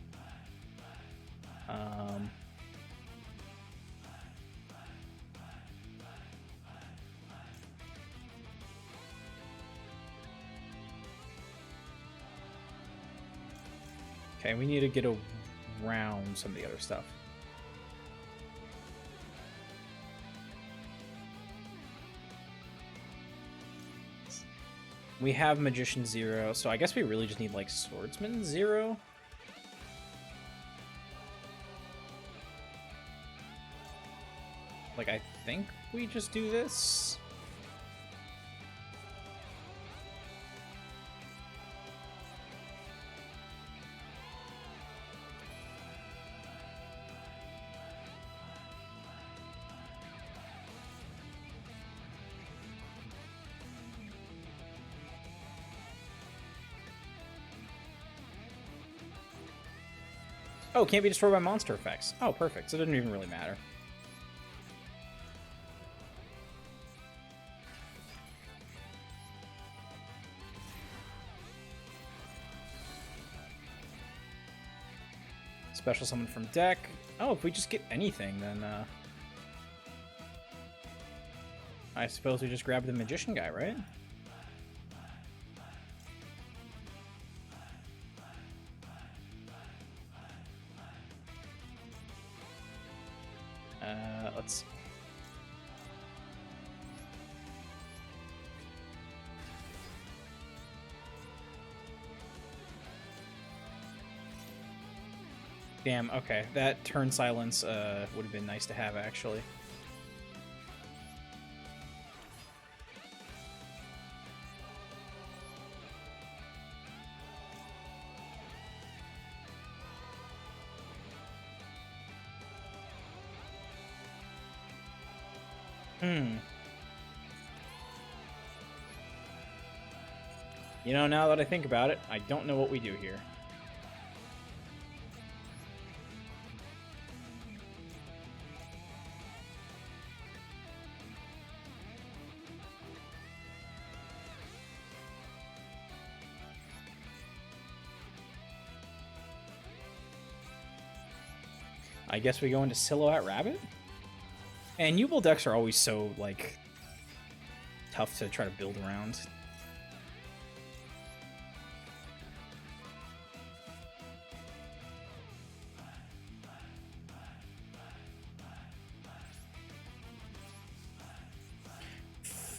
Okay, we need to get around some of the other stuff. We have Magician 0, so I guess we really just need, like, Swordsman 0? Like, I think we just do this? Oh, can't be destroyed by monster effects. Oh, perfect. So it doesn't even really matter. Special summon from deck. Oh, if we just get anything, then I suppose we just grab the magician guy, right? Let's see. Damn, okay. That turn silence would have been nice to have, actually. You know, now that I think about it, I don't know what we do here. I guess we go into Silhouette Rabbit? And Yubel decks are always so, like, tough to try to build around.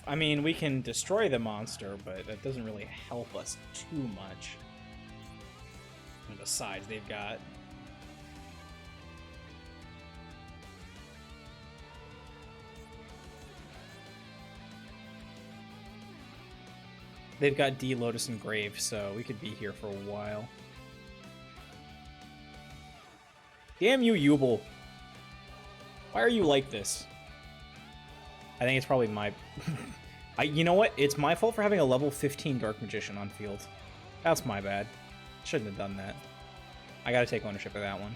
I mean, we can destroy the monster, but that doesn't really help us too much. And besides, they've got... They've got D, Lotus, and Grave, so we could be here for a while. Damn you, Yubel. Why are you like this? I think it's probably my... you know what? It's my fault for having a level 15 Dark Magician on field. That's my bad. Shouldn't have done that. I gotta take ownership of that one.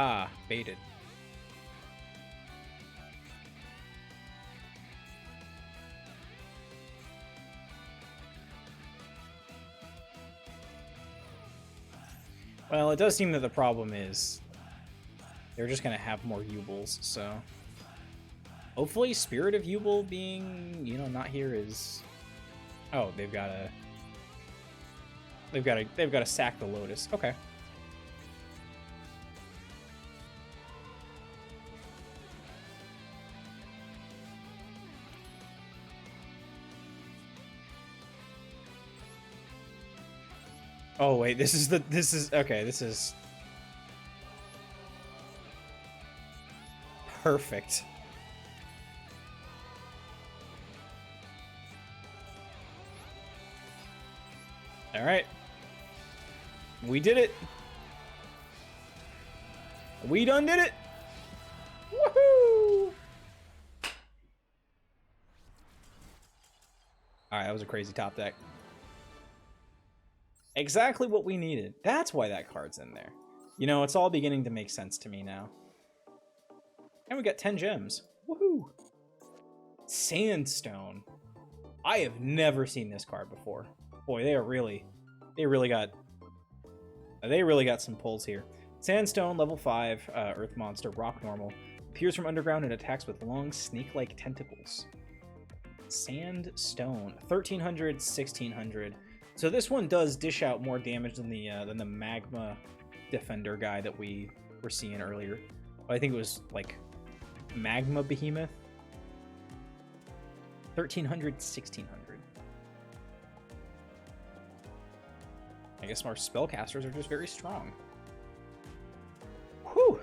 Ah, baited. Well, it does seem that the problem is they're just going to have more Yubels, so hopefully Spirit of Yubel being, you know, not here is... Oh, they've got to sack the Lotus. Okay. Oh wait, this is perfect. All right. We did it. We done did it. Woohoo! All right, that was a crazy top deck. Exactly what we needed. That's why that card's in there. You know, it's all beginning to make sense to me now. And we got 10 gems. Woohoo! Sandstone. I have never seen this card before. Boy, they really got some pulls here. Sandstone, level 5, Earth Monster, Rock Normal. Appears from underground and attacks with long, snake-like tentacles. Sandstone. 1300, 1600. So this one does dish out more damage than the Magma Defender guy that we were seeing earlier. I think it was, like, Magma Behemoth. 1300, 1600. I guess our spellcasters are just very strong. Whew!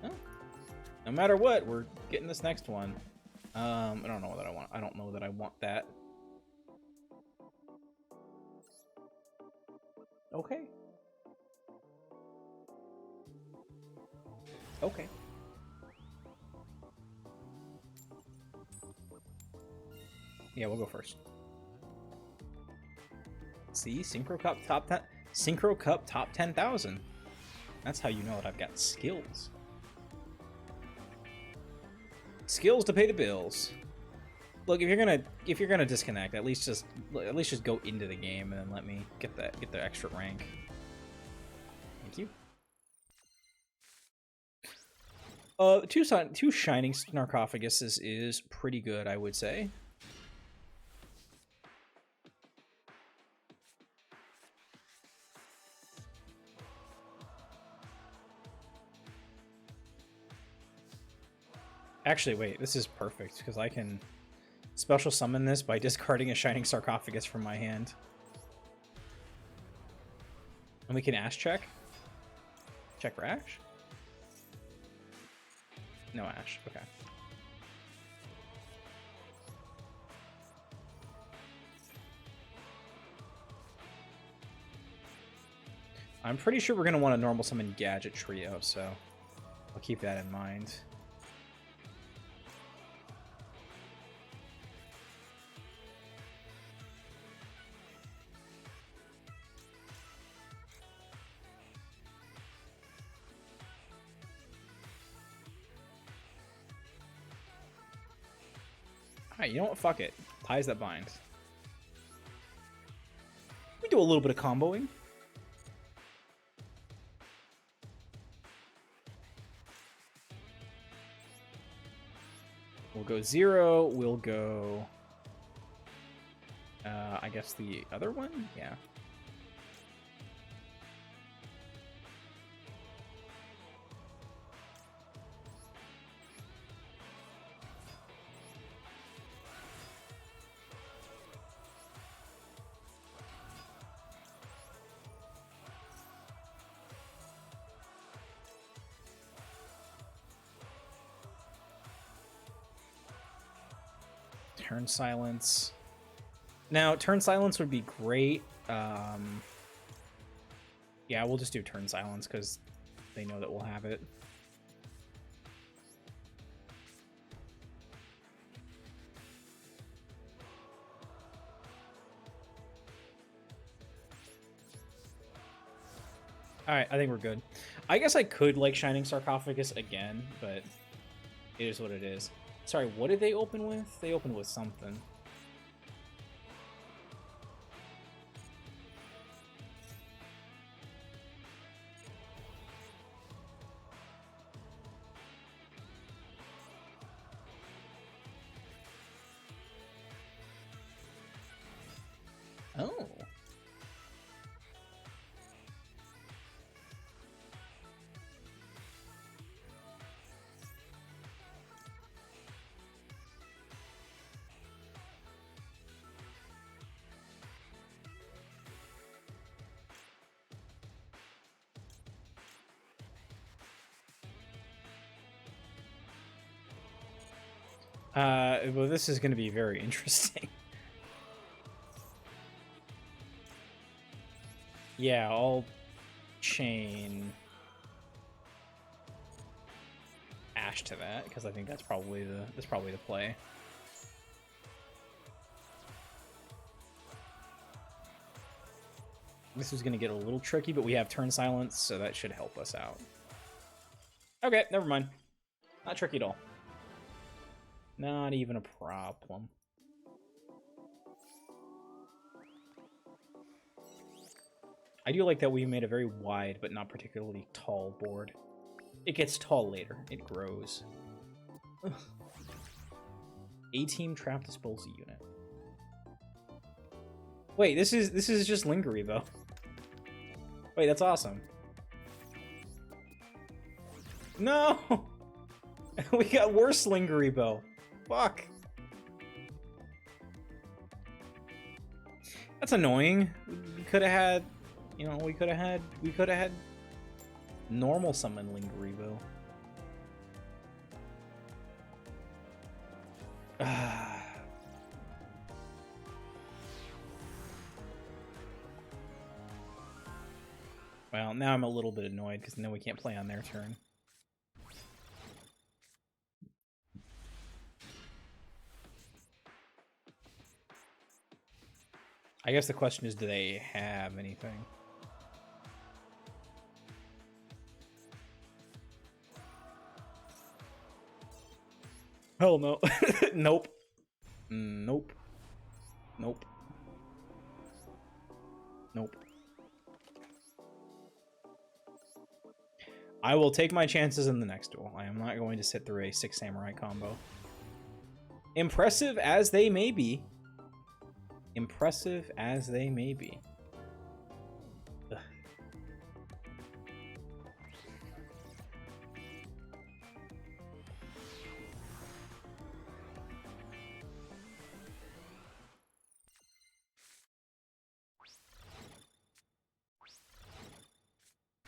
Well, No matter what, we're getting this next one. I don't know what I want. I don't know that I want that. Okay. Okay. Yeah, we'll go first. See, Synchro Cup top 10. Synchro Cup top 10,000. That's how you know that I've got skills. Skills to pay the bills. Look, if you're gonna disconnect, at least just go into the game and then let me get the extra rank. Thank you. Two shining sarcophaguses is pretty good, I would say. Actually, wait, this is perfect because I can special summon this by discarding a shining sarcophagus from my hand. And we can Ash check. Check for Ash? No Ash, okay. I'm pretty sure we're going to want to normal summon Gadget Trio, so I'll keep that in mind. Alright, you know what? Fuck it. Ties that bind. We do a little bit of comboing. We'll go 0. We'll go... I guess the other one? Yeah. Turn Silence. Now, Turn Silence would be great. Yeah, we'll just do Turn Silence because they know that we'll have it. Alright, I think we're good. I guess I could, like, Shining Sarcophagus again, but it is what it is. Sorry, what did they open with? They opened with something. Oh. Well, this is going to be very interesting. Yeah, I'll chain Ash to that because I think that's probably the play. This is going to get a little tricky, but we have Turn Silence, so that should help us out. Okay, never mind. Not tricky at all. Not even a problem. I do like that we made a very wide but not particularly tall board. It gets tall later. It grows. Ugh. A-Team Trap Disposal Unit. Wait, this is just Lingerie though. Wait, that's awesome. No! We got worse Lingeribo. Fuck. That's annoying. We could have had, you know, we could have had normal summon Lingeribo. Well, now I'm a little bit annoyed because then we can't play on their turn. I guess the question is, do they have anything? Hell no. Nope. Nope. Nope. Nope. I will take my chances in the next duel. I am not going to sit through a 6 samurai combo. Impressive as they may be. Impressive as they may be. Ugh.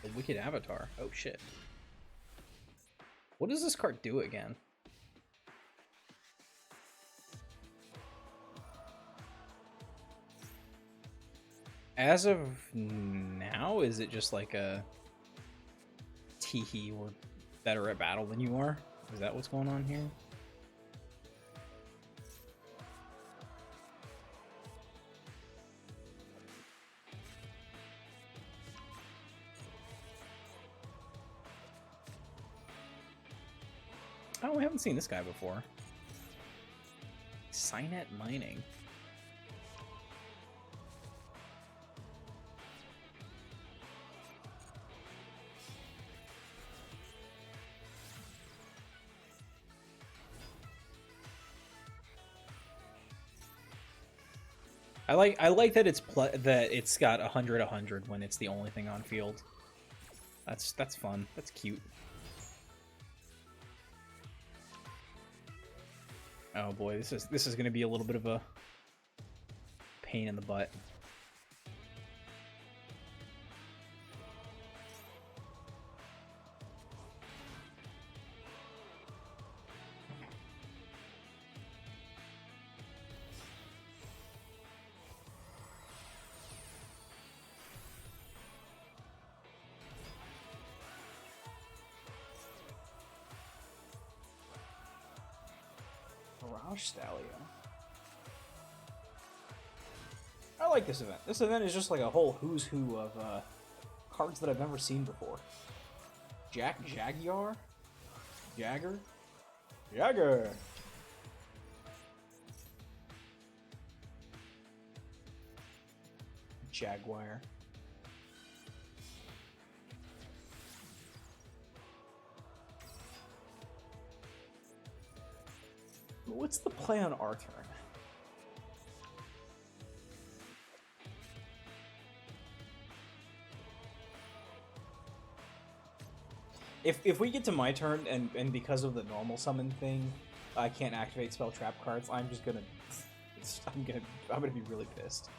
A wicked avatar. Oh shit. What does this card do again? As of now, is it just like a teehee, we're better at battle than you are? Is that what's going on here? Oh, we haven't seen this guy before. Signet Mining. I like that it's got 100 when it's the only thing on field. That's fun. That's cute. Oh boy, this is going to be a little bit of a pain in the butt. Stallion. I like this event. This event is just like a whole who's who of cards that I've never seen before. Jaguar? Jagger? Jagger! Jaguar. What's the play on our turn? If we get to my turn and because of the normal summon thing, I can't activate spell trap cards, I'm just gonna I'm gonna be really pissed.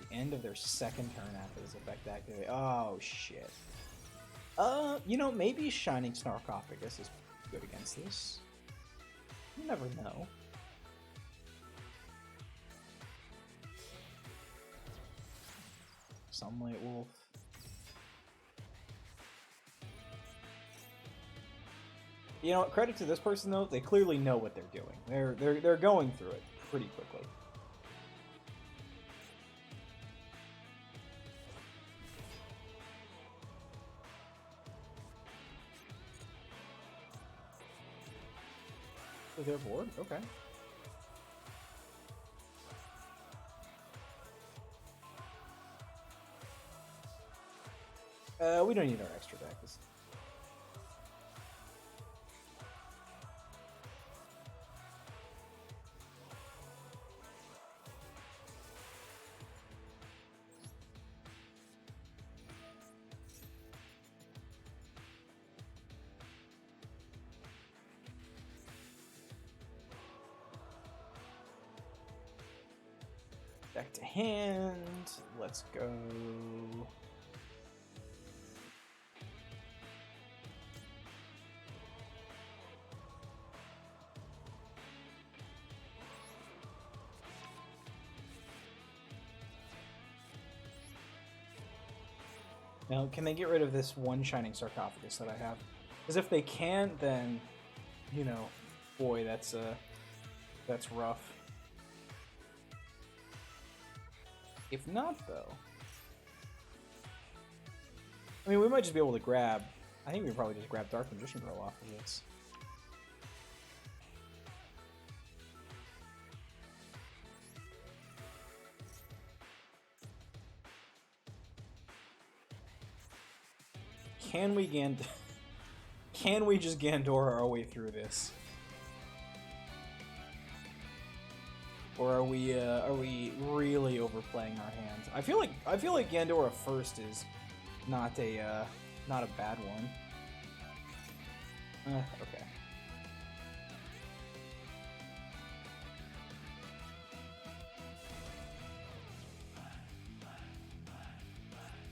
End of their second turn after this effect activate. Oh shit. You know, maybe Shining Snarkophagus is good against this. You never know. Sunlight Wolf. You know, credit to this person though, they clearly know what they're doing. They're going through it pretty quickly. Their board? Okay. We don't need our extra deck. Back to hand. let's go. Now, can they get rid of this one Shining Sarcophagus that I have? Because if they can't, then, you know, boy, that's rough. If not, though, I mean, we might just be able to grab. I think we probably just grab Dark Magician Girl off of this. Can we Can we just Gandora our way through this? Or are we really overplaying our hand? I feel like Gandora first is not a bad one. Okay.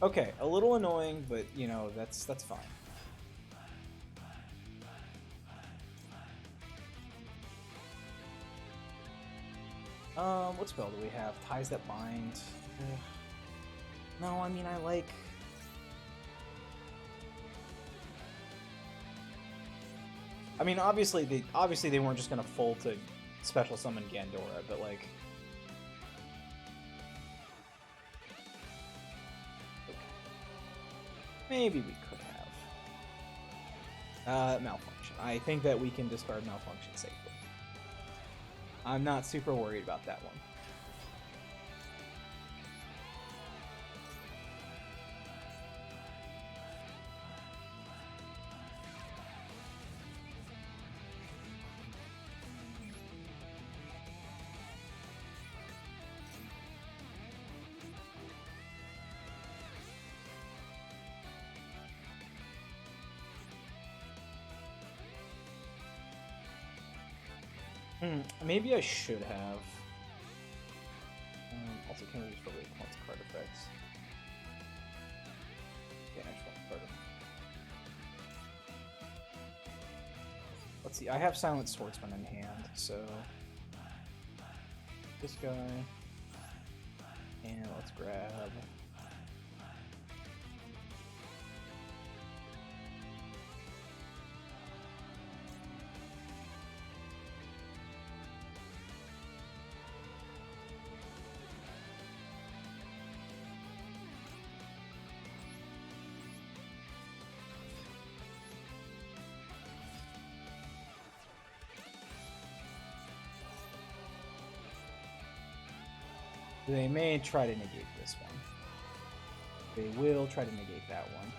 Okay, a little annoying, but you know, that's fine. What spell do we have? Ties that bind. Ugh. No, I mean, I like... I mean, obviously they weren't just gonna fold to special summon Gandora, but like... Okay. Maybe we could have. Malfunction. I think that we can discard Malfunction safely. I'm not super worried about that one. Maybe I should have. Also, can we just probably want card effects? Yeah, I just want card effects. Let's see, I have Silent Swordsman in hand, so this guy, and let's grab. They may try to negate this one. They will try to negate that one.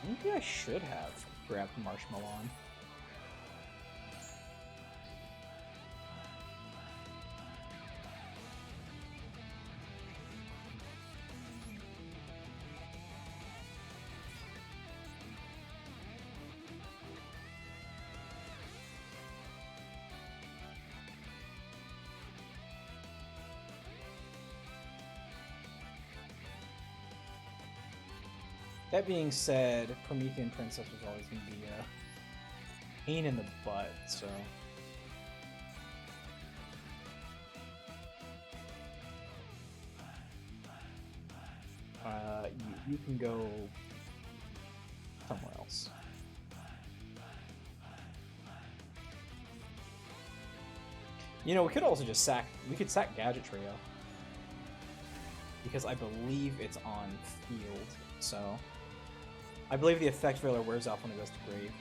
Maybe I should have grabbed Marshmallow. That being said, Promethean Princess was always going to be a pain in the butt, so... you can go somewhere else. You know, we could also just sack Gadget Trio. Because I believe it's on field, so... I believe the effect veiler wears off when it goes to grave.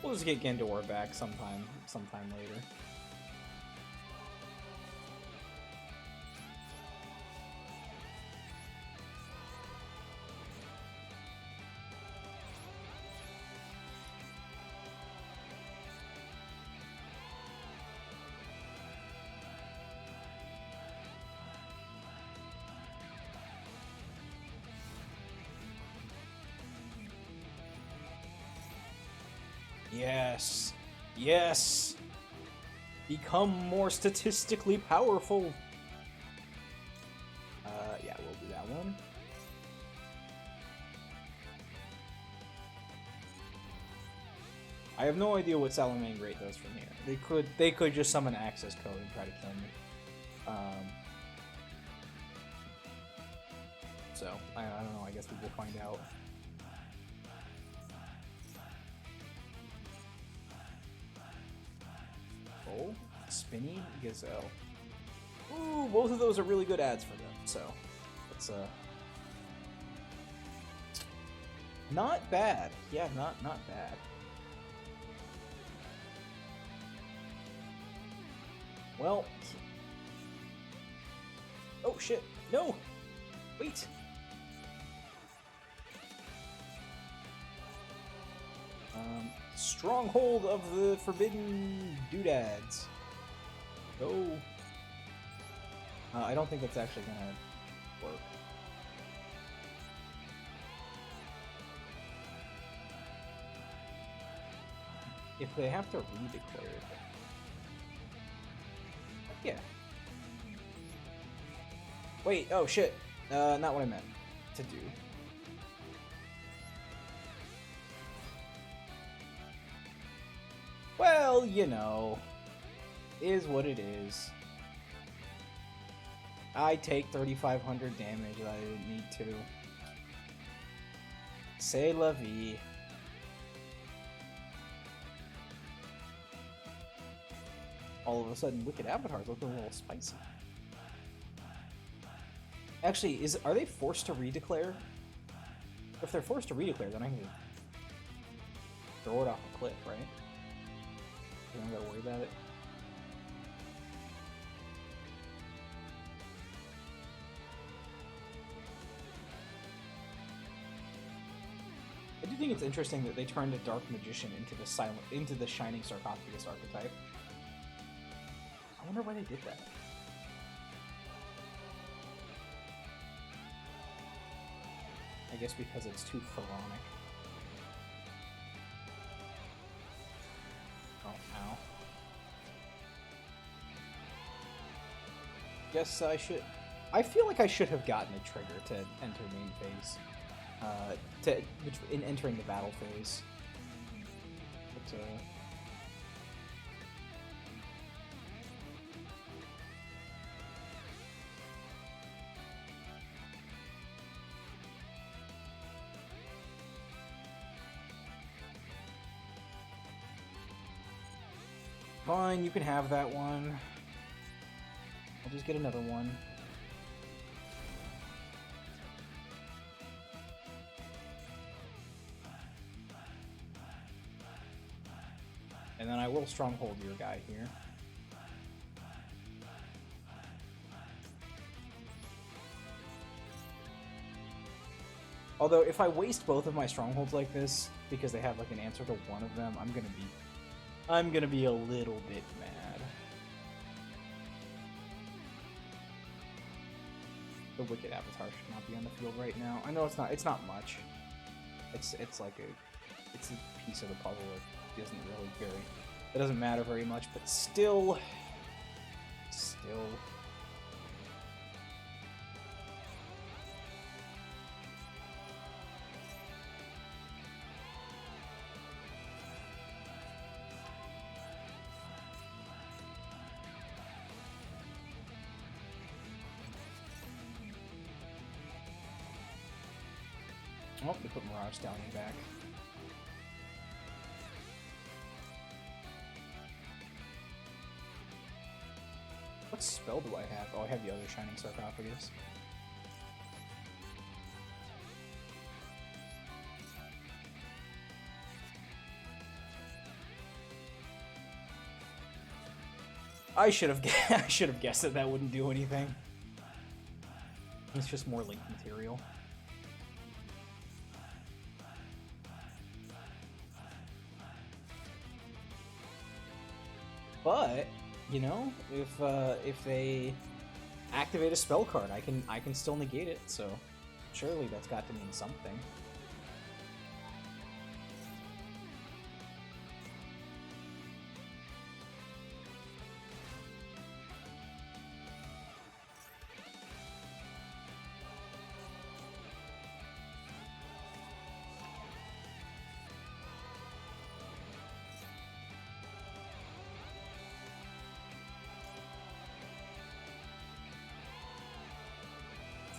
We'll just get Gandora back sometime later. Yes. Yes. Become more statistically powerful. Yeah, we'll do that one. I have no idea what Salamangreat does from here. They could just summon access code and try to kill me. So I don't know. I guess we will find out. Oh, Spinny Gazelle. Ooh, both of those are really good ads for them. So it's not bad. Yeah, not bad. Well, oh shit, no, wait. Stronghold of the Forbidden Doodads. Go. I don't think that's actually gonna work. If they have to redeclare it. Yeah. Wait, oh shit. Not what I meant to do. Well, you know, is what it is. I take 3,500 damage that I didn't need to. C'est la vie. All of a sudden, Wicked Avatars looking a little spicy. Actually, are they forced to redeclare? If they're forced to redeclare, then I can throw it off a cliff, right? I don't gotta worry about it. I do think it's interesting that they turned a Dark Magician into the Shining Sarcophagus archetype. I wonder why they did that. I guess because it's too pharaonic. Oh, ow. Guess I should... I feel like I should have gotten a trigger to enter main phase. In entering the battle phase. But, fine, you can have that one. I'll just get another one. And then I will stronghold your guy here. Although, if I waste both of my strongholds like this, because they have like an answer to one of them, I'm gonna be a little bit mad. The Wicked Avatar should not be on the field right now. I know it's not much. It's like it's a piece of the puzzle that it doesn't matter very much, but still. Oh, they put Mirage Stallion back. What spell do I have? Oh, I have the other Shining Sarcophagus. I should have guessed that wouldn't do anything. It's just more link material. But, you know, if they activate a spell card, I can still negate it, so surely that's got to mean something.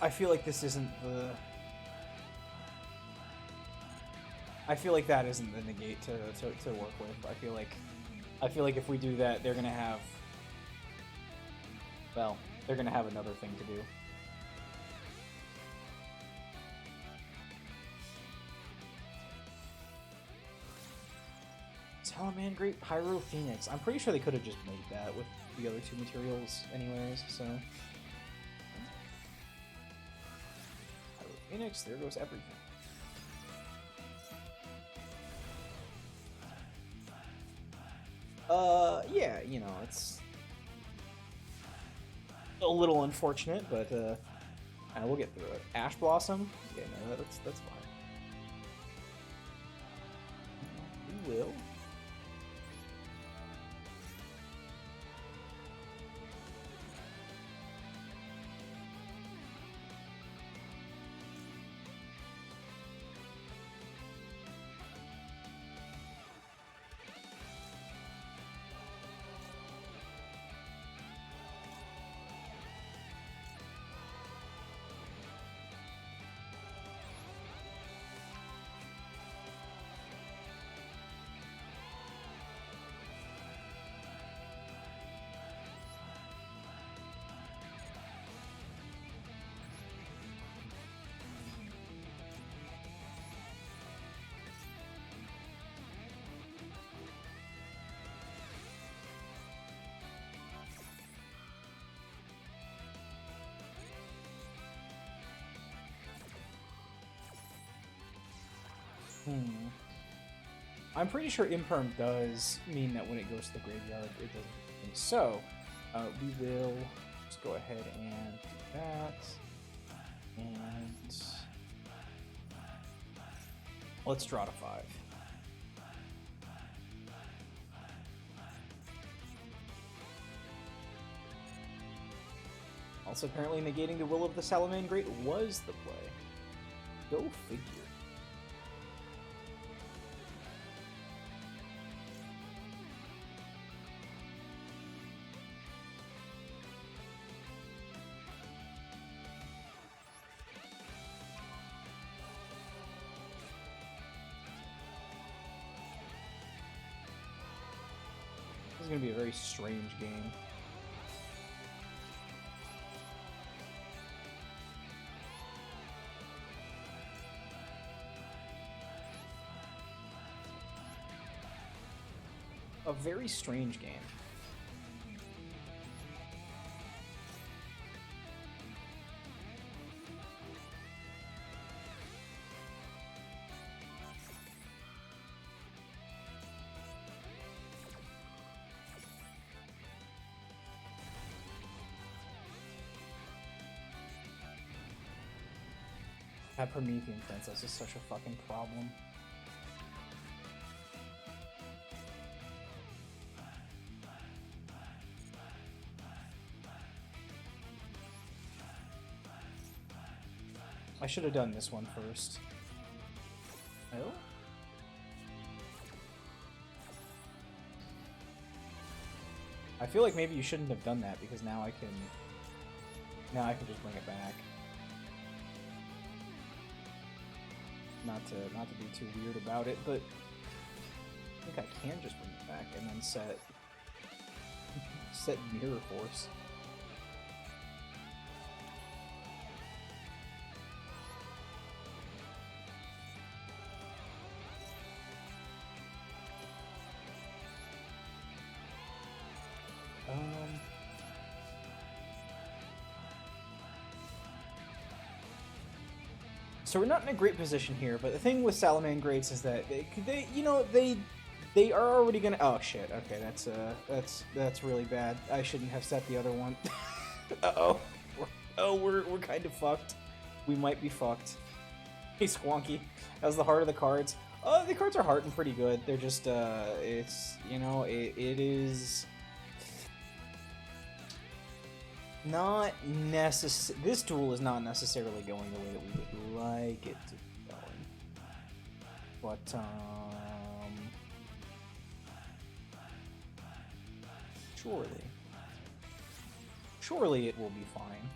I feel like this isn't the... I feel like that isn't the negate to work with. I feel like if we do that, they're gonna have... Well, they're gonna have another thing to do. Salamangreat, Pyro, Phoenix. I'm pretty sure they could have just made that with the other two materials anyways, so... Pyro, Phoenix, there goes everything. Yeah, you know, it's a little unfortunate, but we'll get through it. Ash Blossom? Yeah, no, that's fine. We will. I'm pretty sure Imperm does mean that when it goes to the graveyard, it doesn't. So, we will just go ahead and do that. And let's draw to 5. Also, apparently negating the will of the Salamangreat was the play. Go figure. This is going to be a very strange game. A very strange game. That Promethean Princess is such a fucking problem. I should have done this one first. Oh? I feel like maybe you shouldn't have done that because now I can just bring it back. Not to be too weird about it, but I think I can just bring it back and then set Mirror Force. So we're not in a great position here, but the thing with Salamangrates is that they are already gonna. Oh shit! Okay, that's really bad. I shouldn't have set the other one. We're kind of fucked. We might be fucked. Hey Squonky, that was the heart of the cards. The cards are heart and pretty good. They're just it's it is. Not necessary. This duel is not necessarily going the way that we would like it to be going. But surely it will be fine.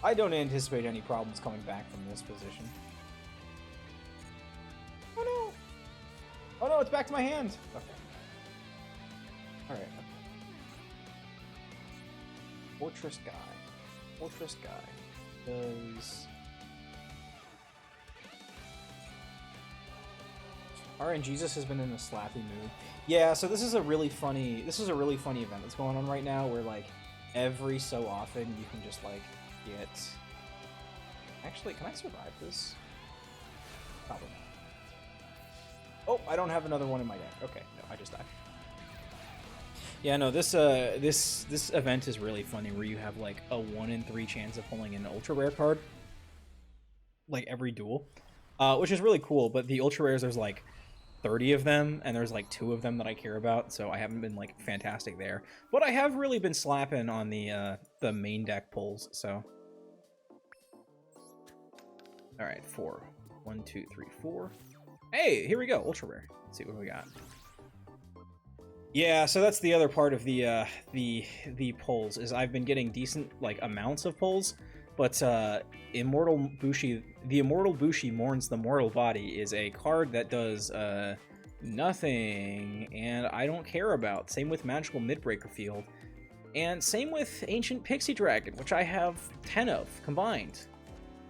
I don't anticipate any problems coming back from this position. Oh no! Oh no, it's back to my hand! Okay. Alright. Fortress guy. Fortress guy. Does... Alright, Jesus has been in a slappy mood. Yeah, so this is a really funny event that's going on right now where, like, every so often you can just, like, get... Actually, can I survive this? Probably not. Oh, I don't have another one in my deck. Okay, no, I just died. Yeah, no, this event is really funny where you have, like, a 1 in 3 chance of pulling an ultra rare card. Like, every duel. Which is really cool, but the ultra rares, there's, like, 30 of them, and there's like 2 of them that I care about, so I haven't been like fantastic there. But I have really been slapping on the main deck pulls, so. Alright, 4. 1, 2, 3, 4. Hey, here we go, ultra rare. Let's see what we got. Yeah, so that's the other part of the pulls, is I've been getting decent like amounts of pulls, but Immortal Bushi, the Immortal Bushi Mourns the Mortal Body is a card that does nothing, and I don't care about. Same with Magical Midbreaker Field, and same with Ancient Pixie Dragon, which I have 10 of combined.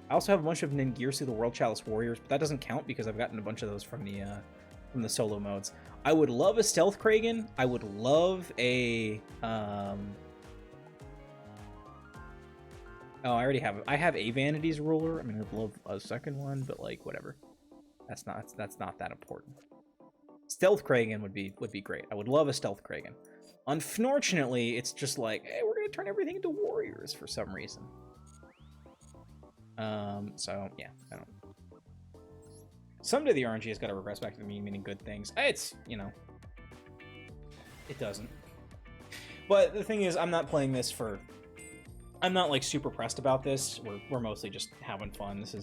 I also have a bunch of Ningirsu the World Chalice Warriors, but that doesn't count because I've gotten a bunch of those from the solo modes. I would love a Stealth Kragen. I would love a Oh, I already have it. I have a Vanity's Ruler. I mean, I'd love a second one, but like whatever. That's not that important. Stealth Kragen would be great. I would love a Stealth Kragen. Unfortunately, it's just like, hey, we're gonna turn everything into warriors for some reason. So yeah, I don't. Someday the RNG has got to regress back to the mean, meaning good things. It's, you know, it doesn't. But the thing is, I'm not playing this for. I'm not like super pressed about this. We're mostly just having fun. This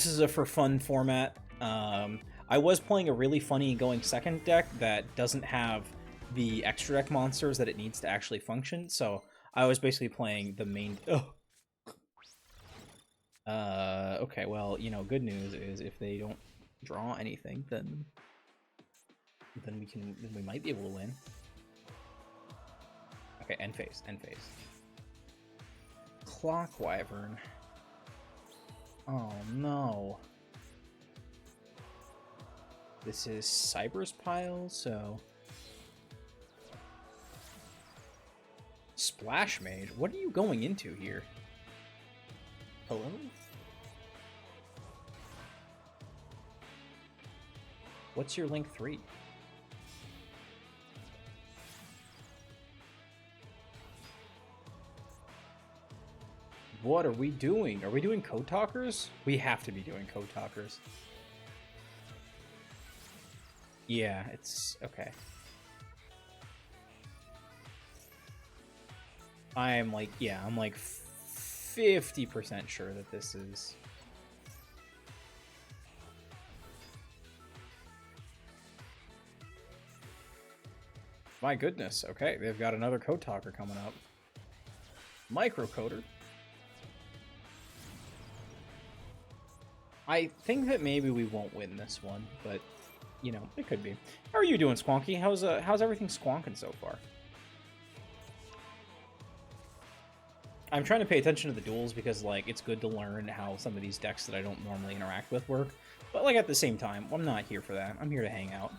is a for fun format. I was playing a really funny going second deck that doesn't have the extra deck monsters that it needs to actually function. So I was basically playing the main. Okay, well, you know, good news is if they don't draw anything, then we might be able to win. Okay, end phase. Clock Wyvern. Oh no. This is Cyber's Pile, so Splash Mage. What are you going into here? Hello? What's your Link 3? What are we doing? Are we doing Code Talkers? We have to be doing Code Talkers. Yeah, it's okay. I'm like 50% sure that this is. My goodness, okay, they've got another Code Talker coming up. Microcoder. I think that maybe we won't win this one, but, you know, it could be. How are you doing, Squonky? How's everything squonking so far? I'm trying to pay attention to the duels because, like, it's good to learn how some of these decks that I don't normally interact with work. But, like, at the same time, I'm not here for that. I'm here to hang out.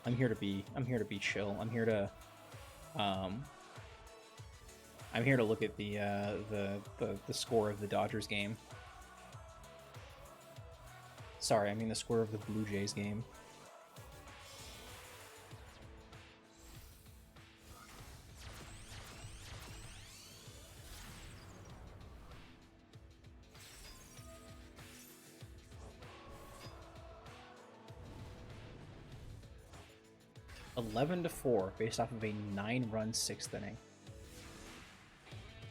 I'm here to be chill. I'm here to look at the score of the Dodgers game. Sorry, I mean the score of the Blue Jays game. (11-4) based off of a 9-run 6th inning.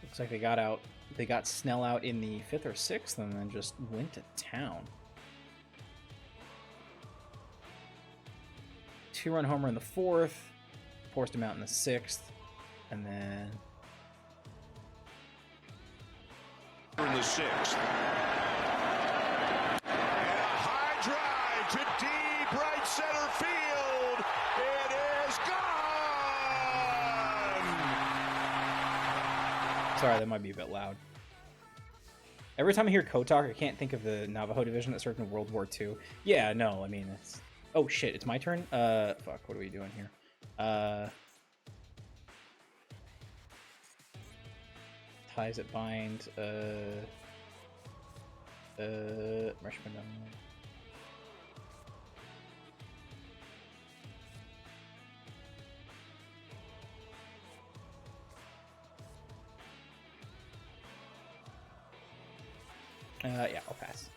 Looks like they got Snell out in the 5th or 6th and then just went to town. 2-run homer in the 4th, forced him out in the 6th, and then In the sixth. And a high drive to deep right center field. It is gone. Sorry, that might be a bit loud. Every time I hear Kotok, I can't think of the Navajo division that served in World War II. Yeah, no, I mean, it's... Oh, shit, it's my turn? Fuck, what are we doing here? Ties that bind, Freshman. Yeah, I'll pass.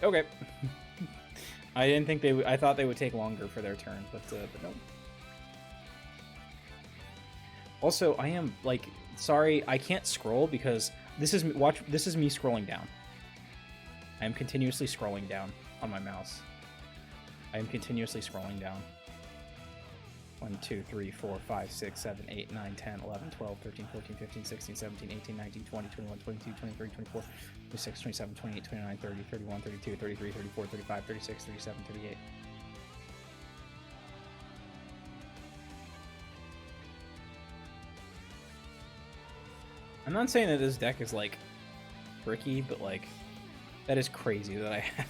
Okay. I didn't think they would. I thought they would take longer for their turn, but no. Also, I am like sorry, I can't scroll because this is This is me scrolling down. I am continuously scrolling down on my mouse. I am continuously scrolling down. 1, 2, 3, 4, 5, 6, 7, 8, 9, 10, 11, 12, 13, 14, 15, 16, 17, 18, 19, 20, 21, 22, 23, 24, 26, 27, 28, 29, 30, 31, 32, 33, 34, 35, 36, 37, 38. I'm not saying that this deck is like tricky, but like that is crazy that I have.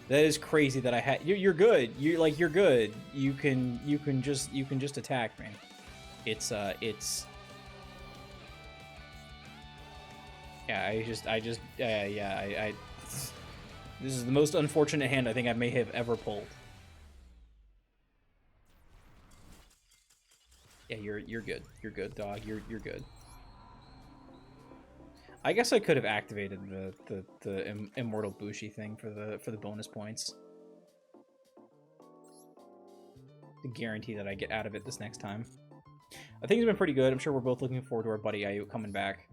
That is crazy that I had. You're good. You're good. You can just attack me. It's yeah. I this is the most unfortunate hand I think I may have ever pulled. Yeah, you're good. You're good, dog. You're good. I guess I could have activated the Immortal Bushi thing for the bonus points. To guarantee that I get out of it this next time. I think it's been pretty good. I'm sure we're both looking forward to our buddy Ayuk coming back.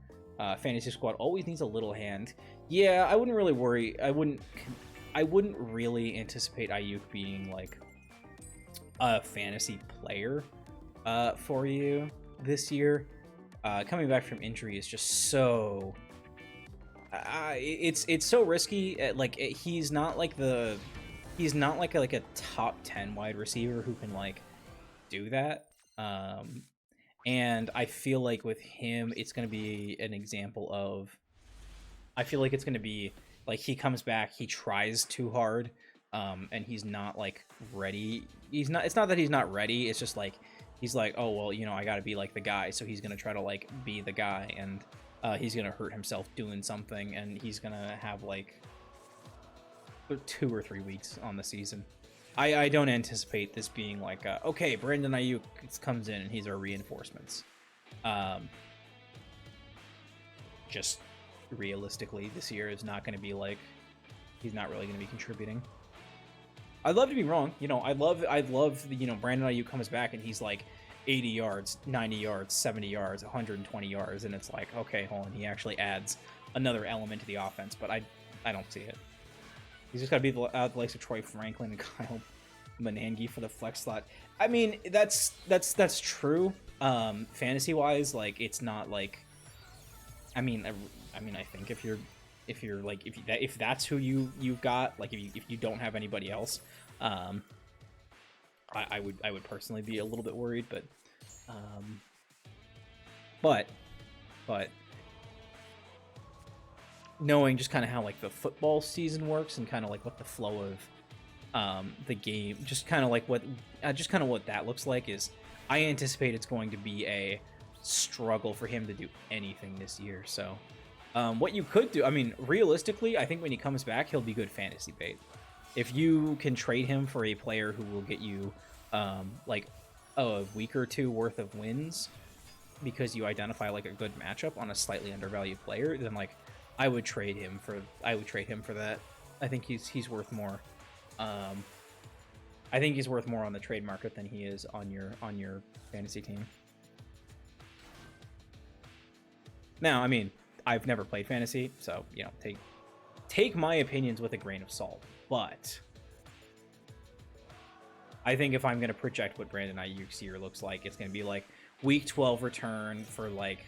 Fantasy Squad always needs a little hand. Yeah, I wouldn't really worry. I wouldn't really anticipate Ayuk being like a fantasy player for you this year. Coming back from injury is just so it's so risky. Like he's not like a top 10 wide receiver who can like do that. And I feel like with him it's going to be an example of I feel like it's going to be like he comes back, he tries too hard, and he's not like ready. It's not that he's not ready, it's just like he's like, oh, well, you know, I got to be like the guy. So he's going to try to like be the guy, and he's going to hurt himself doing something, and he's going to have like 2 or 3 weeks on the season. I don't anticipate this being like, okay, Brandon Ayuk comes in and he's our reinforcements. Just realistically, this year is not going to be like, he's not really going to be contributing. I'd love to be wrong. You know, I'd love, you know, Brandon Ayuk comes back and he's like 80 yards, 90 yards, 70 yards, 120 yards. And it's like, okay, hold on. He actually adds another element to the offense, but I don't see it. He's just got to be the likes of Troy Franklin and Kyle Manangi for the flex slot. I mean, that's true. Fantasy wise, like it's not like, I mean, I think if that's who you've got, like if you don't have anybody else, I would personally be a little bit worried, but knowing just kind of how like the football season works and kind of like what the flow of the game, just kind of what that looks like, is I anticipate it's going to be a struggle for him to do anything this year. So what you could do, I mean, realistically, I think when he comes back, he'll be good fantasy bait. If you can trade him for a player who will get you like a week or two worth of wins because you identify like a good matchup on a slightly undervalued player, then like I would trade him for that. I think he's worth more. I think he's worth more on the trade market than he is on your fantasy team. Now, I mean, I've never played fantasy, so you know, take my opinions with a grain of salt. But I think if I'm going to project what Brandon Ayuk's year looks like, it's going to be like Week 12 return for like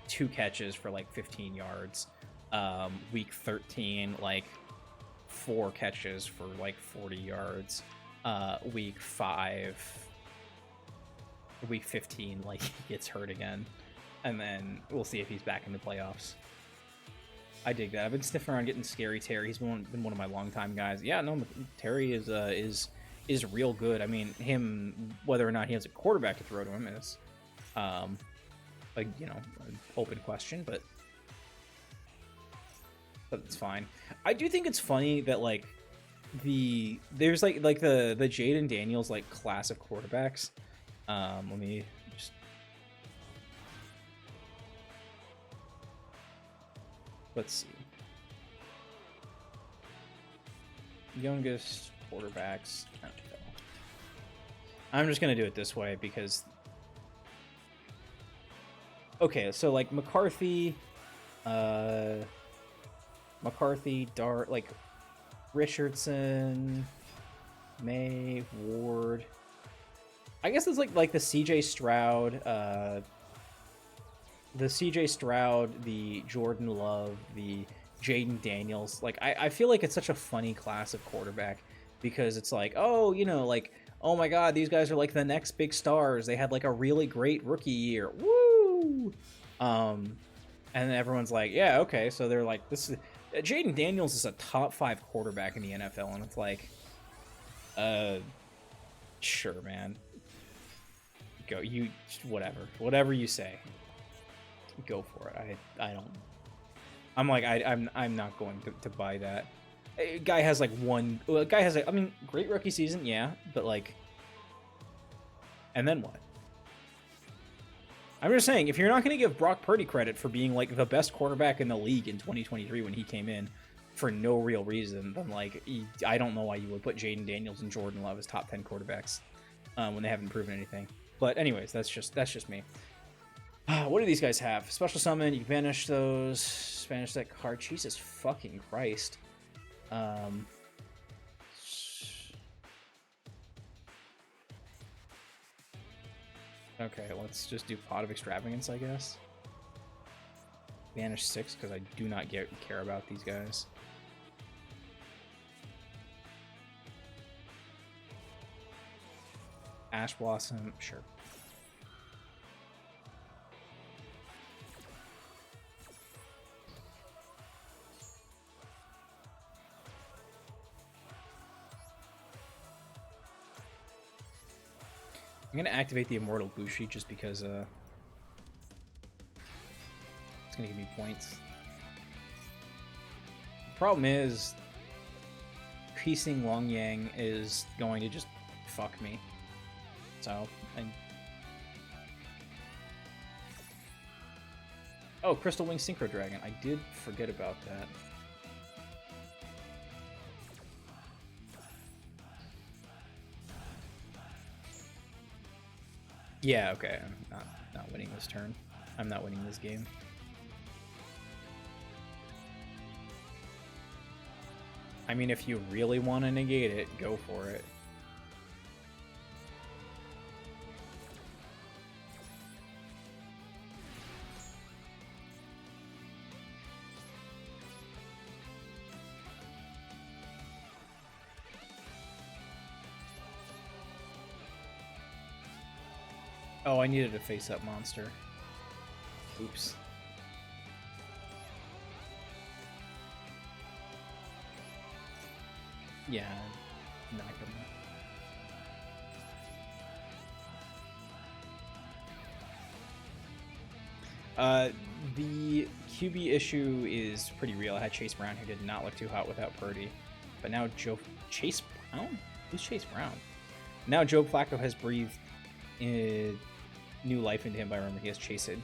2 catches for like 15 yards. Week 13, like 4 catches for like 40 yards. Week 15, like he gets hurt again. And then we'll see if he's back in the playoffs. I dig that. I've been sniffing around getting Scary Terry. He's been one of my longtime guys. Yeah, no, Terry is real good. I mean, him, whether or not he has a quarterback to throw to him is, like, you know, an open question, but it's fine. I do think it's funny that like there's like the Jaden Daniels like class of quarterbacks. Let me just. Let's see. Youngest quarterbacks. I'm just going to do it this way because... Okay, so like McCarthy, Dart, like Richardson, May, Ward. I guess it's like the CJ Stroud, the Jordan Love, the Jaden Daniels. Like, I feel like it's such a funny class of quarterback because it's like, oh, you know, like, oh my God, these guys are like the next big stars. They had like a really great rookie year. Woo! And then everyone's like, yeah, okay. So they're like, this is Jaden Daniels is a top 5 quarterback in the NFL, and it's like, sure, man. Go, you, whatever you say. Go for it. I don't. I'm like, I'm not going to buy that. A guy has like one. Well, a guy has I mean, great rookie season, yeah, but like, and then what? I'm just saying, if you're not going to give Brock Purdy credit for being like the best quarterback in the league in 2023 when he came in for no real reason, then like, I don't know why you would put Jaden Daniels and Jordan Love as top 10 quarterbacks when they haven't proven anything. But anyways, that's just me. What do these guys have? Special summon, you can banish those. Banish that card. Jesus fucking Christ. Okay, let's just do Pot of Extravagance, I guess. Banish 6, because I do not care about these guys. Ash Blossom, sure. I'm going to activate the Immortal Bushi just because it's going to give me points. The problem is piecing Longyang is going to just fuck me. So, oh, Crystal Wing Synchro Dragon. I did forget about that. Yeah, okay. I'm not winning this turn. I'm not winning this game. I mean, if you really want to negate it, go for it. Oh, I needed a face-up monster. Oops. Yeah, not gonna. The QB issue is pretty real. I had Chase Brown, who did not look too hot without Purdy, but now Chase Brown? Who's Chase Brown? Now Joe Flacco has breathed new life into him by remembering he has Chase It.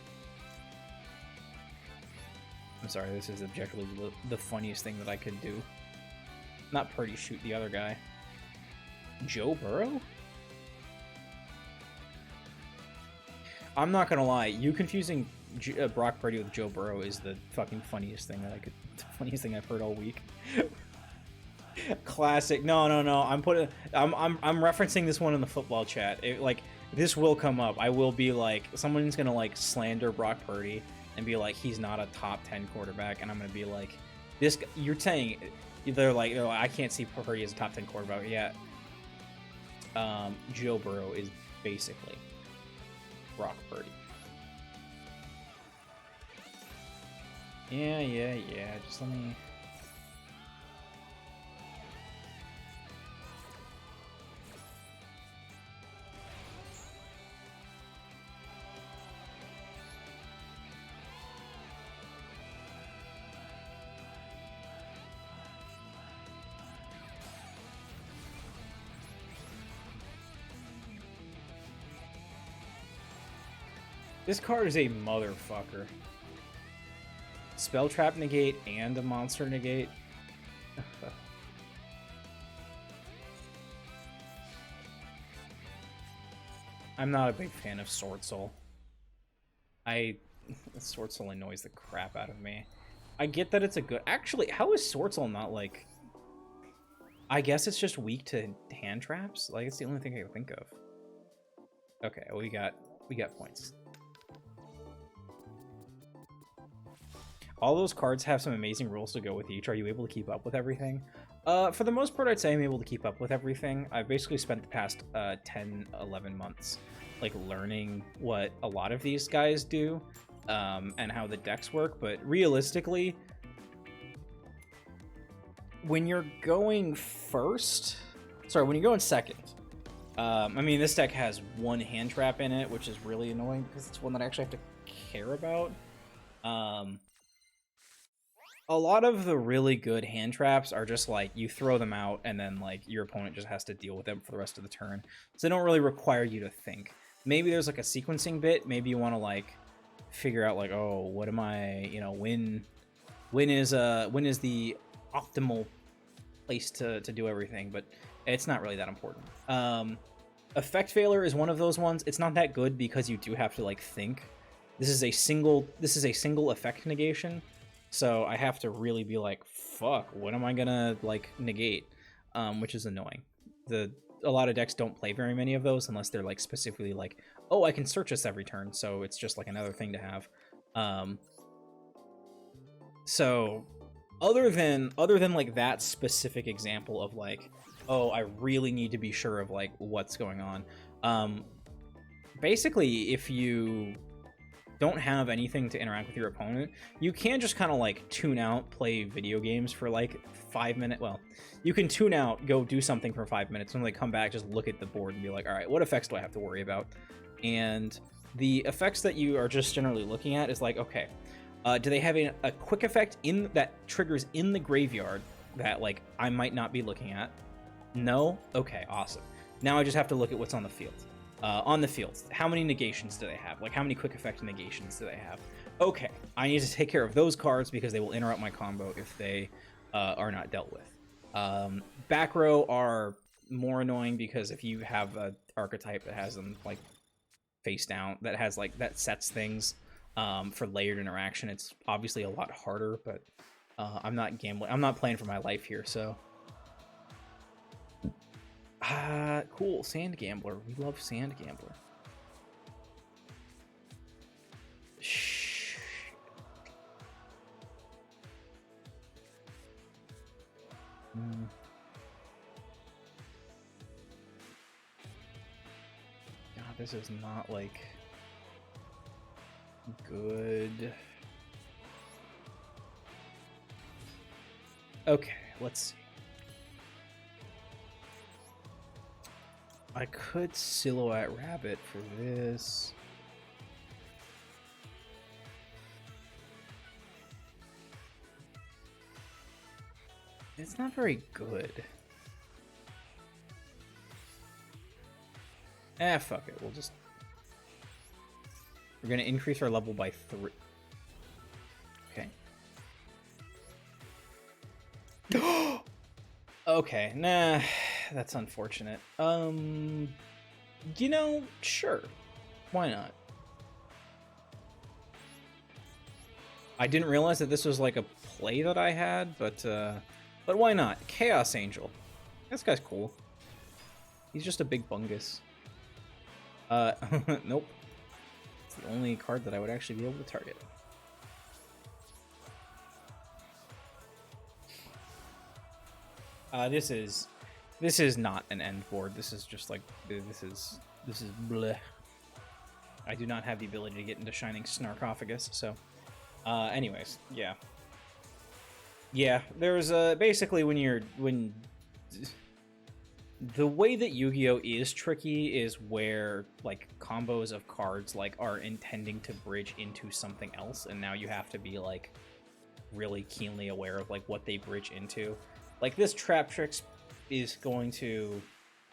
I'm sorry, this is objectively the funniest thing that I could do. Not Purdy, shoot the other guy. Joe Burrow? I'm not gonna lie, you confusing Brock Purdy with Joe Burrow is the fucking funniest thing funniest thing I've heard all week. Classic. No. I'm referencing this one in the football chat. this will come up. I will be like, someone's gonna like slander Brock Purdy and be like, he's not a top 10 quarterback, and I'm gonna be like, this. You're saying they're like, oh, I can't see Purdy as a top 10 quarterback. Yeah. Joe Burrow is basically Brock Purdy. Yeah. Just let me. This card is a motherfucker. Spell Trap negate and a monster negate. I'm not a big fan of Sword Soul. Sword Soul annoys the crap out of me. I get that it's a good... Actually, how is Sword Soul not like... I guess it's just weak to hand traps? Like, it's the only thing I can think of. Okay, we got points. All those cards have some amazing rules to go with each. Are you able to keep up with everything? For the most part, I'd say I'm able to keep up with everything. I've basically spent the past 10, 11 months like learning what a lot of these guys do and how the decks work. But realistically, when you're going second, I mean, this deck has one hand trap in it, which is really annoying because it's one that I actually have to care about. A lot of the really good hand traps are just like you throw them out and then like your opponent just has to deal with them for the rest of the turn. So they don't really require you to think. Maybe there's like a sequencing bit. Maybe you want to like figure out like, oh, what am I, you know, when is the optimal place to do everything, but it's not really that important. Effect failure is one of those ones. It's not that good because you do have to like think. This is a single effect negation. So I have to really be like, fuck, what am I gonna like negate? Which is annoying. A lot of decks don't play very many of those unless they're like specifically like, oh, I can search this every turn, so it's just like another thing to have. So other than like that specific example of like, oh, I really need to be sure of like what's going on. Basically, if you don't have anything to interact with your opponent, you can just kind of like tune out, play video games for like 5 minutes. Well, you can tune out, go do something for 5 minutes, and when they come back, just look at the board and be like, all right, what effects do I have to worry about? And the effects that you are just generally looking at is like, okay, do they have a quick effect that triggers in the graveyard that like I might not be looking at? No? Okay, awesome. Now I just have to look at what's on the field. On the field, how many negations do they have? Like, how many quick effect negations do they have? Okay, I need to take care of those cards because they will interrupt my combo if they are not dealt with. Back row are more annoying because if you have an archetype that has them like face down, that sets things for layered interaction, it's obviously a lot harder. But I'm not gambling. I'm not playing for my life here, so. Cool. Sand Gambler. We love Sand Gambler. Shh. God, this is not like good. Okay, let's see. I could Silhouette Rabbit for this. It's not very good. Fuck it. We're gonna increase our level by 3. Okay. Okay, nah. That's unfortunate. You know, sure. Why not? I didn't realize that this was like a play that I had, but why not? Chaos Angel. This guy's cool. He's just a big bungus. Nope. It's the only card that I would actually be able to target. This is not an end board. This is just like this is bleh. I do not have the ability to get into Shining Snarkophagus, so anyways, yeah. Yeah, there's basically when the way that Yu-Gi-Oh is tricky is where like combos of cards like are intending to bridge into something else, and now you have to be like really keenly aware of like what they bridge into. Like this Trap Tricks is going to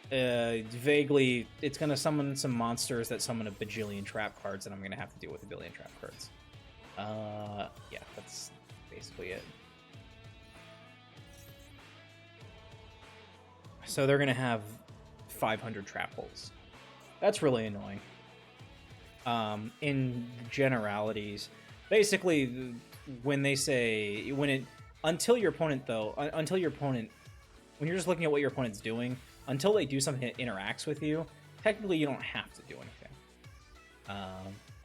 vaguely, it's going to summon some monsters that summon a bajillion trap cards, and I'm going to have to deal with a billion trap cards. Yeah, that's basically it. So they're going to have 500 trap holes. That's really annoying. In generalities, basically, when they say, until your opponent, when you're just looking at what your opponent's doing, until they do something that interacts with you, technically you don't have to do anything.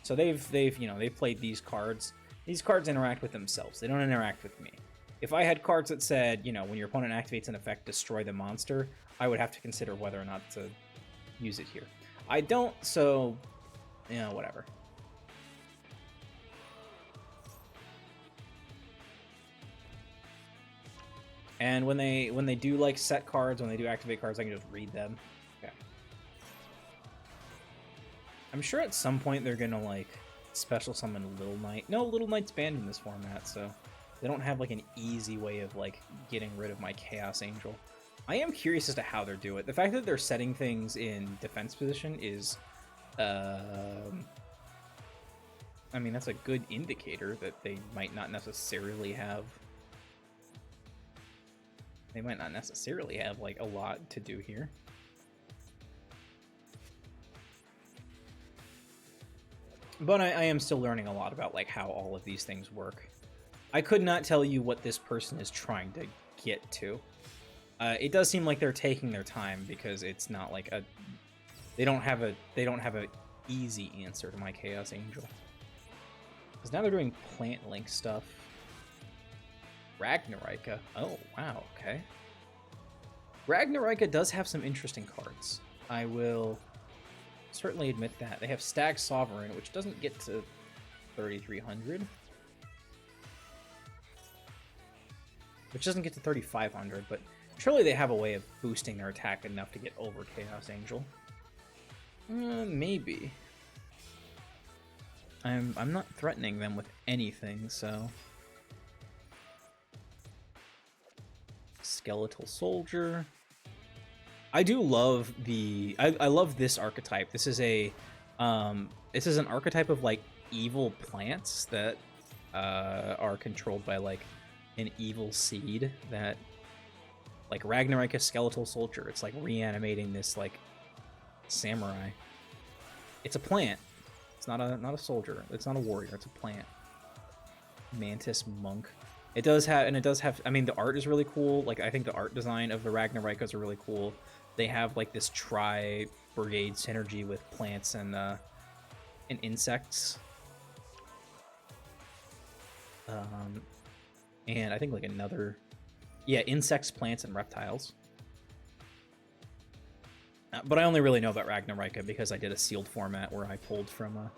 So they've played these cards. These cards interact with themselves. They don't interact with me. If I had cards that said, when your opponent activates an effect, destroy the monster, I would have to consider whether or not to use it here. I don't, so, whatever. And when they do like set cards, when they do activate cards, I can just read them. Okay. I'm sure at some point they're gonna like special summon Little Knight. No, Little Knight's banned in this format, so they don't have like an easy way of like getting rid of my Chaos Angel. I am curious as to how they're doing it. The fact that they're setting things in defense position is, I mean, that's a good indicator that they might not necessarily have. They might not necessarily have like a lot to do here. But I am still learning a lot about like how all of these things work. I could not tell you what this person is trying to get to. It does seem like they're taking their time because it's not like they don't have a easy answer to my Chaos Angel. Because now they're doing Plant Link stuff. Ragnarika. Oh, wow, okay. Ragnarika does have some interesting cards. I will certainly admit that. They have Stag Sovereign, which doesn't get to 3,300. Which doesn't get to 3,500, but surely they have a way of boosting their attack enough to get over Chaos Angel. Maybe. I'm not threatening them with anything, so... Skeletal Soldier. I do love I love this archetype. This is an archetype of like evil plants that are controlled by like an evil seed that like Ragnarika Skeletal Soldier. It's like reanimating this like samurai. It's a plant. It's not a soldier. It's not a warrior. It's a plant. Mantis Monk. It does have, I mean, the art is really cool. Like, I think the art design of the Ragnarikas are really cool. They have, like, this tri-brigade synergy with plants and insects. And I think, like, another... Yeah, insects, plants, and reptiles. But I only really know about Ragnarika because I did a sealed format where I pulled from a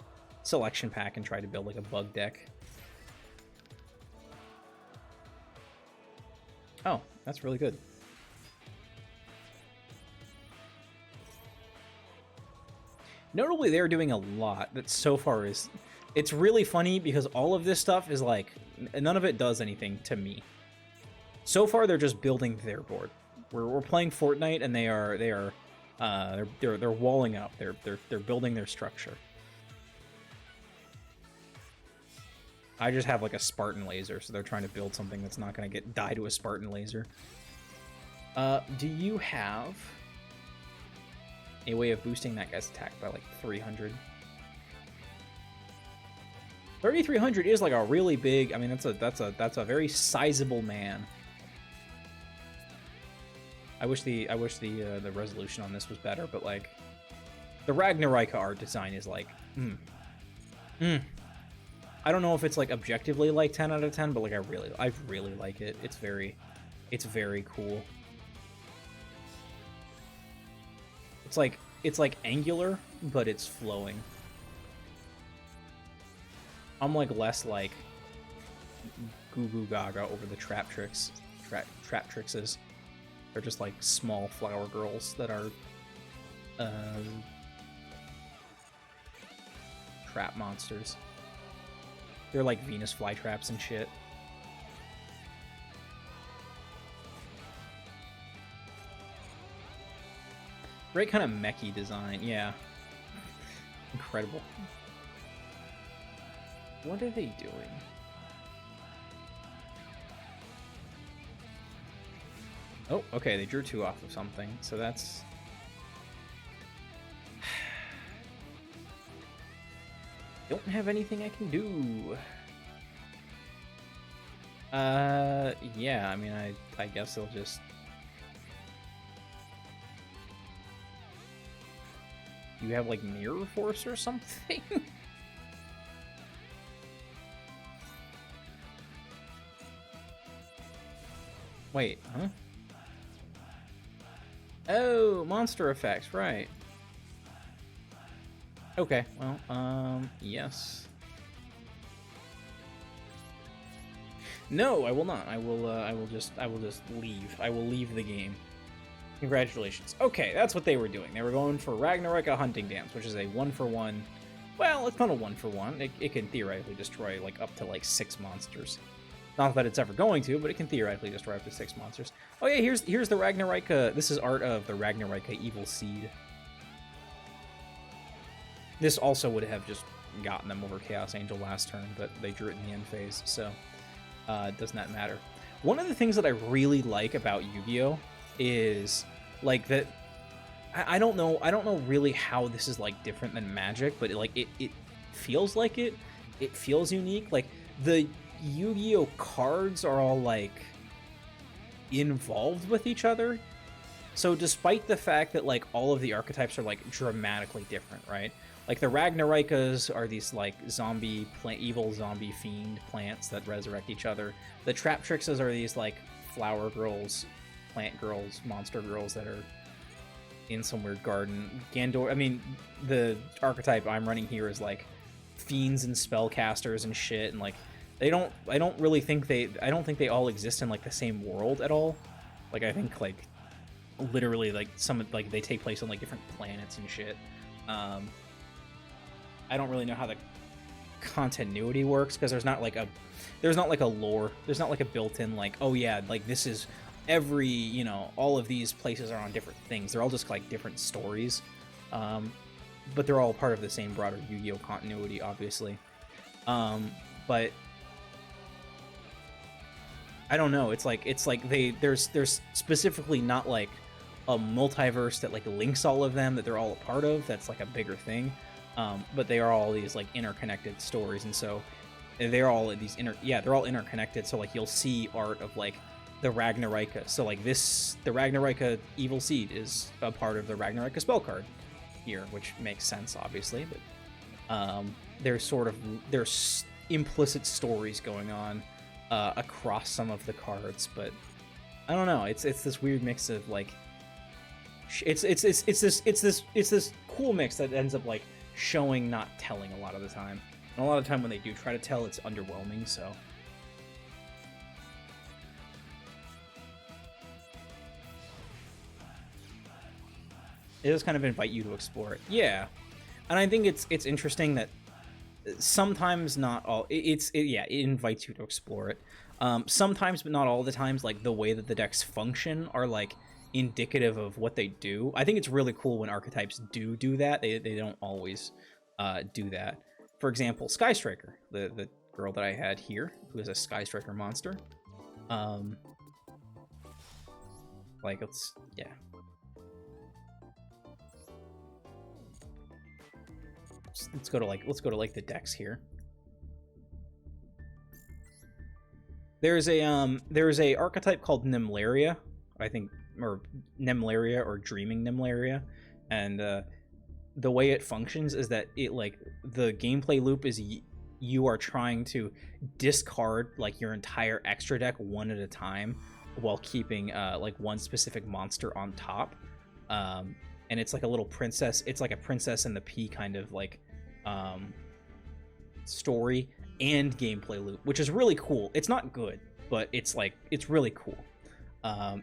selection pack and tried to build, like, a bug deck. Oh, that's really good. Notably, they're doing a lot that so far is... It's really funny because all of this stuff is like... None of it does anything to me. So far, they're just building their board. We're playing Fortnite, and they're walling up. They're building their structure. I just have like a Spartan laser, so they're trying to build something that's not going to die to a Spartan laser. Do you have a way of boosting that guy's attack by like 300? 3,300 is like a really big. I mean, that's a very sizable man. I wish the resolution on this was better, but like The Ragnarok art design is like, I don't know if it's like objectively like 10 out of 10, but like I really like it. It's very cool. It's like angular, but it's flowing. I'm like less like goo goo gaga over the trap trickses. They're just like small flower girls that are trap monsters. They're like Venus flytraps and shit. Great kind of mechy design, yeah. Incredible. What are they doing? Oh, okay, they drew 2 off of something, so that's... Don't have anything I can do. Yeah, I mean, I guess they'll just... You have, like, Mirror Force or something? Wait, huh? Oh, monster effects, right. Okay, well, yes. No, I will not. I will just leave. I will leave the game. Congratulations. Okay, that's what they were doing. They were going for Ragnarok Hunting Dance, which is a 1-for-1. Well, it's not a 1-for-1. It can theoretically destroy like up to like 6 monsters. Not that it's ever going to, but it can theoretically destroy up to 6 monsters. Oh yeah, here's the Ragnarok. This is art of the Ragnarok Evil Seed. This also would have just gotten them over Chaos Angel last turn, but they drew it in the end phase, so it does not matter. One of the things that I really like about Yu-Gi-Oh! Is like that. I don't know really how this is like different than Magic, but it feels like it. It feels unique. Like the Yu-Gi-Oh! Cards are all like involved with each other. So despite the fact that like all of the archetypes are like dramatically different, right? Like the Ragnarykas are these like evil zombie fiend plants that resurrect each other. The Trap Trixes are these like flower girls, plant girls, monster girls that are in some weird garden. Gandor, I mean, the archetype I'm running here is like fiends and spellcasters and shit, and like I don't think they all exist in like the same world at all. Like I think like literally like some like they take place on like different planets and shit. I don't really know how the continuity works because there's not like a lore. There's not like a built-in like, oh yeah, like this is every, you know, all of these places are on different things. They're all just like different stories. But they're all part of the same broader Yu-Gi-Oh! Continuity, obviously. But I don't know. It's like there's specifically not like a multiverse that like links all of them that they're all a part of. That's like a bigger thing. But they are all these like interconnected stories, and so they're all these they're all interconnected. So like you'll see art of like the Ragnaraka. So like the Ragnaraka Evil Seed is a part of the Ragnaraka spell card here, which makes sense, obviously. But there's implicit stories going on across some of the cards. But I don't know. It's this weird mix of like it's this cool mix that ends up like showing, not telling a lot of the time. And a lot of the time when they do try to tell, it's underwhelming, so. It does kind of invite you to explore it. Yeah. And I think it's interesting that sometimes, not all, it invites you to explore it. Sometimes, but not all the times, like the way that the decks function are like indicative of what they do. I think it's really cool when archetypes do that. They don't always do that. For example, Sky Striker, the girl that I had here, who is a Sky Striker monster. Like let's go to like the decks here. There's a archetype called Nimlaria, I think, or Nimlaria or Dreaming Nimlaria, and the way it functions is that it like the gameplay loop is you are trying to discard like your entire extra deck one at a time while keeping like one specific monster on top. And it's like a little princess. It's like a Princess and the Pea kind of like story and gameplay loop, which is really cool. It's not good, but it's like it's really cool.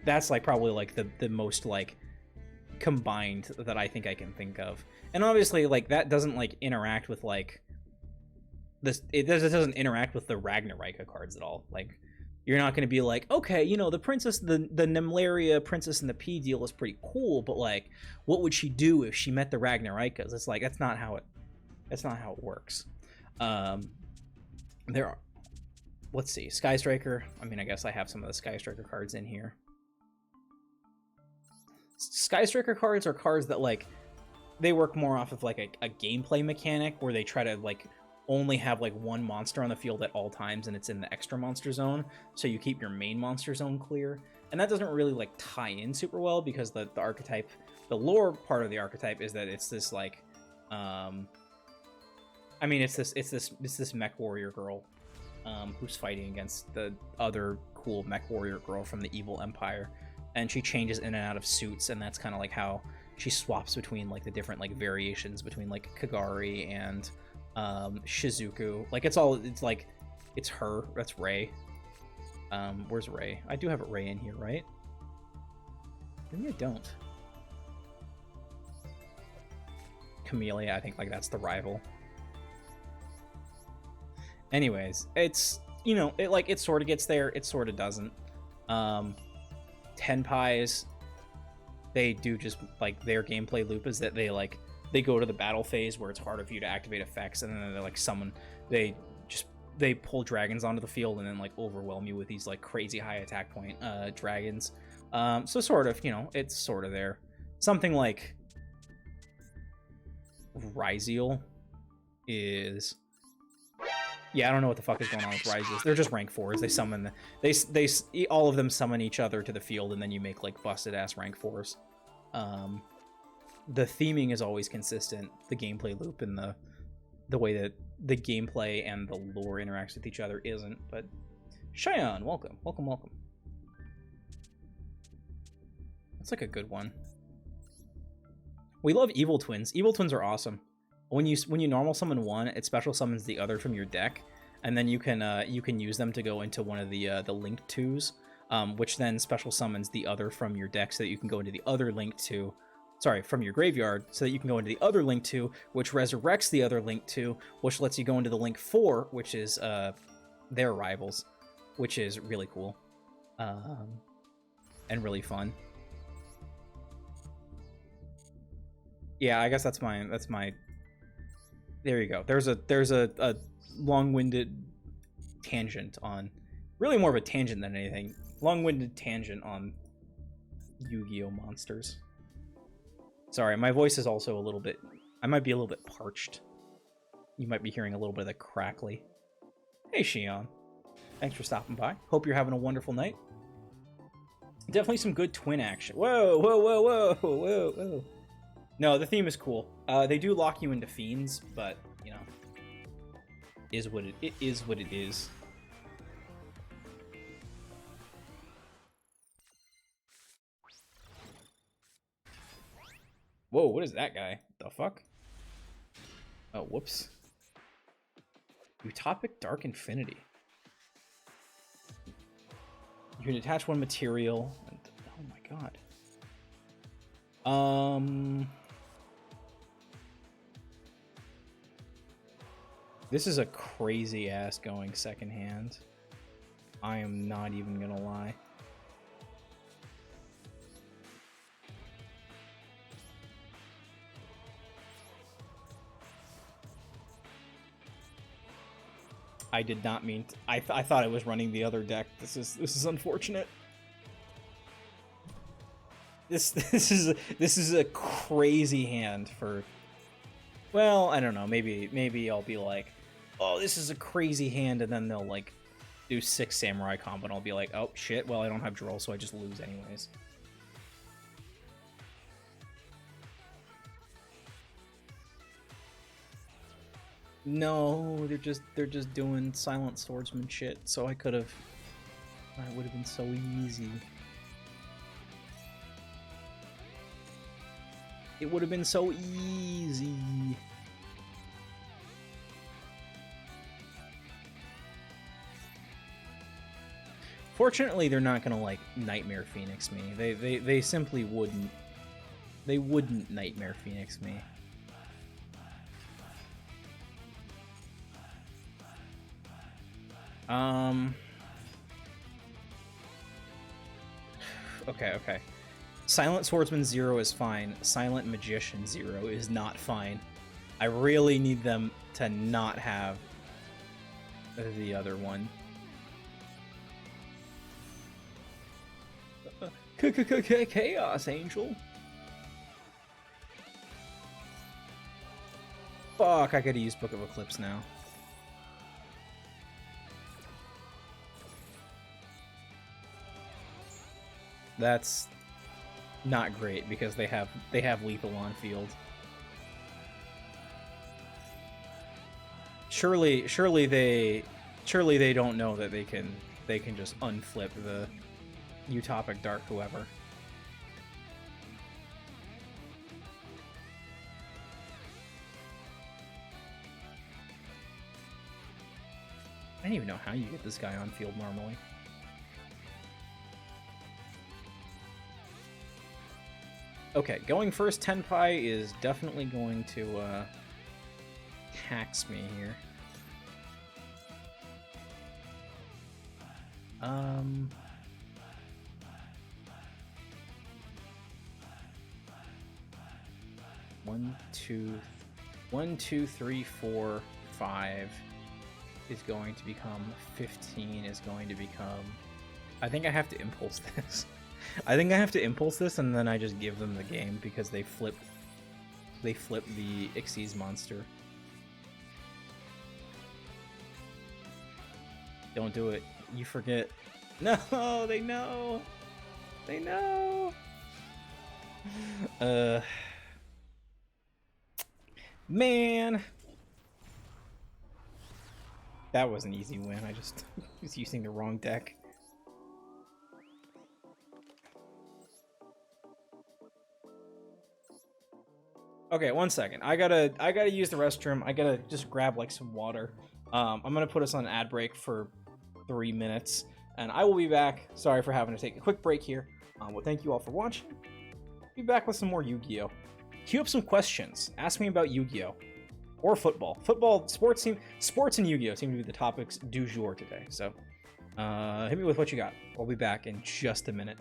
That's like probably like the most like combined that I think I can think of. And obviously like that doesn't like interact with like this. It doesn't interact with the Ragnarika cards at all. Like you're not going to be like, okay, you know, the princess, the Nemlaria Princess and the Pea deal is pretty cool, but like, what would she do if she met the Ragnarikas? It's like that's not how it works. There are, let's see, Sky Striker. I mean, I guess I have some of the Sky Striker cards in here. Sky Striker cards are cards that like they work more off of like a gameplay mechanic where they try to like only have like one monster on the field at all times, and it's in the extra monster zone, so you keep your main monster zone clear. And that doesn't really like tie in super well because the archetype, the lore part of the archetype is that it's this like I mean it's this mech warrior girl who's fighting against the other cool mech warrior girl from the evil empire, and she changes in and out of suits, and that's kind of like how she swaps between like the different like variations between like Kagari and Shizuku. Like it's like it's her. That's Rei. Where's Rei? I do have a Rei in here, right? Maybe I don't. Camellia, I think like that's the rival. Anyways, it's, you know, it like it sort of gets there, it sort of doesn't. Tenpais, they do just like their gameplay loop is that they go to the battle phase where it's harder for you to activate effects, and then they like summon, they pull dragons onto the field and then like overwhelm you with these like crazy high attack point dragons. So sort of, you know, it's sort of there. Something like Ryziel is, yeah, I don't know what the fuck is going on with Ryziel. They're just rank 4s. They summon they all of them summon each other to the field, and then you make like busted ass rank 4s. The theming is always consistent. The gameplay loop and the way that the gameplay and the lore interacts with each other isn't. But Cheyenne, welcome. That's like a good one. We love Evil Twins. Evil Twins are awesome. When you normal summon one, it special summons the other from your deck, and then you can use them to go into one of the linked twos, which then special summons the other from your deck so that you can go into the other linked two. Sorry, from your graveyard, so that you can go into the other link 2, which resurrects the other link 2, which lets you go into the link 4, which is their rivals, which is really cool and really fun. Yeah, I guess that's my. There you go. There's a long-winded tangent on, really more of a tangent than anything. Long-winded tangent on Yu-Gi-Oh monsters. Sorry, my voice is also a little bit... I might be a little bit parched. You might be hearing a little bit of the crackly. Hey, Shion. Thanks for stopping by. Hope you're having a wonderful night. Definitely some good twin action. Whoa. No, the theme is cool. They do lock you into fiends, but, you know, it is what it is. Whoa, what is that guy? The fuck? Oh, whoops. Utopic Dark Infinity. You can attach one material. And, oh my god. This is a crazy ass going second hand. I am not even gonna lie. I did not mean to, I thought I was running the other deck. This is unfortunate. This is a crazy hand for, well, I don't know, maybe I'll be like, oh, this is a crazy hand, and then they'll like do 6 samurai combo, and I'll be like, oh shit, well, I don't have Droll, so I just lose anyways. No, they're just doing silent swordsman shit. So I could have. That would have been so easy. It would have been so easy. Fortunately, they're not gonna like Nightmare Phoenix me. They simply wouldn't. They wouldn't Nightmare Phoenix me. Okay. Silent Swordsman 0 is fine. Silent Magician 0 is not fine. I really need them to not have the other one. Chaos Angel. Fuck, I could use Book of Eclipse now. That's not great because they have lethal on field. Surely they don't know that they can just unflip the Utopic Dark whoever. I don't even know how you get this guy on field normally. Okay, going first Tenpai is definitely going to tax me here. One, two, three, 4, 5 is going to become 15 is going to become. I think I have to impulse this. I think I have to impulse this and then I just give them the game because they flip the Xyz monster. Don't do it. You forget. No, they know. They know. Man. That was an easy win. I just was using the wrong deck. Okay, 1 second. I gotta use the restroom. I gotta just grab like some water. I'm gonna put us on an ad break for 3 minutes, and I will be back. Sorry for having to take a quick break here. Well, thank you all for watching. Be back with some more Yu-Gi-Oh. Queue up some questions. Ask me about Yu-Gi-Oh or football. Sports and Yu-Gi-Oh seem to be the topics du jour today. So, hit me with what you got. I'll be back in just a minute.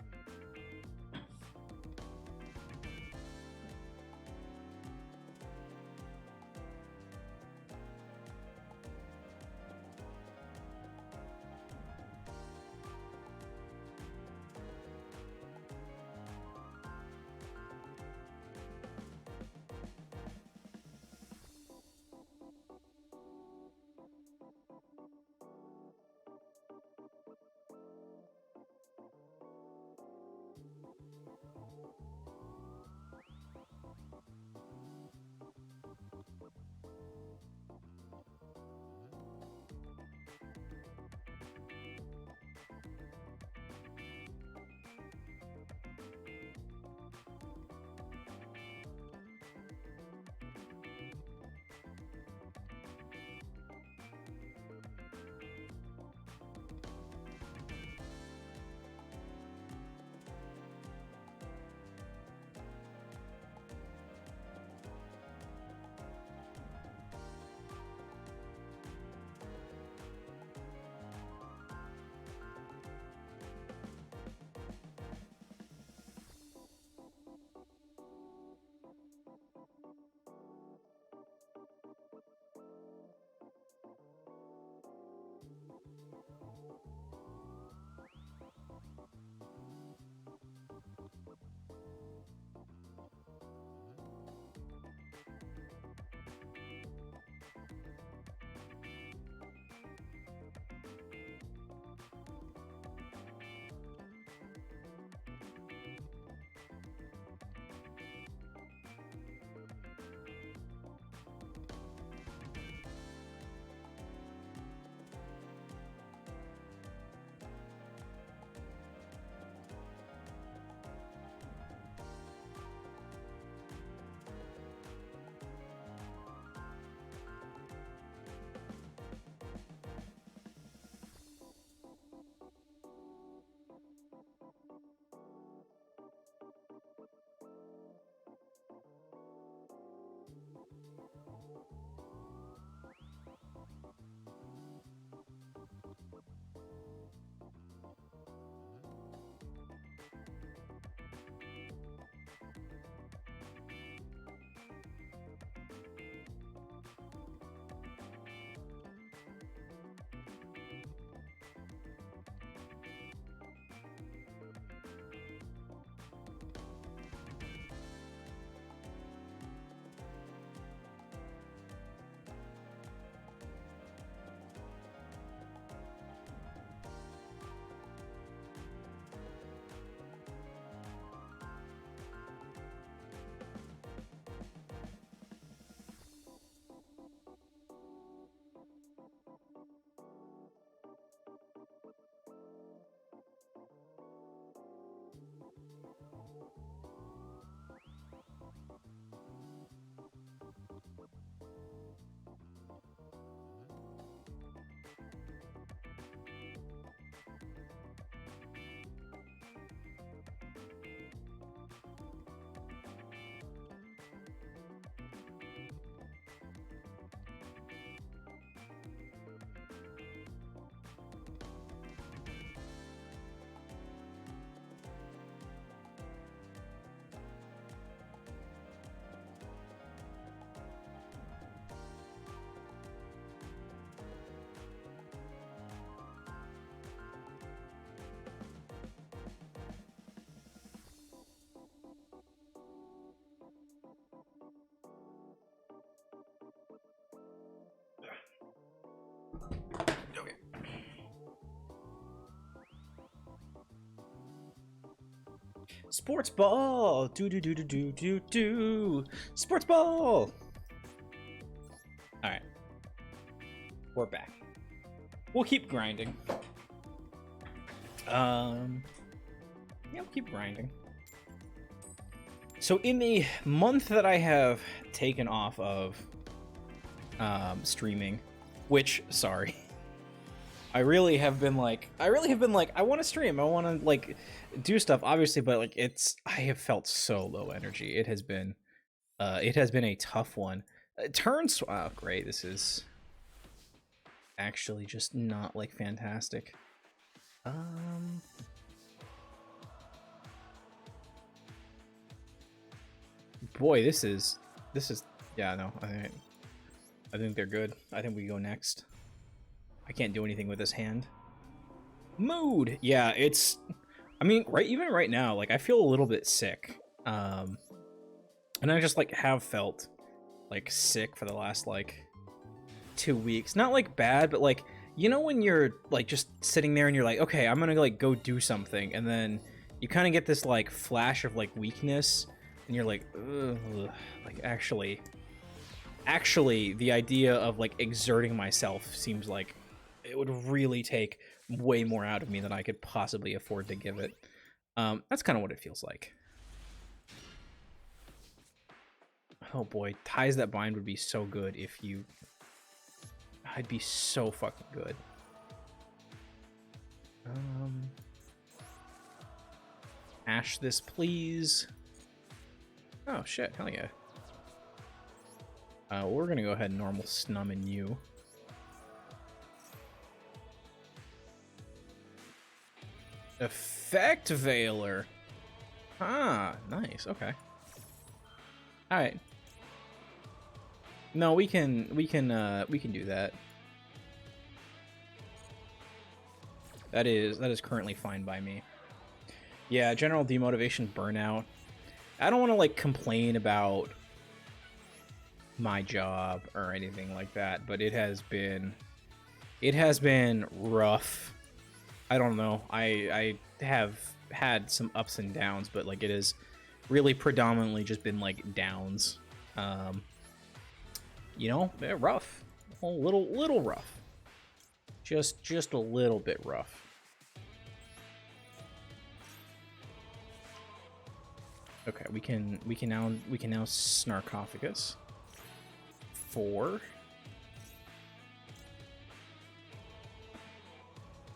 Sports ball. Do do do do do do do. Sports ball. All right. We're back. We'll keep grinding. Yeah, we'll keep grinding. So in the month that I have taken off of streaming, which, sorry, I really have been like, I want to stream, I want to like do stuff, obviously, but like I have felt so low energy. It has been a tough one. Turns, wow, great. This is actually just not like fantastic. Boy, this is, yeah, no, I think they're good. I think we go next. I can't do anything with this hand. Mood, yeah, it's, I mean, even right now, like I feel a little bit sick, and I just like have felt like sick for the last like 2 weeks. Not like bad, but like, you know, when you're like just sitting there and you're like, okay, I'm gonna like go do something, and then you kind of get this like flash of like weakness, and you're like, ugh, like actually the idea of like exerting myself seems like it would really take way more out of me than I could possibly afford to give it. That's kind of what it feels like. Oh boy, Ties That Bind would be so good if you... I'd be so fucking good. Ash this, please. Oh shit, hell yeah. We're gonna go ahead and normal snum in you. Effect Veiler. Ah, nice. Okay. All right. No, we can do that. That is currently fine by me. Yeah, general demotivation, burnout. I don't want to like complain about my job or anything like that, but it has been rough. I don't know. I have had some ups and downs, but like it has really predominantly just been like downs. You know, they're rough. A little rough. Just a little bit rough. Okay, we can now Snarkophagus. 4.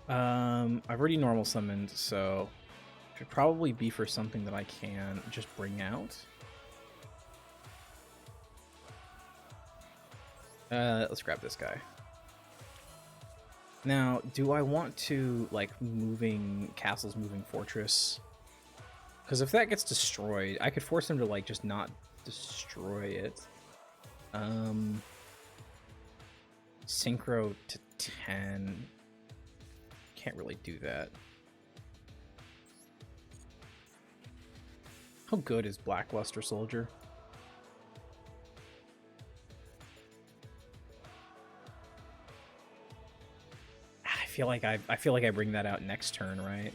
I've already normal summoned, so should probably be for something that I can just bring out. Let's grab this guy. Now, do I want to like Castle's moving fortress? Because if that gets destroyed, I could force him to like just not destroy it. Synchro to 10. Can't really do that. How good is Blackluster Soldier? I feel like I bring that out next turn, right?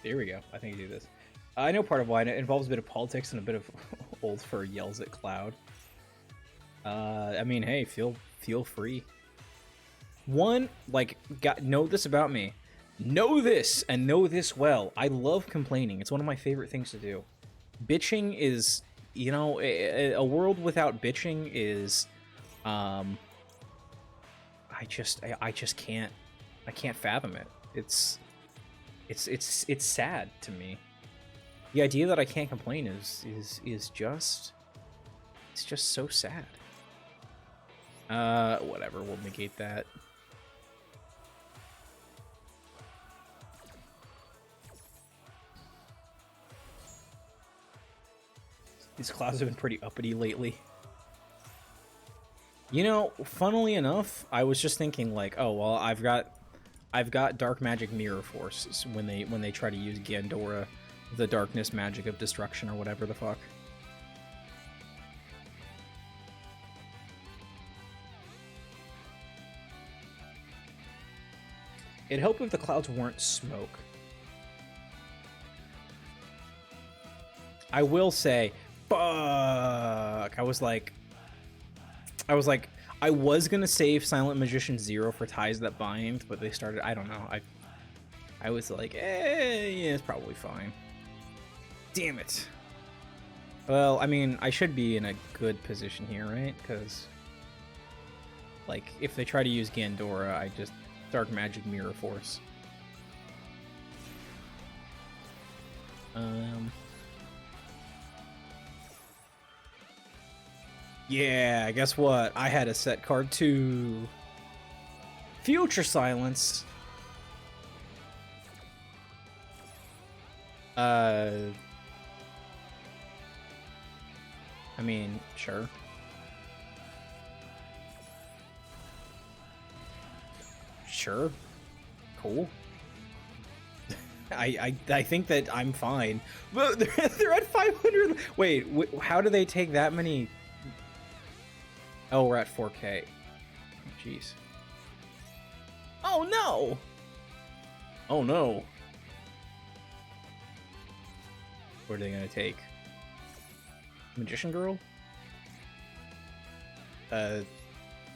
There we go. I think you do this. I know part of why. It involves a bit of politics and a bit of old fur yells at Cloud. I mean, hey, feel free. One, like, know this about me. Know this, and know this well. I love complaining. It's one of my favorite things to do. Bitching is, you know, a world without bitching is, I just can't fathom it. It's sad to me. The idea that I can't complain is just, it's just so sad. Whatever, we'll negate that. These clouds have been pretty uppity lately. You know, funnily enough, I was just thinking like, oh well, I've got dark magic mirror forces when they try to use Gandora, the darkness magic of destruction or whatever the fuck. It'd help if the clouds weren't smoke. I will say, fuck. I was gonna save Silent Magician 0 for Ties That Bind, but they started. I don't know. I was like, yeah, it's probably fine. Damn it. Well, I mean, I should be in a good position here, right? Because, like, if they try to use Gandora, I just Dark Magic Mirror Force. Yeah, guess what? I had a set card too. Future Silence. I mean, sure. Sure. Cool. I think that I'm fine. But they're at 500. Wait, how do they take that many? Oh, we're at 4K. Jeez. Oh no! Oh no. What are they gonna take? Magician Girl?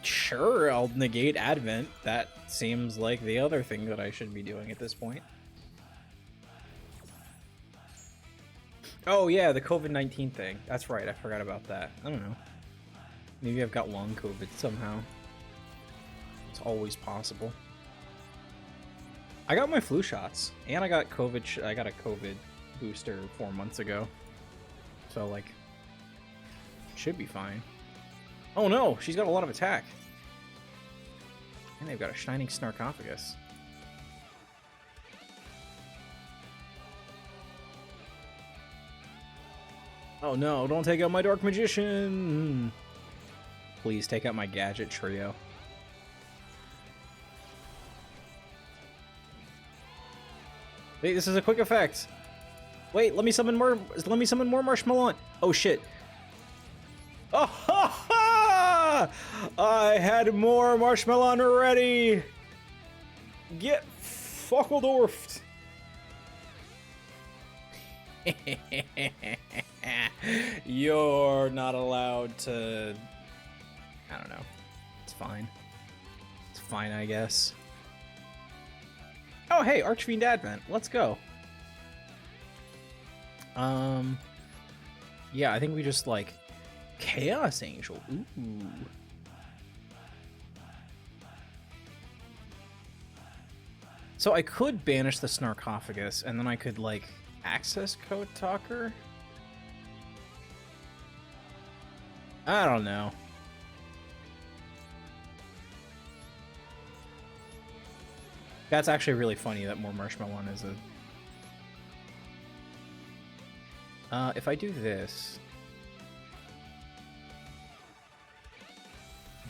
Sure, I'll negate Advent. That seems like the other thing that I should be doing at this point. Oh yeah, the COVID-19 thing. That's right, I forgot about that. I don't know. Maybe I've got long COVID somehow. It's always possible. I got my flu shots, and I got COVID. I got a COVID booster 4 months ago. So, like, should be fine. Oh no, she's got a lot of attack. And they've got a Shining Snarkophagus. Oh no, don't take out my Dark Magician! Please take out my Gadget Trio. Wait, this is a quick effect. Wait, let me summon more. Let me summon more Marshmallow. Oh shit! Oh ha ha! I had more Marshmallow already. Get fuckledorfed. You're not allowed to. I don't know. It's fine. It's fine, I guess. Oh, hey, Archfiend Advent. Let's go. Yeah, I think we just, like, Chaos Angel. Ooh. So I could banish the Snarkophagus, and then I could, like, access Code Talker? I don't know. That's actually really funny that more Marshmallow is a... if I do this...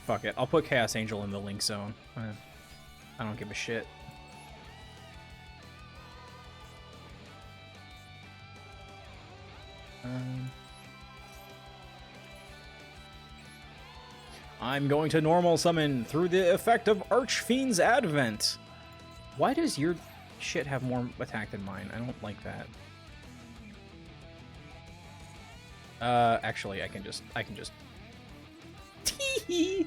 Fuck it. I'll put Chaos Angel in the Link Zone. I don't give a shit. I'm going to normal summon through the effect of Archfiend's Advent. Why does your shit have more attack than mine? I don't like that. Actually, I can just Tee-hee!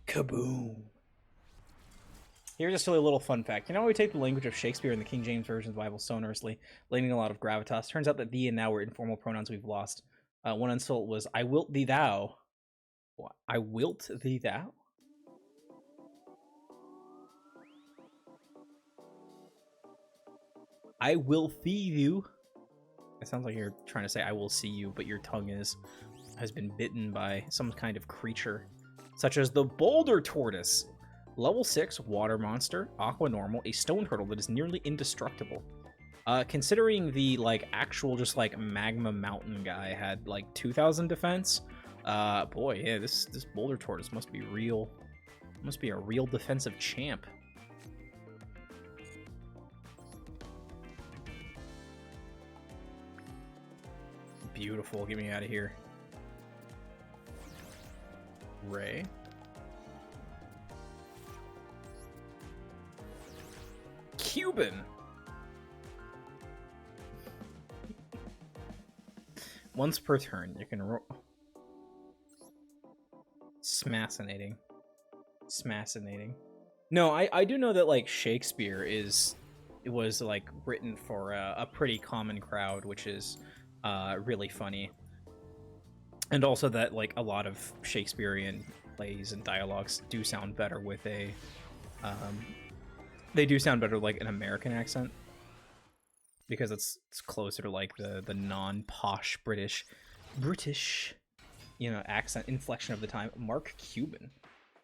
Kaboom. Here's just a little fun fact. You know, we take the language of Shakespeare and the King James Version of the Bible so earnestly, laying a lot of gravitas. Turns out that thee and thou were informal pronouns we've lost. One insult was, I wilt thee thou. What? I wilt thee thou? I will see you. It sounds like you're trying to say I will see you, but your tongue has been bitten by some kind of creature, such as the Boulder Tortoise. Level 6 water monster, aqua normal, a stone turtle that is nearly indestructible. Considering the like actual just like magma mountain guy had like 2,000 defense, Boy, yeah, this Boulder Tortoise must be real. Must be a real defensive champ. Beautiful. Get me out of here. Ray. Cuban. Once per turn, you can roll. Smassinating. Smassinating. No, I do know that like Shakespeare it was like written for a pretty common crowd, which is really funny. And also that like a lot of Shakespearean plays and dialogues do sound better with a they do sound better like an American accent, because it's closer to like the non-posh British accent inflection of the time. Mark Cuban.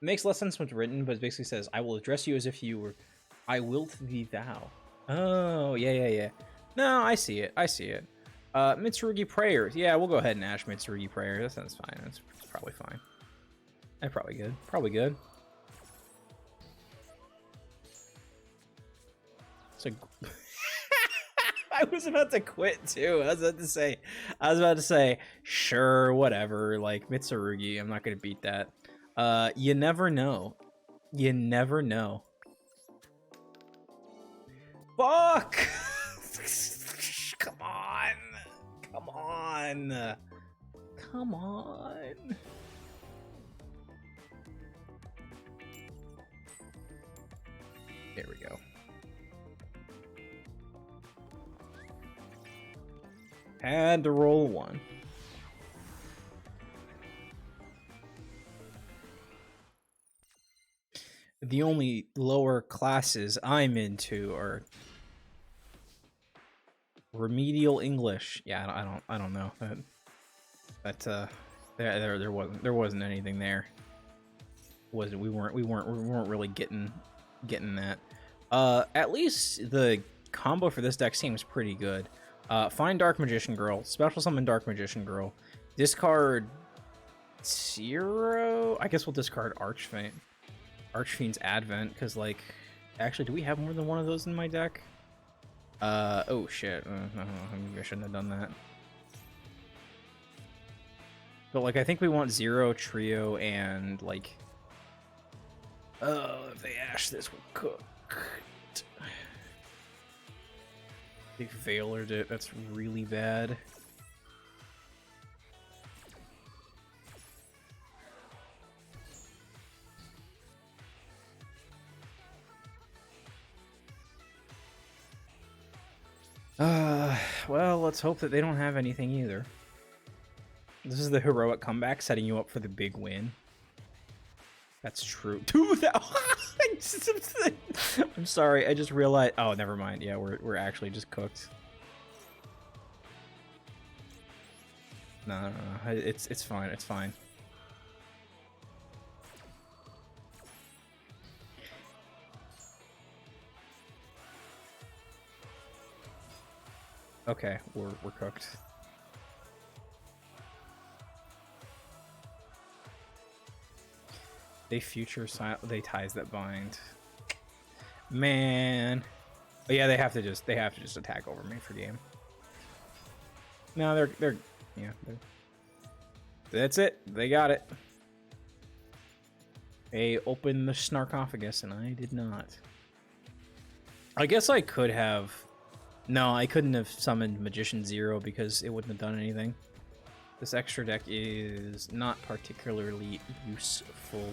It makes less sense when it's written, but it basically says, I will address you as if you were, I will to thee thou. Oh, yeah. No, I see it. Mitsurugi Prayer. Yeah, we'll go ahead and ash Mitsurugi Prayer. That sounds fine. That's probably fine. That's probably good. Probably good. So I was about to quit too. I was about to say, sure, whatever. Like Mitsurugi, I'm not gonna beat that. You never know. You never know. Fuck! Come on! Come on! Come on! There we go. Had to roll one. The only lower classes I'm into are remedial English. Yeah, I don't know. There wasn't anything there. We weren't really getting that. At least the combo for this deck seems pretty good. Find Dark Magician Girl, special summon Dark Magician Girl, discard 0. I guess we'll discard Archfiend's Advent, because like, actually, do we have more than one of those in my deck? Oh shit, maybe I shouldn't have done that. But like, I think we want 0, Trio, and like, oh, if they ash this, we're cooked. They Veilered it, that's really bad. Well, let's hope that they don't have anything either. This is the heroic comeback, setting you up for the big win. That's true. 2,000. I'm sorry. I just realized. Oh, never mind. Yeah, we're actually just cooked. No. It's fine. It's fine. Okay, we're cooked. They they ties that bind. Man. But yeah, they have to just attack over me for game. No, they're that's it. They got it. They opened the Snarkophagus and I did not. I guess I could have. No, I couldn't have summoned Magician 0 because it wouldn't have done anything. This extra deck is not particularly useful.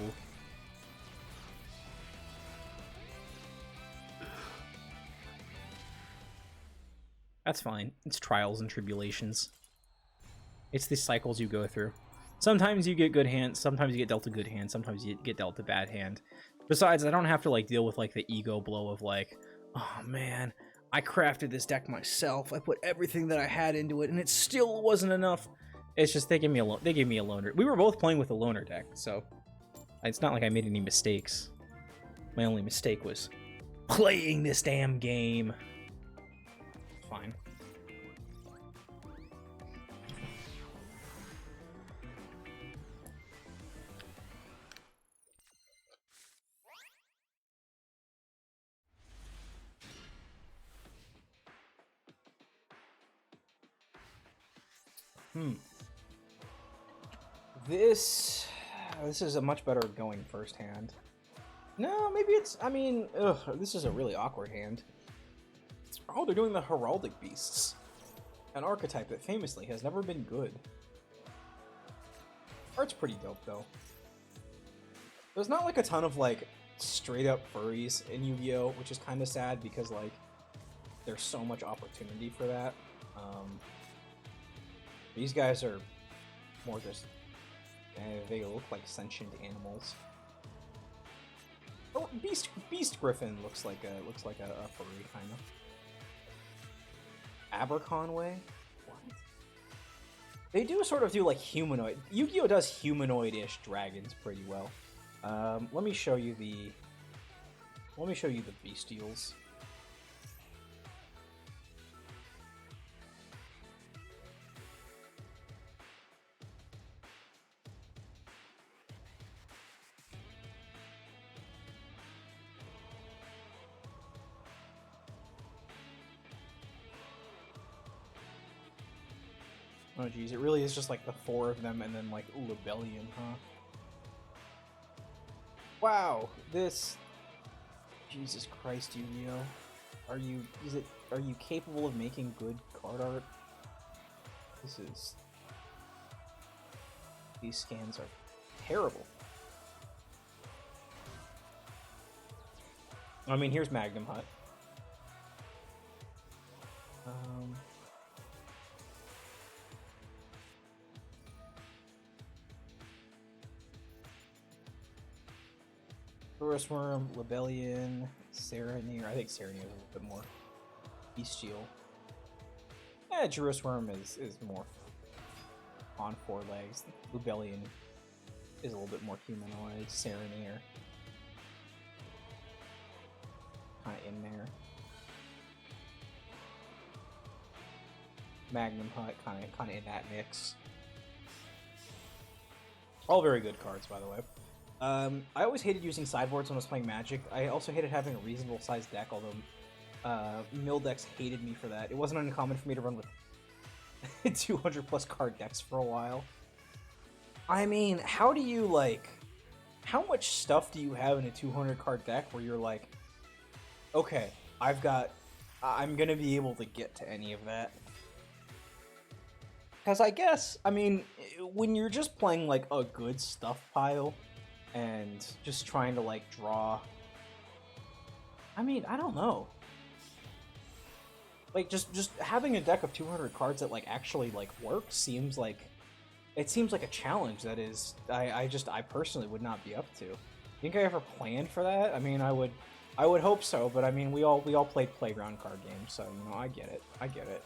That's fine. It's trials and tribulations. It's the cycles you go through. Sometimes you get good hands, sometimes you get dealt a good hand, sometimes you get dealt a bad hand. Besides, I don't have to like deal with like the ego blow of like, oh man, I crafted this deck myself. I put everything that I had into it and it still wasn't enough. It's just they gave me a loner. We were both playing with a loner deck, so it's not like I made any mistakes. My only mistake was playing this damn game. Fine. This is a much better going first hand. No, maybe it's... I mean, this is a really awkward hand. Oh, they're doing the Heraldic Beasts. An archetype that famously has never been good. Art's pretty dope, though. There's not, like, a ton of, like, straight-up furries in Yu-Gi-Oh!, which is kind of sad because, like, there's so much opportunity for that. These guys are more just... they look like sentient animals. Oh, Beast Griffin looks like a furry, kind of. Aberconway? What? They do sort of do like humanoid. Yu-Gi-Oh does humanoid-ish dragons pretty well. Let me show you the bestials. Oh geez, it really is just like the 4 of them and then like Rebellion, huh? Wow, this... Jesus Christ, Yu-Gi-Oh! Are you capable of making good card art? This is... These scans are terrible. I mean, here's Magnum Hut. Forest Worm, Rebellion, Serenir. I think Serenir is a little bit more bestial. Yeah, Juris Worm is more on 4 legs. Rebellion is a little bit more humanoid. Serenir kind of in there. Magnum Hut kind of in that mix. All very good cards, by the way. I always hated using sideboards when I was playing Magic. I also hated having a reasonable sized deck, although mill decks hated me for that. It wasn't uncommon for me to run with 200 plus card decks for a while. I mean, how do you, like... How much stuff do you have in a 200 card deck where you're like, okay, I'm gonna be able to get to any of that? Because I guess, I mean, when you're just playing, like, a good stuff pile, and just trying to, like, draw... I mean, I don't know. Like, just having a deck of 200 cards that, like, actually, like, works seems like... It seems like a challenge that is... I personally would not be up to. Think I ever planned for that? I mean, I would hope so, but I mean, we all played playground card games, so, you know, I get it. I get it.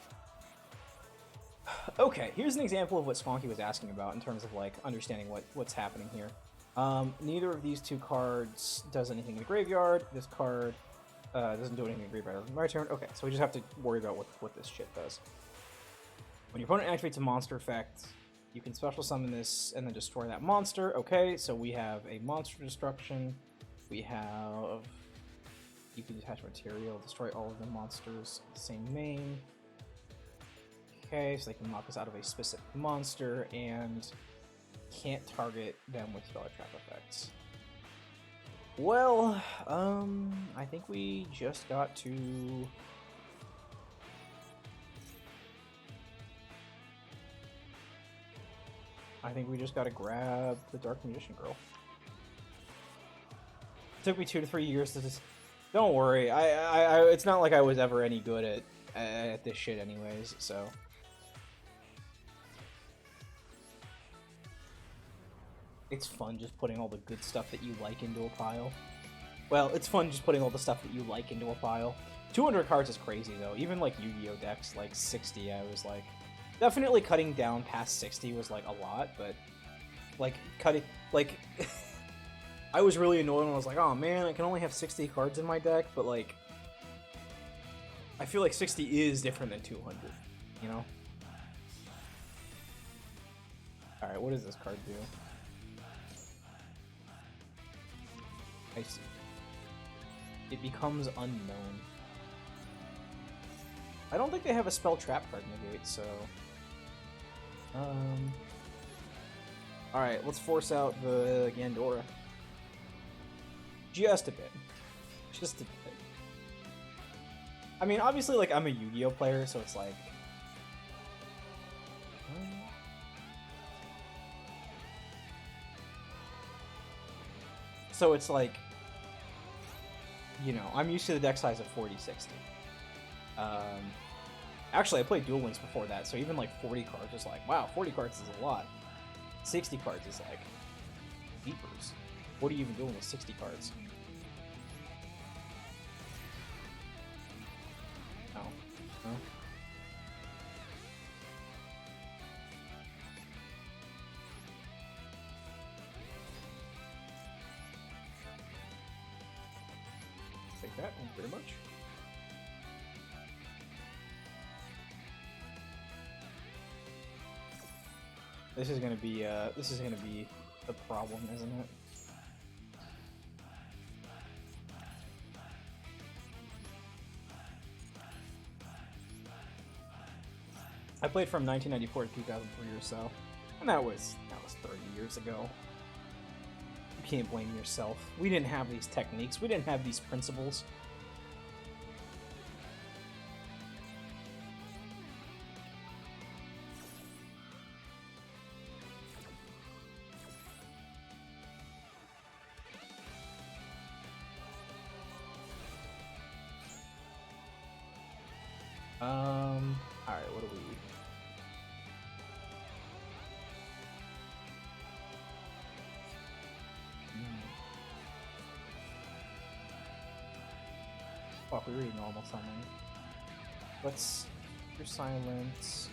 Okay, here's an example of what Swanky was asking about in terms of, like, understanding what's happening here. Neither of these 2 cards does anything in the graveyard. This card doesn't do anything in the graveyard on my turn. Okay, so we just have to worry about what this shit does. When your opponent activates a monster effect, you can special summon this and then destroy that monster. Okay, so we have a monster destruction. We have... You can detach material, destroy all of the monsters, same name. Okay, so they can knock us out of a specific monster, and can't target them with spell trap effects. Well, I think we just got to... I think we just gotta grab the Dark Magician Girl. It took me 2 to 3 years to just... Don't worry, it's not like I was ever any good at this shit anyways, so... It's fun just putting all the good stuff that you like into a pile. Well, it's fun just putting all the stuff that you like into a pile. 200 cards is crazy, though. Even, like, Yu-Gi-Oh! Decks, like, 60, I was, like... Definitely cutting down past 60 was, like, a lot, but... Like, cutting... Like... I was really annoyed when I was like, oh man, I can only have 60 cards in my deck, but, like... I feel like 60 is different than 200, you know? Alright, what does this card do? I see. It becomes unknown. I don't think they have a spell trap card negate, so... Alright, let's force out the Gandora. Just a bit. Just a bit. I mean, obviously, like, I'm a Yu-Gi-Oh player, so it's like... So it's like... You know, I'm used to the deck size of 40-60. Actually, I played Duel Links before that, so even, like, 40 cards is like, wow, 40 cards is a lot. 60 cards is like... Beepers. What are you even doing with 60 cards? Oh. Huh? Take that, thank you very much. This is gonna be the problem, isn't it? I played from 1994 to 2003 or so, and that was 30 years ago. You can't blame yourself. We didn't have these techniques. We didn't have these principles. Alright, what do we... Fuck, we already normal summon. Let's... your silence.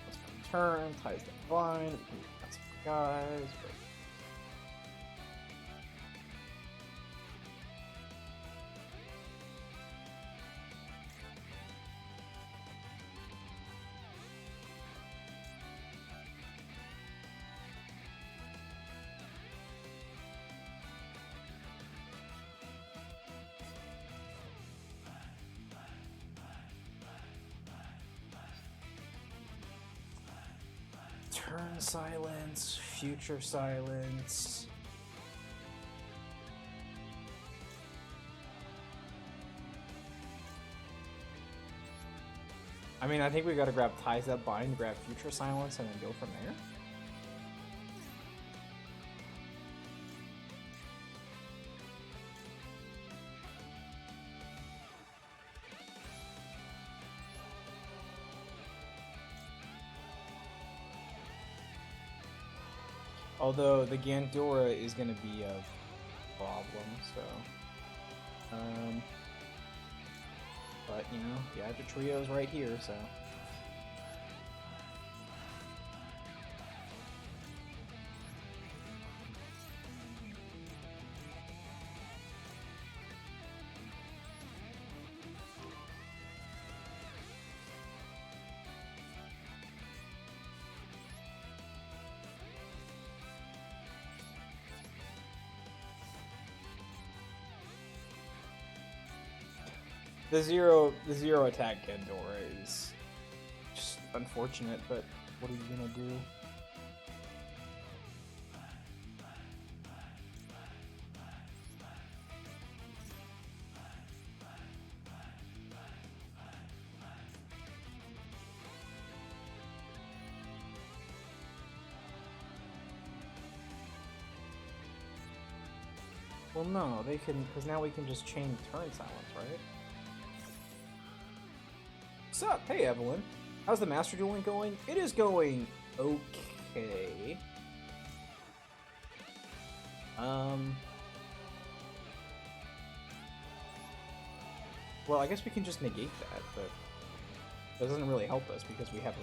Let's return, ties the vine, we can got some guys, but... Turn silence, future silence. I mean, I think we gotta grab Ties That Bind, grab future silence, and then go from there. Although the Gandora is going to be a problem, so... but, you know, yeah, the trio's right here, so... The zero attack Gandora is just unfortunate, but what are you gonna do? Well, no, they can, because now we can just chain turn silence, right? What's up? Hey, Evelyn. How's the Master Dueling going? It is going okay. Well, I guess we can just negate that, but that doesn't really help us because we have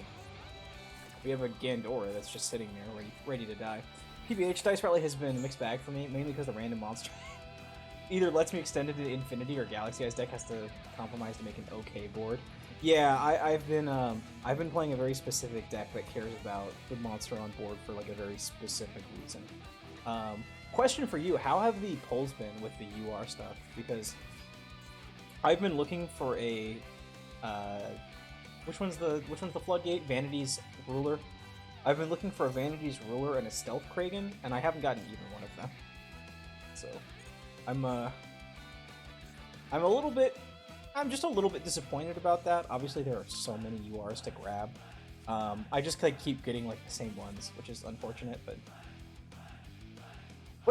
a Gandora that's just sitting there ready to die. PBH Dice Rally has been a mixed bag for me, mainly because the random monster either lets me extend it to Infinity or Galaxy Eyes deck has to compromise to make an okay board. Yeah, I've been playing a very specific deck that cares about the monster on board for like a very specific reason. Question for you: how have the polls been with the UR stuff? Because I've been looking for a Which one's the floodgate? Vanity's ruler. I've been looking for a Vanity's ruler and a stealth Kragan, and I haven't gotten either one of them. So, I'm just a little bit disappointed about that. Obviously, there are so many URs to grab. I just keep getting like the same ones, which is unfortunate, but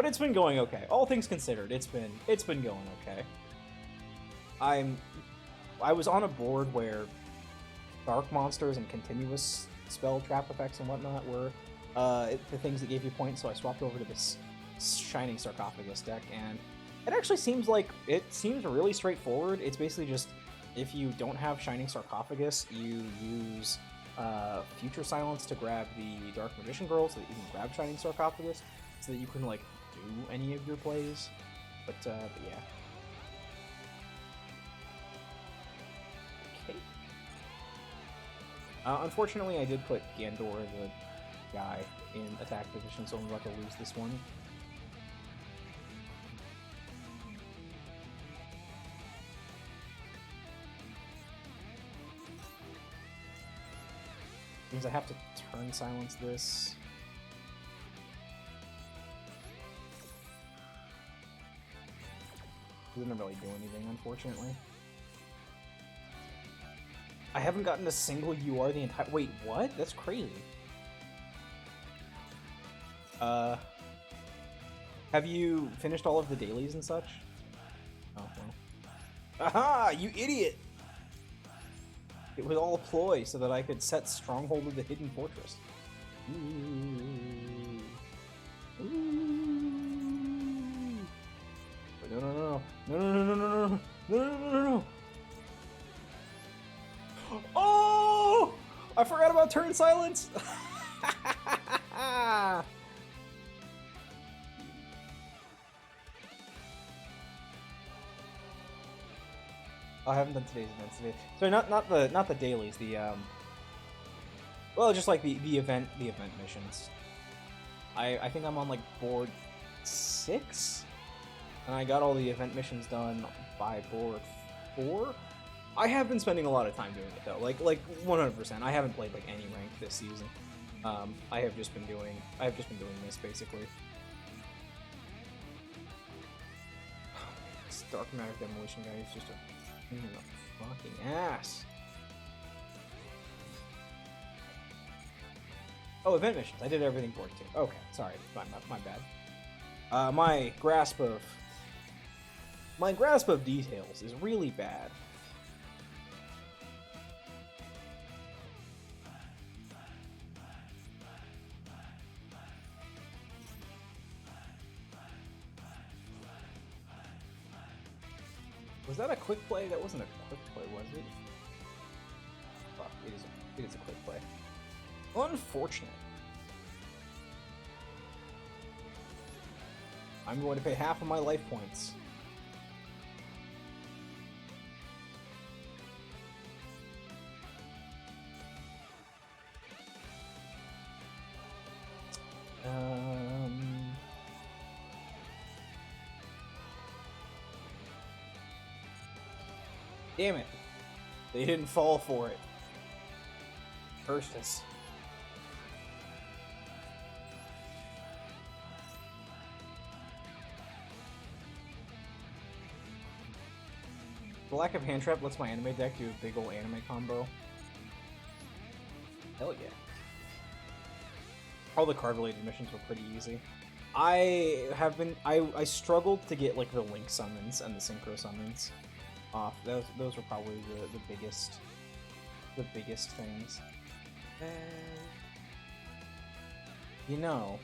it's been going okay. All things considered, it's been going okay. I was on a board where dark monsters and continuous spell trap effects and whatnot were the things that gave you points, so I swapped over to this Shining Sarcophagus deck, and it actually seems really straightforward. It's basically just, if you don't have Shining Sarcophagus, you use Future Silence to grab the Dark Magician Girl so that you can grab Shining Sarcophagus, so that you can, like, do any of your plays. But yeah. Okay. Unfortunately, I did put Gandor, the guy, in attack position, so I'm about to lose this one. Means I have to turn silence this. It didn't really do anything, unfortunately. I haven't gotten a single UR the entire— wait, what? That's crazy. Have you finished all of the dailies and such? Oh, well. Aha! You idiot! It was all a ploy so that I could set Stronghold of the Hidden Fortress. Ooh. Ooh. Wait, no. Oh! I forgot about turn silence! I haven't done today's events today. Sorry, not the dailies. Well, just like the event missions. I think I'm on like board 6, and I got all the event missions done by board 4. I have been spending a lot of time doing it though, like 100%. I haven't played like any rank this season. I have just been doing this basically. This Dark Matter Demolition guy is just a pain in the fucking ass. Oh, event missions. I did everything board 2. Okay, sorry, my bad. My grasp of details is really bad. Was that a quick play? That wasn't a quick play, was it? Fuck, it is a quick play. Unfortunate. I'm going to pay half of my life points. Damn it. They didn't fall for it. Cursed us. The lack of hand trap lets my anime deck do a big ol' anime combo. Hell yeah. All the card-related missions were pretty easy. I struggled to get like the Link summons and the Synchro summons off. Those were probably the biggest things. You know,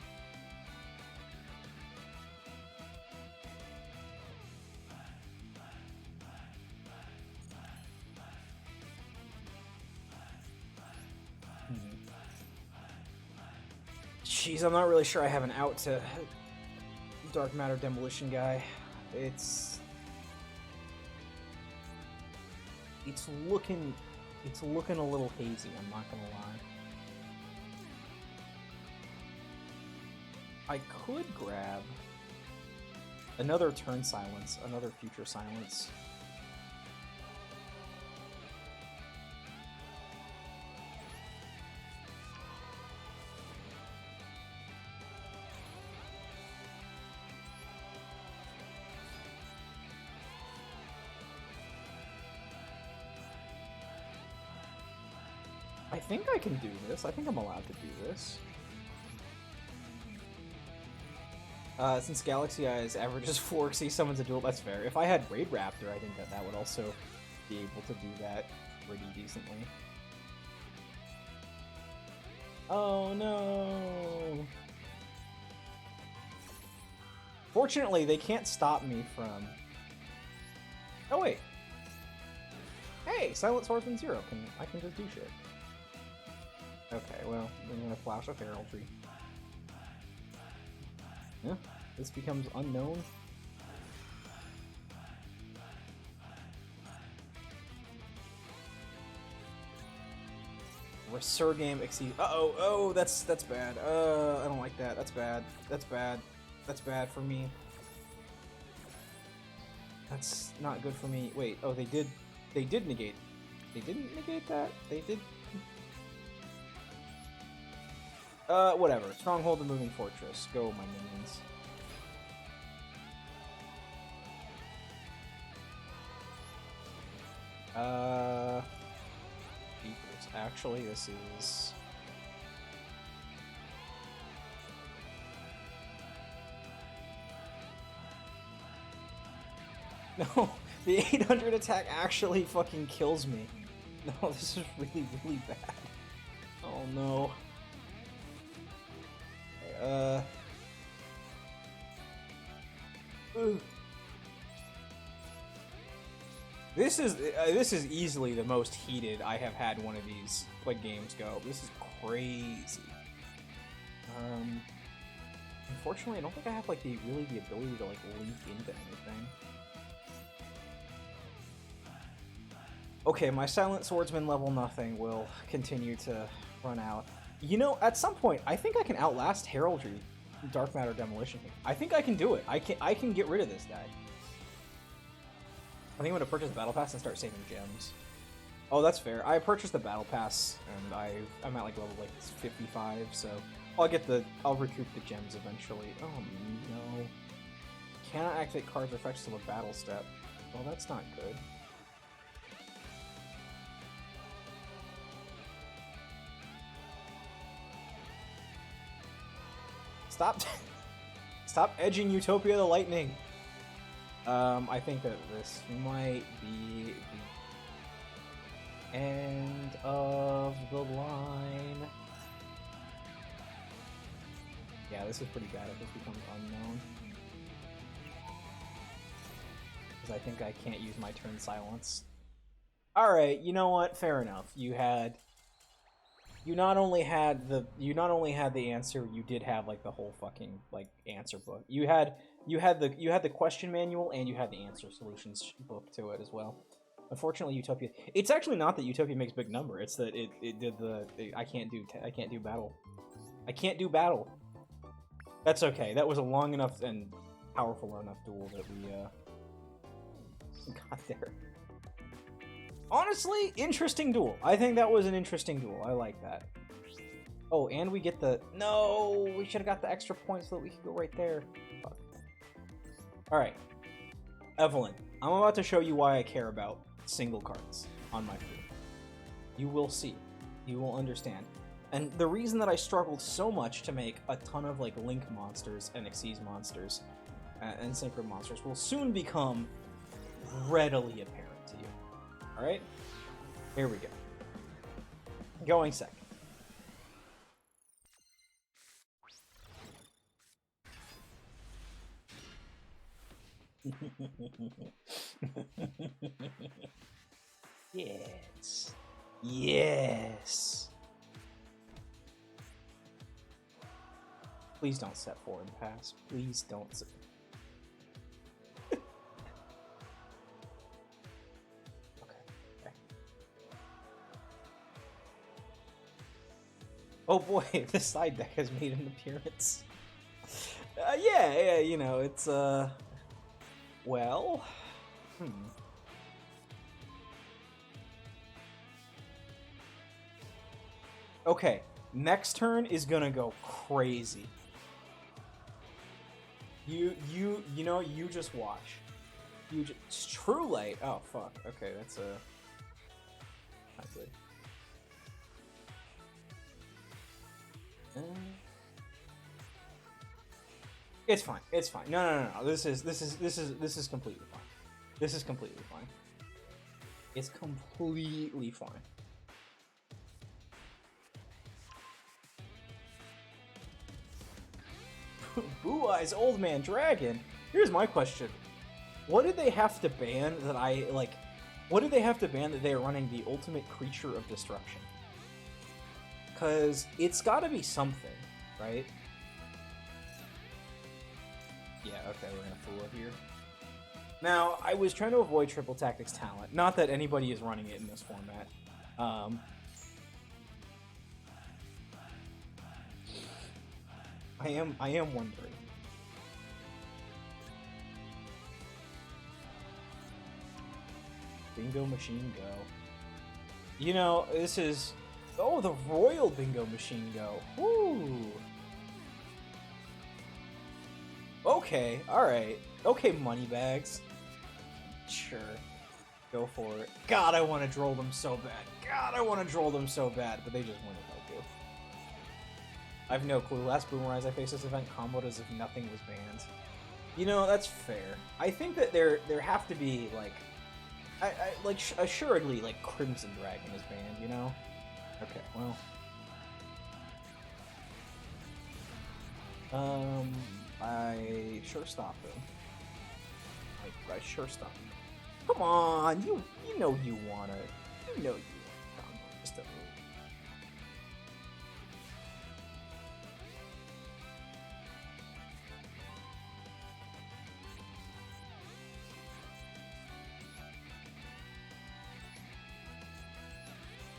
jeez, I'm not really sure I have an out to Dark Matter Demolition guy. It's looking a little hazy, I'm not gonna lie. I could grab another turn silence, another future silence. I think I can do this. I think I'm allowed to do this. Since Galaxy Eyes averages 4, he summons a duel. That's fair. If I had Raid Raptor, I think that would also be able to do that pretty decently. Oh no! Fortunately, they can't stop me from... Oh wait! Hey, Silent Swordsman 0. I can just do shit. Okay, well, I'm gonna flash a Heraldry. Yeah, this becomes unknown. Resurgam exceed. Uh-oh, oh, that's bad. I don't like that. That's bad. That's bad. That's bad for me. That's not good for me. Wait, oh, they did negate. They didn't negate that? They did. Whatever. Stronghold and Moving Fortress. Go, my minions. Jeepers. Actually, this is... No, the 800 attack actually fucking kills me. No, this is really, really bad. Oh no. Ooh. This is easily the most heated I have had one of these games go. This is crazy. Unfortunately, I don't think I have the ability to link into anything. Okay, my Silent Swordsman level nothing will continue to run out. You know, at some point, I think I can outlast Heraldry, Dark Matter Demolition. I think I can do it. I can get rid of this guy. I think I'm gonna purchase the Battle Pass and start saving gems. Oh, that's fair. I purchased the Battle Pass, and I'm at level 55, so I'll recoup the gems eventually. Oh no. Cannot activate cards or effects till a battle step. Well, that's not good. Stop edging Utopia the Lightning. I think that this might be the end of the line. Yeah, this is pretty bad if this becomes unknown. Because I think I can't use my turn silence. Alright, you know what? Fair enough. You not only had the answer, you did have the whole fucking answer book. You had the question manual and you had the answer solutions book to it as well. Unfortunately, Utopia. It's actually not that Utopia makes big number. It's that it did I can't do battle. I can't do battle. That's okay. That was a long enough and powerful enough duel that we got there. Honestly, interesting duel. I think that was an interesting duel. I like that. Oh, and we get the... No! We should have got the extra points so that we could go right there. Fuck. Alright. Evelyn, I'm about to show you why I care about single cards on my field. You will see. You will understand. And the reason that I struggled so much to make a ton of Link monsters and Xyz monsters and Synchro monsters will soon become readily apparent to you. Alright? Here we go. Going second. Yes. Yes. Please don't set forward pass. Please don't set... Oh boy, this side deck has made an appearance. Yeah, you know, it's, well... Okay, next turn is gonna go crazy. You know, you just watch. True Light! Oh, fuck. Okay, that's, not good. Uh, It's fine. It's fine. No. This is completely fine. This is completely fine. It's completely fine. Blue Eyes Old Man Dragon. Here's my question. What did they have to ban that I like? What did they have to ban that they are running the ultimate creature of destruction? Cause it's gotta be something, right? Yeah, okay, we're gonna fool it here. Now, I was trying to avoid Triple Tactics talent. Not that anybody is running it in this format. I am wondering. Bingo Machine Go. You know, this is... Oh, the Royal Bingo Machine Go. Woo! Okay, alright. Okay, Moneybags. Sure. Go for it. God, I want to droll them so bad. God, I want to droll them so bad, but they just win if I do. I have no clue. Last Boomerang I faced this event comboed as if nothing was banned. You know, that's fair. I think that there have to be, like... assuredly, like, Crimson Dragon is banned, you know? Okay, well... I sure stopped him. I sure stopped him. Come on, you know you wanna... You know you wanna combo just a little.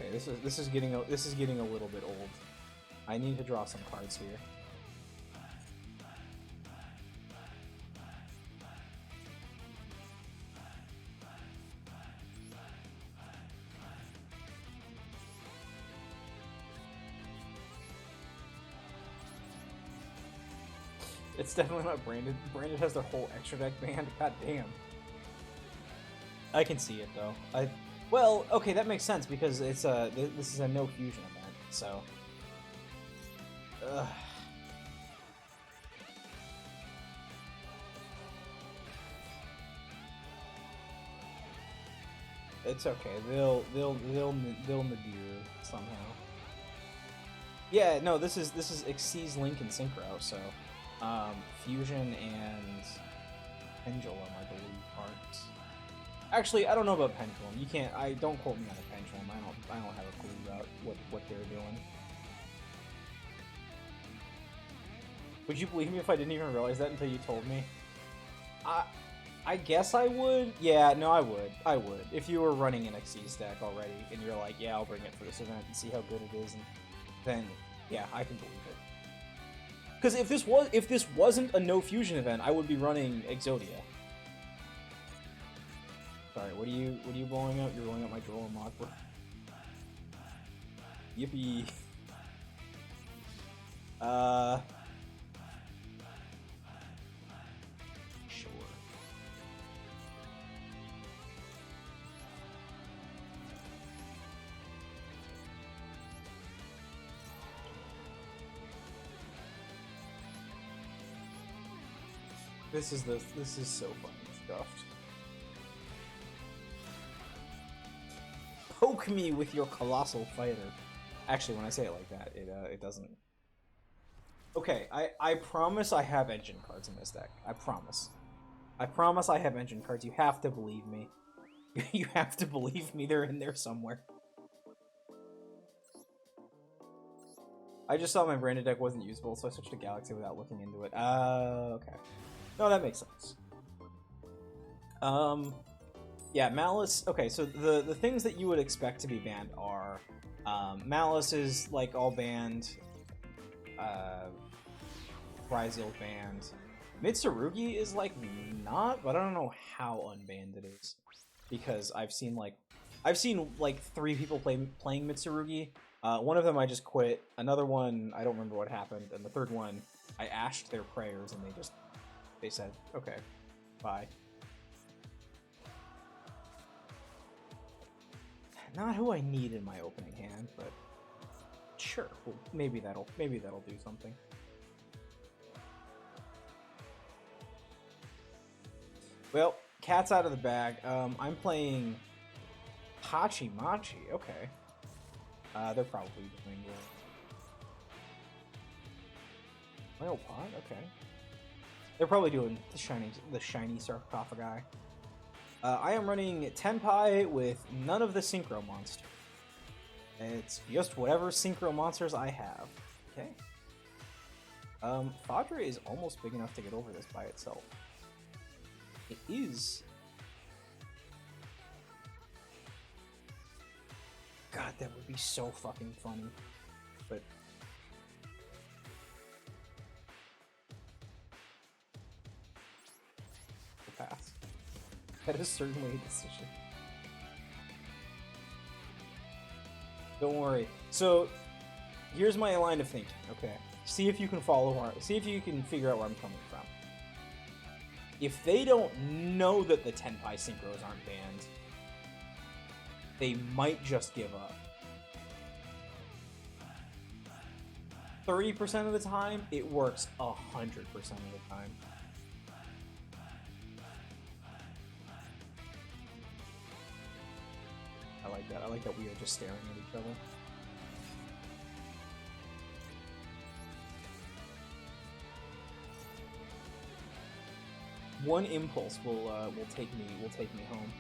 Okay, this is getting a little bit old. I need to draw some cards here. It's definitely not Branded. Branded has their whole extra deck banned. God damn. I can see it though. Well, okay, that makes sense because it's this is a no fusion event, so. Ugh. It's okay. They'll Nadir somehow. Yeah, no, this is Xyz, Link, and Synchro, so Fusion and Pendulum, I believe, aren't. Actually, I don't know about Pendulum. You can't. Don't quote me on a Pendulum. I don't have a clue about what they're doing. Would you believe me if I didn't even realize that until you told me? I guess I would. Yeah, no, I would. I would. If you were running an Xyz deck already, and you're like, yeah, I'll bring it for this event and see how good it is, and then yeah, I can believe it. Because if this wasn't a no fusion event, I would be running Exodia. Sorry, what are you blowing up? You're blowing up my Droll and Lockwood. Yippee. Sure. This is so fucking stuffed. Poke me with your colossal fighter. Actually, when I say it like that, it doesn't. Okay, I promise I have engine cards in this deck. I promise. I promise I have engine cards. You have to believe me. You have to believe me. They're in there somewhere. I just saw my branded deck wasn't usable, so I switched to Galaxy without looking into it. Okay. No, that makes sense. Yeah, Malice... Okay, so the things that you would expect to be banned are... Malice is, like, all banned. Bryzil banned. Mitsurugi is, like, not, but I don't know how unbanned it is. Because I've seen, like, 3 people playing Mitsurugi. One of them I just quit. Another one, I don't remember what happened. And the third one, I ashed their prayers, and they said, okay, bye. Not who I need in my opening hand, but Sure, well, maybe that'll do something. Well, cat's out of the bag. I'm playing Hachimachi. Okay. They're probably doing well. Pod. Okay. They're probably doing the shiny sarcophagi. I am running Tenpai with none of the synchro monster. It's just whatever synchro monsters I have. Okay. Fadra is almost big enough to get over this by itself. It is. God, that would be so fucking funny. But we'll pass. That is certainly a decision. Don't worry. So, here's my line of thinking. Okay, see if you can see if you can figure out where I'm coming from. If they don't know that the Tenpai synchros aren't banned, they might just give up. 30% of the time, it works 100% of the time. I like that. I like that we are just staring at each other. One impulse will take me home.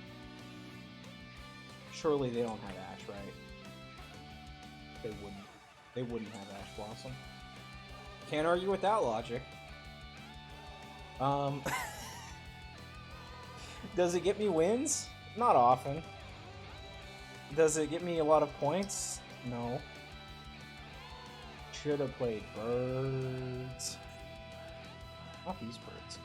Surely they don't have Ash, right? They wouldn't have Ash Blossom. Can't argue with that logic. Does it get me wins? Not often. Does it get me a lot of points? No. Should have played birds. Not these birds.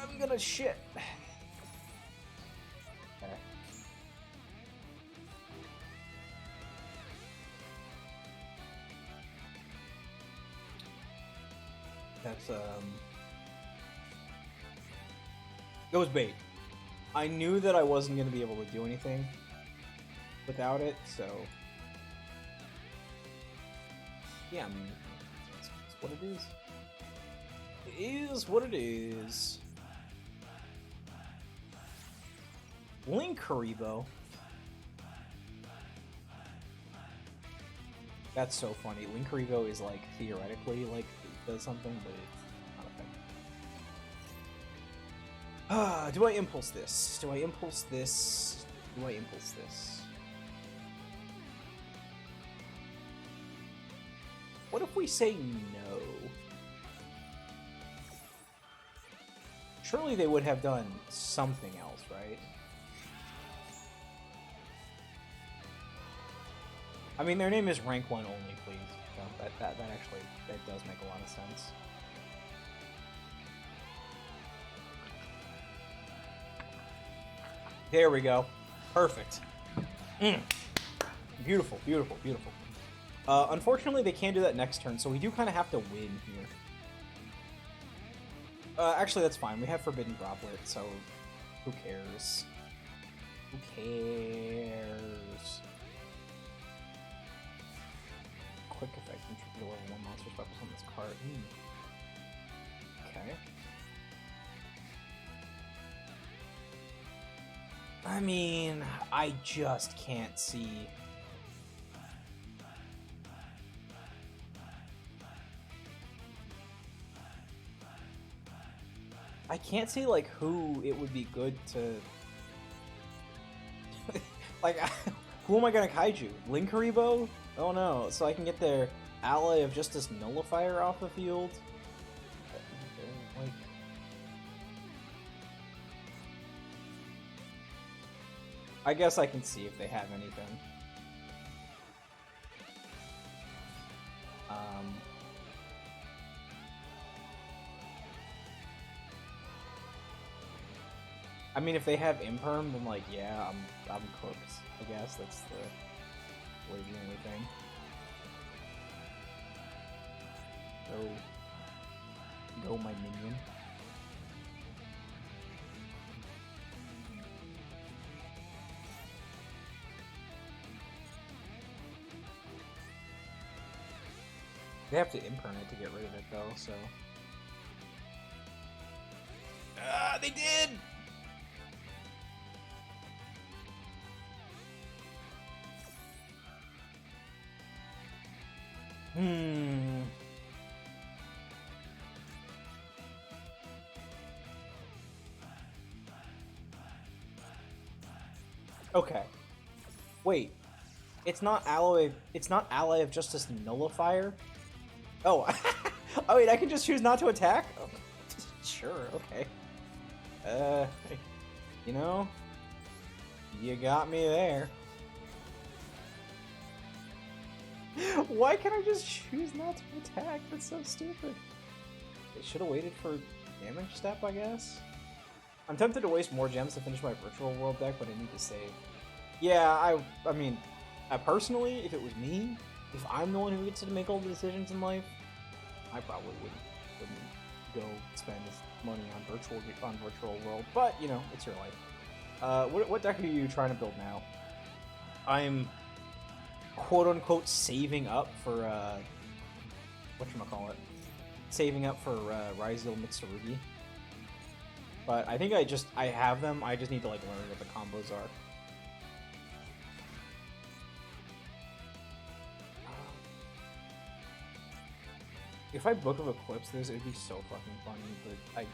I'm gonna shit. Okay. That's it was bait. I knew that I wasn't gonna be able to do anything without it, so yeah, I mean, it's what it is. It is what it is. Link Haribo. That's so funny. Link Haribo is like theoretically like does something, but it's not a thing. Do I impulse this? Do I impulse this? Do I impulse this? What if we say no? Surely they would have done something else, right? I mean, their name is Rank 1 only, please. No, that actually, that does make a lot of sense. There we go. Perfect. Beautiful, beautiful, beautiful. Unfortunately, they can't do that next turn, so we do kind of have to win here. Actually, that's fine. We have Forbidden Droplet, so who cares? Who cares? Quick effect. Contribute to level 1 monster specials on this card. Okay. I mean, I just can't see. I can't see, like, who it would be good to... like, who am I gonna kaiju? Link Haribo? Oh no, so I can get their Ally of Justice Nullifier off the field? Like... I guess I can see if they have anything. I mean, if they have Imperm, then like, yeah, I'm cooked. I guess that's the only thing. Go my minion. They have to imprint it to get rid of it, though, so... Ah, they did! Okay. Wait. It's not Ally of Justice Nullifier? Oh. Oh wait, I can just choose not to attack? Oh, sure, okay. You know, you got me there. Why can't I just choose not to attack? That's so stupid. They should have waited for damage step, I guess. I'm tempted to waste more gems to finish my virtual world deck, but I need to save. Yeah, I mean, personally, if it was me, if I'm the one who gets to make all the decisions in life, I probably wouldn't go spend money on virtual world. But you know, it's your life. What deck are you trying to build now? I'm quote unquote saving up for whatchamacallit? Saving up for Ryzeal Mitsurugi. But I think I have them. I just need to like learn what the combos are. If I Book of Eclipse this, it'd be so fucking funny, but I...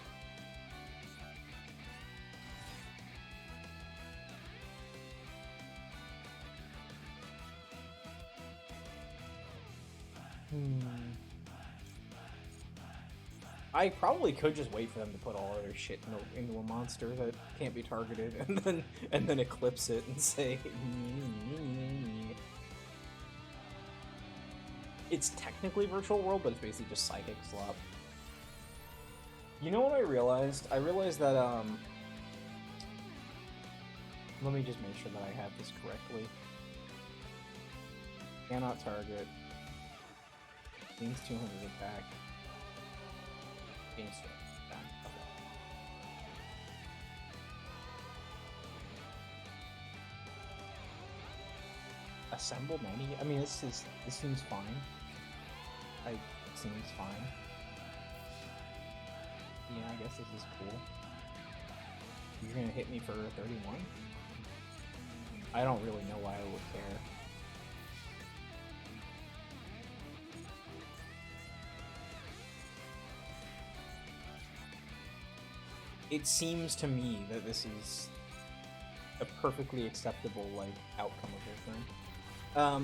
I probably could just wait for them to put all of their shit into a monster that can't be targeted, and then eclipse it and say, it's technically virtual world, but it's basically just psychic slop. You know what I realized? I realized that let me just make sure that I have this correctly. Cannot target. Gains 200 attack. Gains 200 attack. Okay. Assemble many? I mean, this seems fine. It seems fine. Yeah, I guess this is cool. You're gonna hit me for 31? I don't really know why I would care. It seems to me that this is a perfectly acceptable, like, outcome of this thing.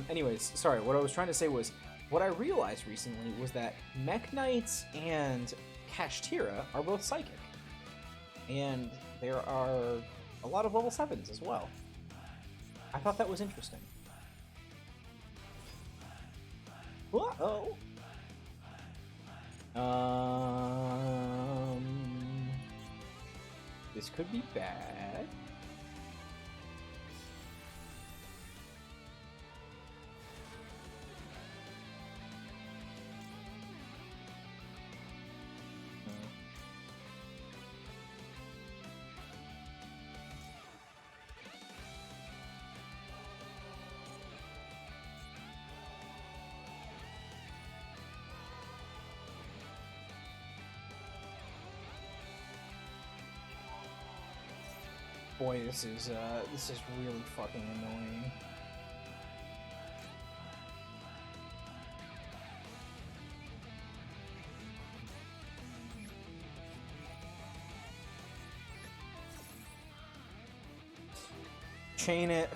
Anyways, sorry, what I was trying to say was, what I realized recently was that Mech Knights and Kashtira are both psychic. And there are a lot of level 7s as well. I thought that was interesting. Uh-oh. This could be bad. Boy, this is really fucking annoying. Chain it.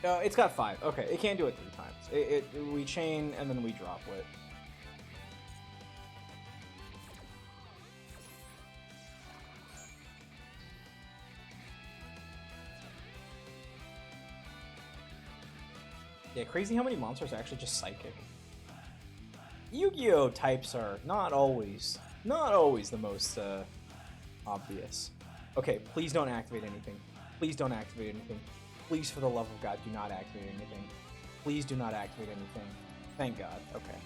It's got 5. Okay, it can't do it 3 times. We chain and then we drop it. Yeah, crazy how many monsters are actually just psychic. Yu-Gi-Oh types are not always the most obvious. Okay, please don't activate anything. Please don't activate anything. Please, for the love of God, do not activate anything. Please do not activate anything. Thank God. Okay.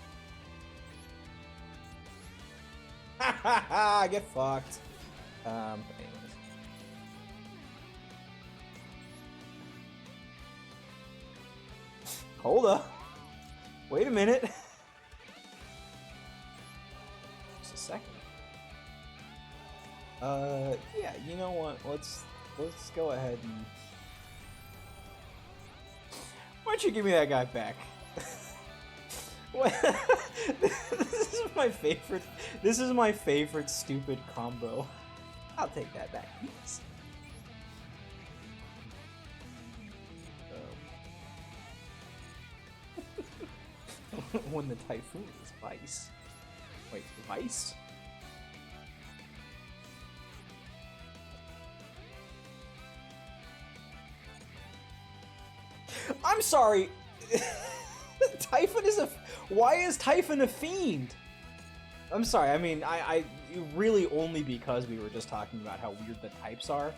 Ha ha ha! Get fucked. Anyways. Hold up. Wait a minute. Just a second. Yeah, you know what? Let's go ahead and... Why don't you give me that guy back? What? This is my favorite. This is my favorite stupid combo. I'll take that back, please. When the typhoon is vice. Wait, vice? I'm sorry. Typhon is a... Why is Typhon a fiend? I'm sorry, I mean, I really only because we were just talking about how weird the types are.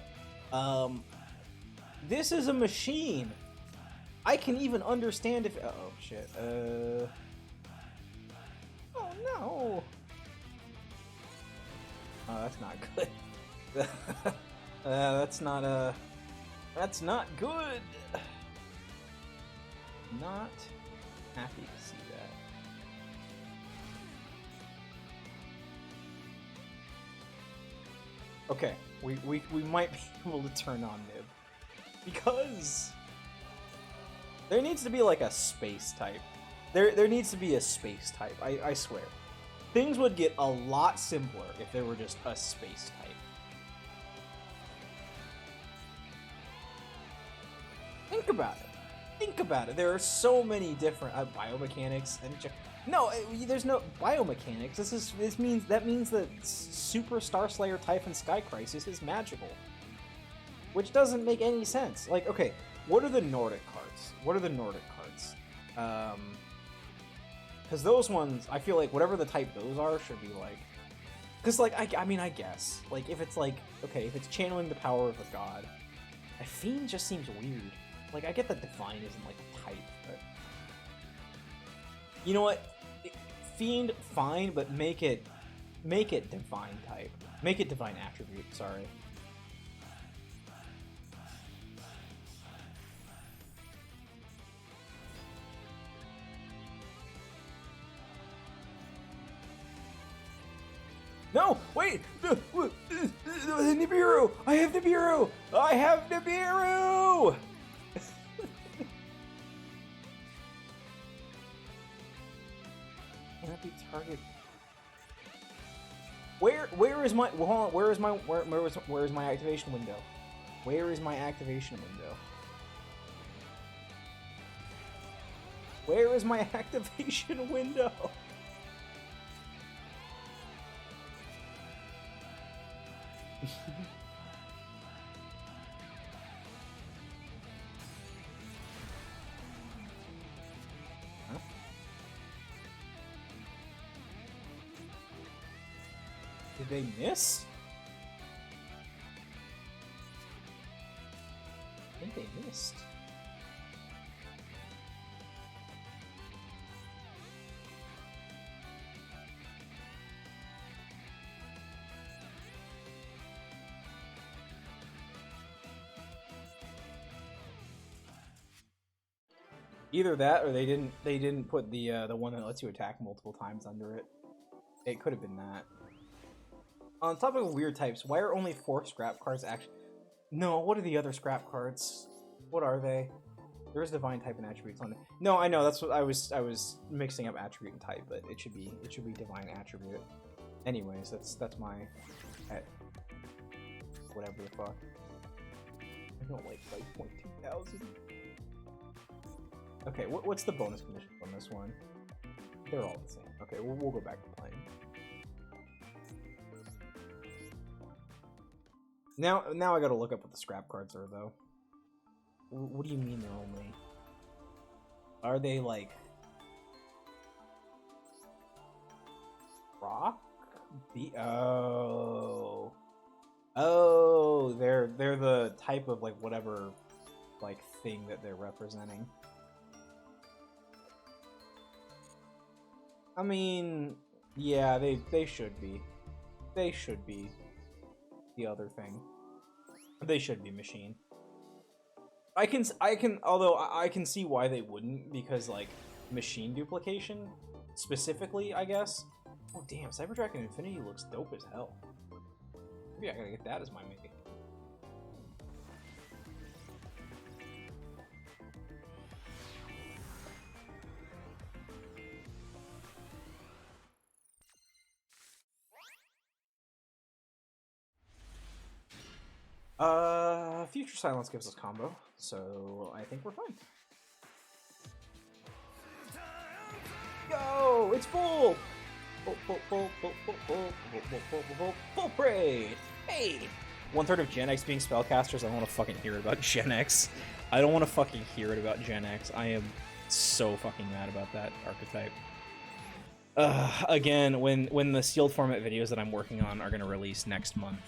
This is a machine. I can even understand if... Uh-oh, shit. Oh, no. Oh, that's not good. That's not good. Not happy to see that. Okay, we might be able to turn on Nib. Because there needs to be like a space type. There needs to be a space type, I swear. Things would get a lot simpler if there were just a space type. Think about it. Think about it. There are so many different biomechanics and no, there's no biomechanics. That means that Super Star Slayer Typhon Sky Crisis is magical, which doesn't make any sense. Like, okay, what are the Nordic cards? What are the Nordic cards? Because those ones, I feel like whatever the type those are should be like, because like I mean I guess like if it's like okay if it's channeling the power of a god, a fiend just seems weird. Like, I get that Divine isn't, like, a type, but... You know what? Fiend, fine, but make it Divine type. Make it Divine attribute, sorry. No! Wait! The Nibiru! I have Nibiru! I have Nibiru! Cannot be target. Where is my hold on, where is my activation window? Where is my activation window? Where is my activation window? Huh? Did they miss? I think they missed. Either that, or they didn't put the one that lets you attack multiple times under it. It could have been that. On top of weird types, why are only 4 scrap cards actually? No, what are the other scrap cards? What are they? There's divine type and attributes on it. No, I know that's what I was mixing up attribute and type, but it should be divine attribute. Anyways, that's my whatever the fuck. I don't like 5.2000. Okay, what's the bonus conditions on this one? They're all the same. Okay, we'll go back to playing. Now I gotta look up what the scrap cards are, though. What do you mean they're only? Are they, like... rock? Oh... Oh, they're the type of, like, whatever, like, thing that they're representing. I mean, yeah, they should be. They should be the other thing. They should be machine. I can, although I can see why they wouldn't, because like machine duplication, specifically, I guess. Oh damn, Cyber Dragon Infinity looks dope as hell. Maybe I gotta get that as my maybe. Future Silence gives us combo, so I think we're fine. Go! It's full! Full parade! Hey! 1/3 of Gen X being spellcasters, I don't want to fucking hear it about Gen X. I don't want to fucking hear it about Gen X. I am so fucking mad about that archetype. Again, when the sealed format videos that I'm working on are going to release next month,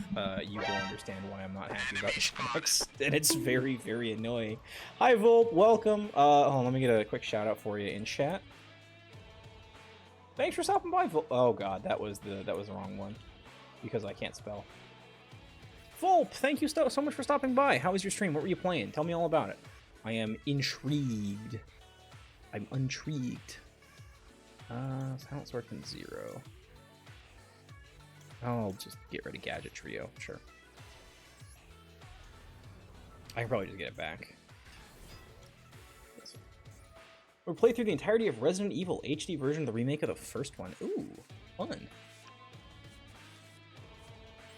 you will understand why I'm not happy about Gen X, and it's very, very annoying. Hi, Volp, welcome. Hold on, let me get a quick shout out for you in chat. Thanks for stopping by, Volp. Oh god, that was the wrong one, because I can't spell. Volp, thank you so much for stopping by. How was your stream? What were you playing? Tell me all about it. I am intrigued. I'm intrigued. Silent Swordsman 0. I'll just get rid of Gadget Trio, sure. I can probably just get it back. We'll play through the entirety of Resident Evil HD version, the remake of the first one. Ooh, fun.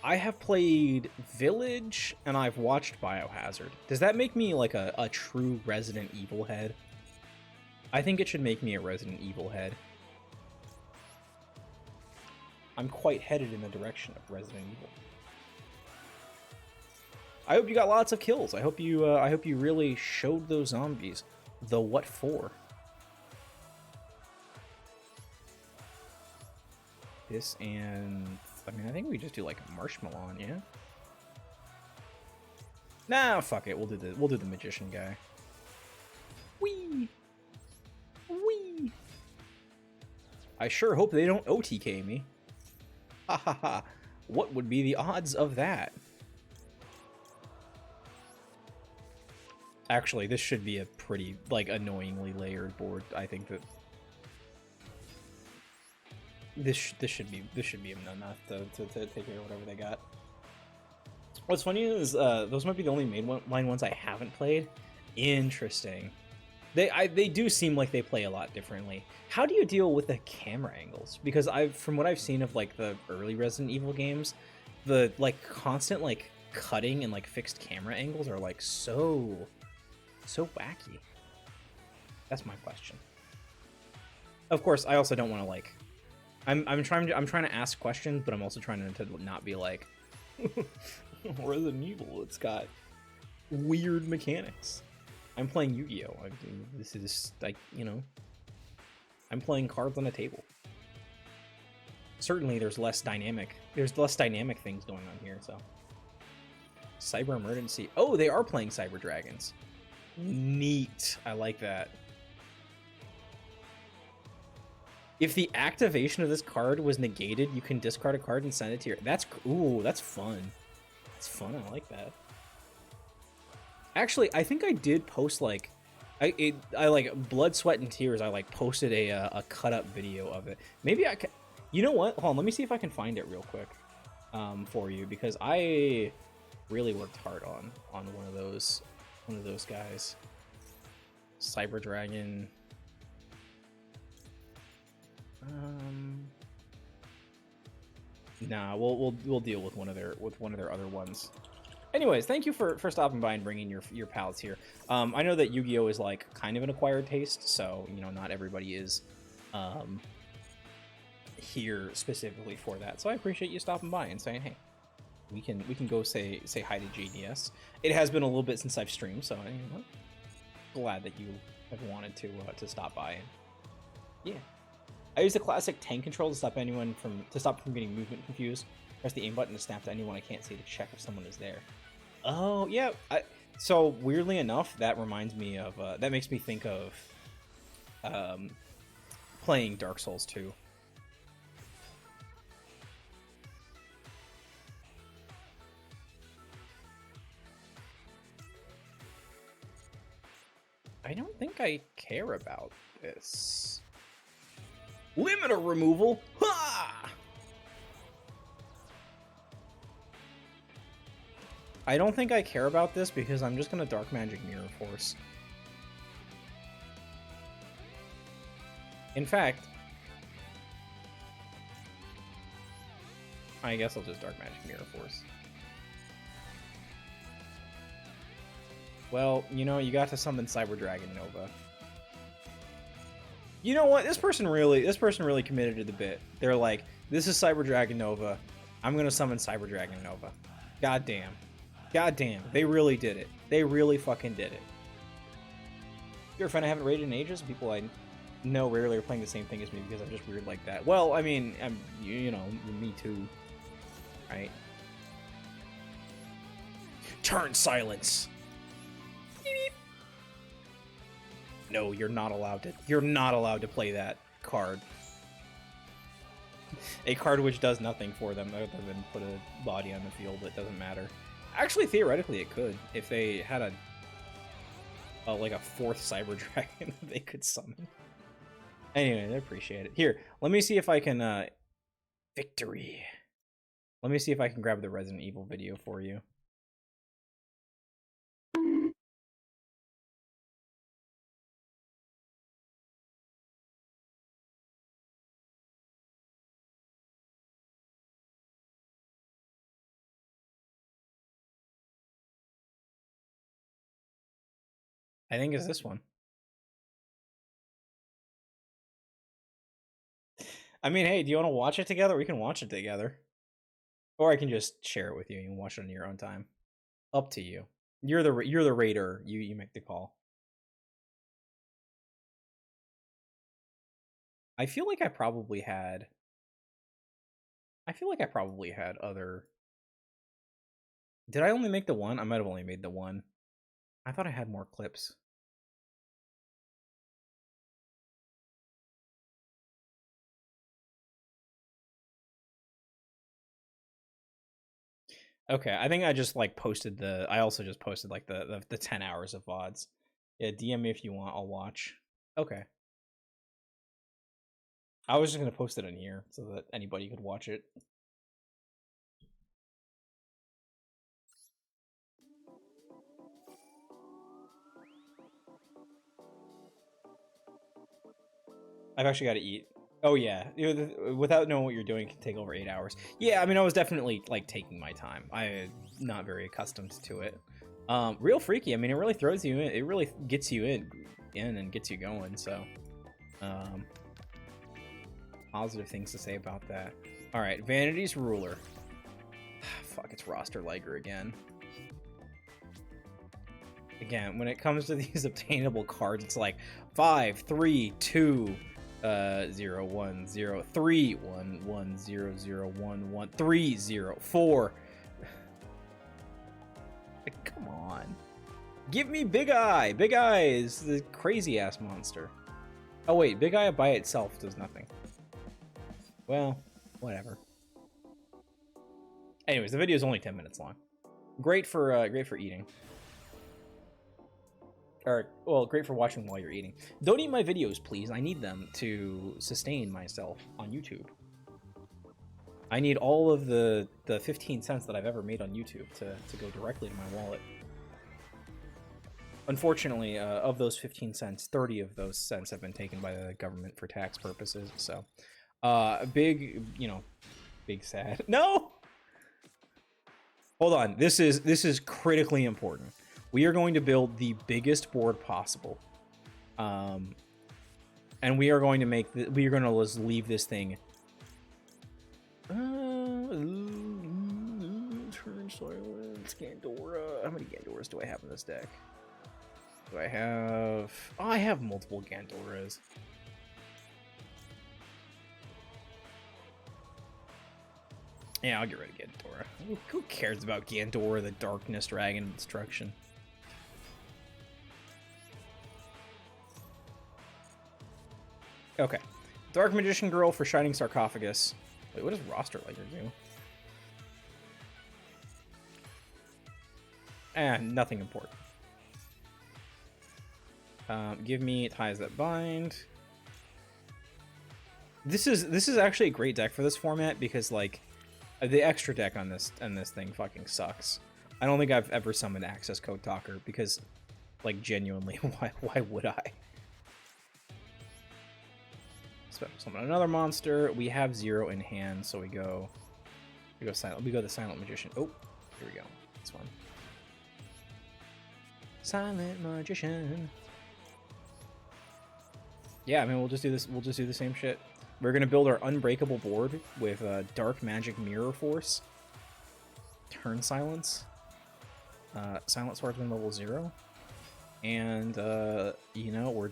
I have played Village, and I've watched Biohazard. Does that make me like a true Resident Evil head? I think it should make me a Resident Evil head. I'm quite headed in the direction of Resident Evil. I hope you got lots of kills. I hope you really showed those zombies the what for. This and I mean I think we just do like Marshmallow, yeah. Nah, fuck it. We'll do the magician guy. Wee. Wee. I sure hope they don't OTK me. Ha ha ha. What would be the odds of that? Actually, this should be a pretty, like, annoyingly layered board. I think that this should be enough to take care of whatever they got. What's funny is those might be the only mainline ones I haven't played. Interesting. They do seem like they play a lot differently. How do you deal with the camera angles? Because from what I've seen of like the early Resident Evil games, the like constant like cutting and like fixed camera angles are like so wacky. That's my question. Of course, I also don't want to like I'm trying to ask questions, but I'm also trying to not be like Resident Evil. It's got weird mechanics. I'm playing Yu-Gi-Oh! This is like, you know, I'm playing cards on a table. Certainly, there's less dynamic things going on here. So, Cyber Emergency. Oh, they are playing Cyber Dragons. Neat. I like that. If the activation of this card was negated, you can discard a card and send it to your. That's ooh, that's fun. That's fun. I like that. Actually, I think I did post like, I like Blood, Sweat, and Tears. I like posted a cut up video of it. Maybe I can. You know what? Hold on. Let me see if I can find it real quick, for you, because I really worked hard on one of those guys. Cyber Dragon. Nah, we'll deal with one of their other ones. Anyways, thank you for stopping by and bringing your pals here. I know that Yu-Gi-Oh is like kind of an acquired taste, so you know not everybody is here specifically for that. So I appreciate you stopping by and saying, hey, we can go say hi to JDS. It has been a little bit since I've streamed, so I'm glad that you have wanted to stop by. And yeah, I use the classic tank control to stop from getting movement confused. Press the aim button to snap to anyone I can't see to check if someone is there. Oh, yeah. So, weirdly enough, that reminds me of... that makes me think of playing Dark Souls 2. I don't think I care about this. Limiter removal! Ha! I don't think I care about this because I'm just gonna Dark Magic Mirror Force. In fact, I guess I'll just Dark Magic Mirror Force. Well, you know, you got to summon Cyber Dragon Nova. You know what? This person really committed to the bit. They're like, this is Cyber Dragon Nova. I'm gonna summon Cyber Dragon Nova. God damn. God damn. They really did it. They really fucking did it. You're a friend I haven't raided in ages. People I know rarely are playing the same thing as me because I'm just weird like that. Well, I mean, you know, me too. Right? Turn silence. Beep. No, you're not allowed to. You're not allowed to play that card. A card which does nothing for them other than put a body on the field. It doesn't matter. Actually, theoretically, it could if they had a like a fourth Cyber Dragon they could summon. Anyway, I appreciate it. Here, let me see if I can victory. Let me see if I can grab the Resident Evil video for you. I think it's this one. I mean, hey, do you want to watch it together? We can watch it together. Or I can just share it with you and you can watch it on your own time. Up to you. You're the raider. You make the call. I feel like I probably had other. Did I only make the one? I might have only made the one. I thought I had more clips. Okay, I think I just like posted the. I also just posted like the 10 hours of VODs. Yeah, DM me if you want. I'll watch. Okay. I was just gonna post it in here so that anybody could watch it. I've actually got to eat. Oh yeah, without knowing what you're doing, it can take over 8 hours. Yeah, I mean, I was definitely like taking my time. I'm not very accustomed to it. Real freaky. I mean, it really throws you in. It really gets you in and gets you going. So, positive things to say about that. All right, Vanity's Ruler. Fuck, it's roster Liger again. Again, when it comes to these obtainable cards, it's like 5, 3, 2, 0, 1, 0, 3, 1, 1, 0, 0, 1, 1, 3, 0, 4. Come on. Give me Big Eye. Big Eye is the crazy ass monster. Oh wait, Big Eye by itself does nothing. Well, whatever. Anyways, the video is only 10 minutes long. Great for eating. Or, well, great for watching while you're eating. Don't eat my videos, please. I need them to sustain myself on YouTube. I need all of the 15 cents that I've ever made on YouTube to go directly to my wallet. Unfortunately, of those 15 cents, 30 of those cents have been taken by the government for tax purposes. So, big sad. No! Hold on. This is critically important. We are going to build the biggest board possible, and we are going to make we are going to just leave this thing. Turn silence, Gandora. How many Gandoras do I have in this deck? Do I have? Oh, I have multiple Gandoras. Yeah, I'll get rid of Gandora. Who cares about Gandora, the Darkness Dragon of Destruction? Okay. Dark Magician Girl for Shining Sarcophagus. Wait, what does Roster Liger do? Nothing important. Give me Ties That Bind. This is actually a great deck for this format because like the extra deck on this thing fucking sucks. I don't think I've ever summoned Access Code Talker because, like, genuinely, why would I? Special summon another monster. We have 0 in hand, so we go silent. We go the Silent Magician. Oh, here we go. This one. Silent Magician. Yeah, I mean, we'll just do this. We'll just do the same shit. We're gonna build our Unbreakable board with Dark Magic Mirror Force, Turn Silence, Silent Swordsman level 0, and you know, we're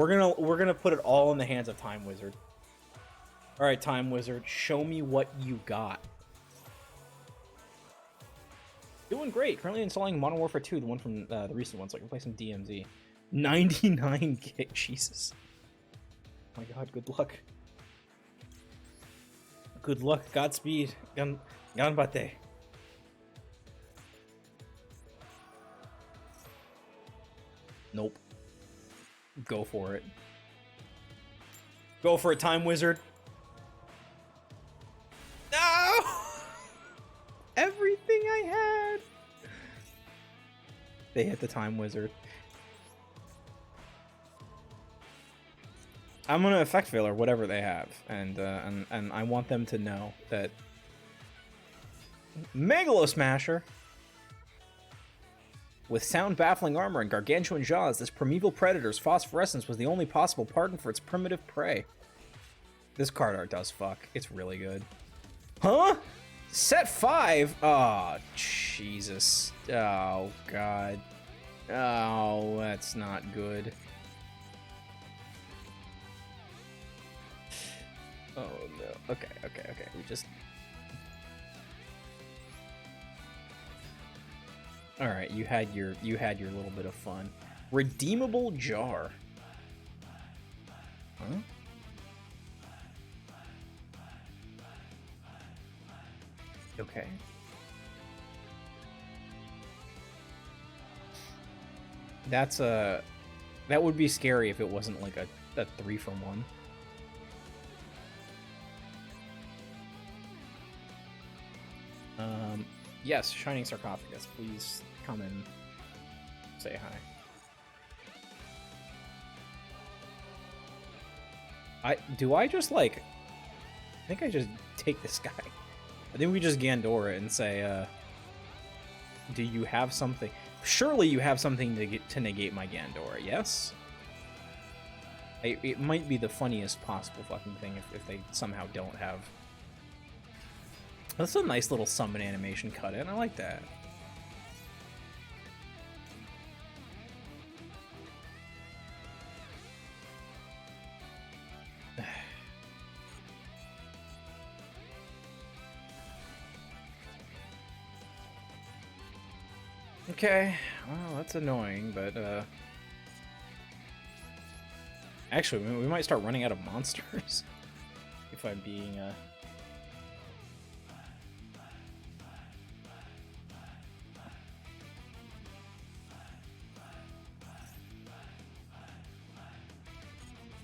gonna put it all in the hands of Time Wizard. All right, Time Wizard, show me what you got. Doing great. Currently installing Modern Warfare 2, the one from the recent one, so I can play some DMZ. 99 gig, Jesus. Oh my god, good luck. Good luck, Godspeed, Ganbate. Nope. Go for it. Go for it, Time Wizard. No! Everything I had. They hit the Time Wizard. I'm gonna Effect Failure whatever they have, and I want them to know that Megalo Smasher with sound baffling armor and gargantuan jaws, this primeval predator's phosphorescence was the only possible pardon for its primitive prey. This card art does fuck. It's really good. Huh? Set 5? Oh, Jesus. Oh, God. Oh, that's not good. Oh no. Okay. We just. All right, you had your little bit of fun. Redeemable jar. Huh? Okay. That's that would be scary if it wasn't like a 3-for-1. Yes, Shining Sarcophagus, please come and say hi. I just like, I think I just take this guy. I think we just Gandora and say, do you have something? Surely you have something to negate my Gandora, yes? It might be the funniest possible fucking thing if they somehow don't have. That's a nice little summon animation cut in. I like that. Okay, well, that's annoying, but actually, we might start running out of monsters if I'm being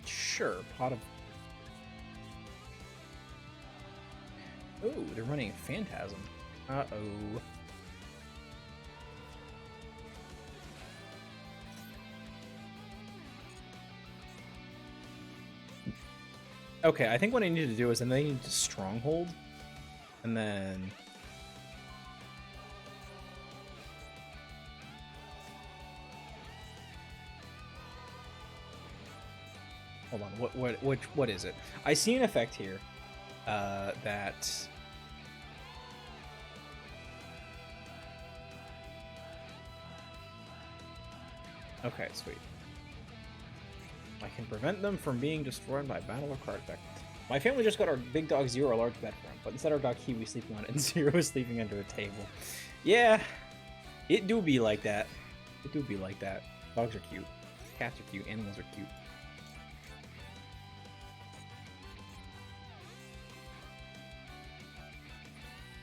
Sure, pot of. Oh, they're running Phantasm. Uh-oh. Okay, I think what I need to do is then they need to Stronghold, and then hold on, what is it? I see an effect here that okay, sweet. I can prevent them from being destroyed by battle or card effect. My family just got our big dog Zero a large bed for him, but instead our dog Kiwi sleeping on it and Zero is sleeping under a table. Yeah, it do be like that. It do be like that. Dogs are cute. Cats are cute. Animals are cute.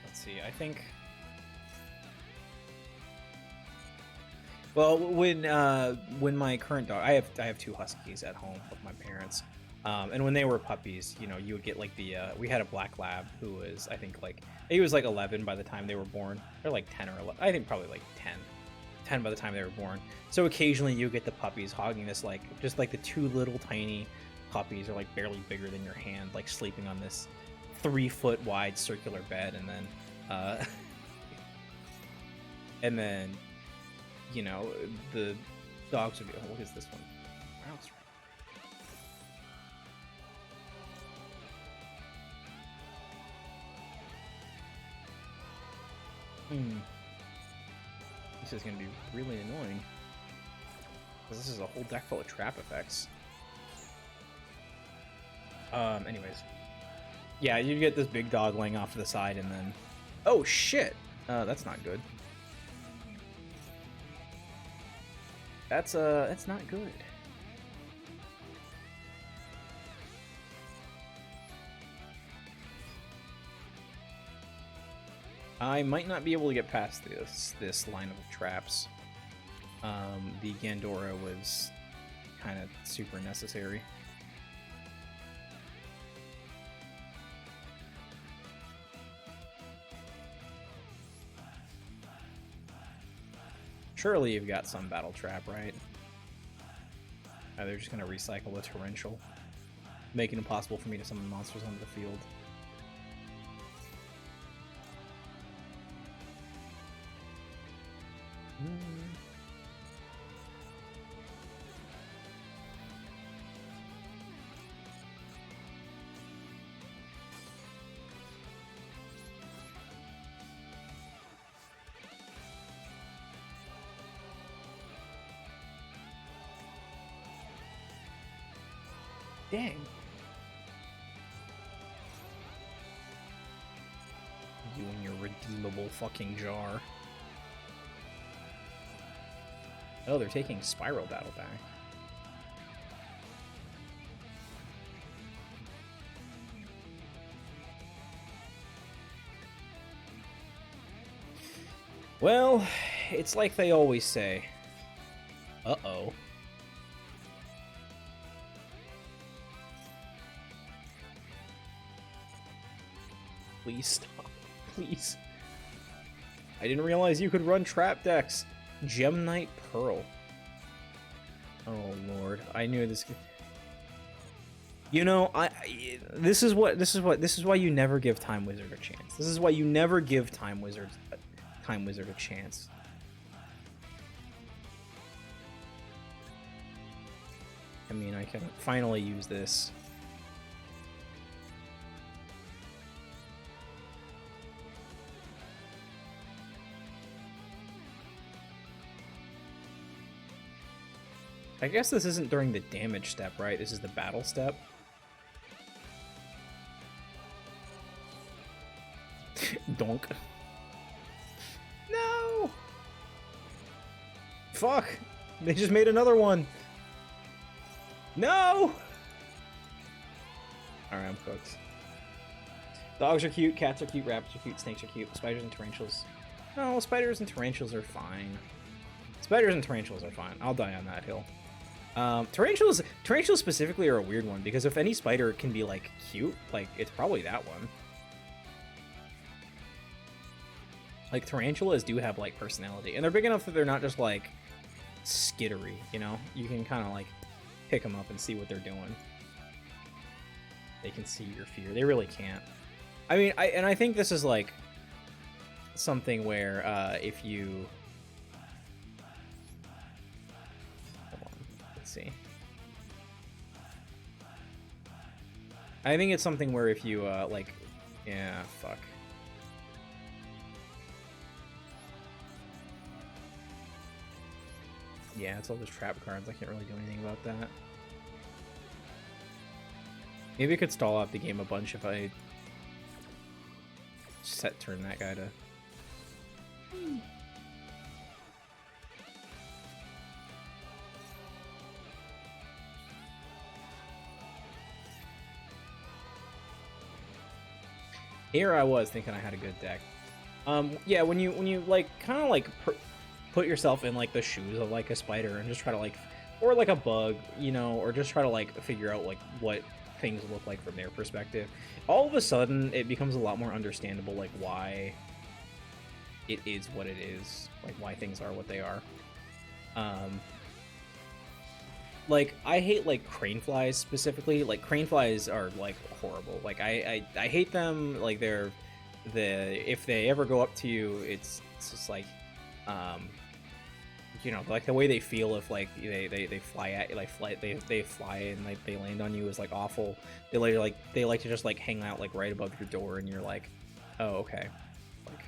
Let's see, I think Well, when my current dog, I have two huskies at home with my parents, and when they were puppies, you know, you would get like we had a black lab who was, I think, like, he was like 11 by the time they were born, or like 10 or 11, I think probably like 10 by the time they were born. So occasionally you get the puppies hogging this, like, just like the two little tiny puppies are like barely bigger than your hand, like sleeping on this 3-foot wide circular bed, and then you know, the dogs would be, oh, what is this one? Mouse. This is going to be really annoying, because this is a whole deck full of trap effects. Anyways. Yeah, you get this big dog laying off to the side, and then... Oh, shit! That's not good. That's not good. I might not be able to get past this line of traps. The Gandora was kind of super necessary. Surely you've got some battle trap, right? They're just gonna recycle the torrential, making it impossible for me to summon monsters onto the field. Dang. You and your redeemable fucking jar. Oh, they're taking Spiral Battle back. Well, it's like they always say. Uh-oh. Please stop. Please. I didn't realize you could run trap decks. Gem Knight Pearl. Oh lord, I knew this. You know, this is why you never give Time Wizard a chance. This is why you never give Time Wizard a chance. I mean, I can finally use this. I guess this isn't during the damage step, right? This is the battle step. Donk. No! Fuck! They just made another one! No! Alright, I'm cooked. Dogs are cute, cats are cute, rabbits are cute, snakes are cute, spiders and tarantulas. No, spiders and tarantulas are fine. Spiders and tarantulas are fine. I'll die on that hill. Tarantulas specifically are a weird one, because if any spider can be, like, cute, like, it's probably that one. Like, tarantulas do have, like, personality, and they're big enough that they're not just, like, skittery, you know? You can kind of, like, pick them up and see what they're doing. They can see your fear. They really can't. I mean, I think this is, like, something where, if you... See. I think it's something where if you, like... Yeah, fuck. Yeah, it's all those trap cards. I can't really do anything about that. Maybe I could stall out the game a bunch if I... set turn that guy to... Here I was thinking I had a good deck. Yeah, when you like kind of like put yourself in like the shoes of like a spider and just try to like, or like a bug, you know, or just try to like figure out like what things look like from their perspective. All of a sudden, it becomes a lot more understandable, like why it is what it is, like why things are what they are. Like I hate like crane flies specifically. Like crane flies are like horrible. Like I hate them. Like if they ever go up to you, it's just like, you know, like the way they feel if like they fly at you, like they fly and like they land on you is like awful. They like to just like hang out like right above your door and you're like, oh okay, like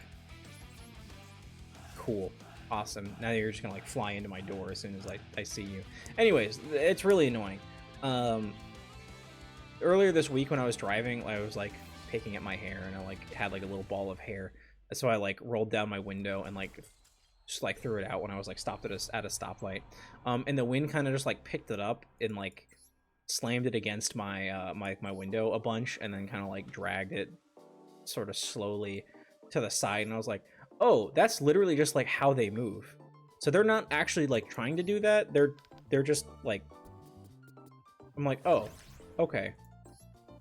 cool, awesome. Now you're just gonna like fly into my door as soon as I see you. Anyways, it's really annoying. Earlier this week when I was driving, I was like picking at my hair and I like had like a little ball of hair, so I like rolled down my window and like just like threw it out when I was like stopped at a stoplight, and the wind kind of just like picked it up and like slammed it against my my window a bunch and then kind of like dragged it sort of slowly to the side, and I was like, oh, that's literally just like how they move. So they're not actually like trying to do that, they're just like, I'm like, oh okay,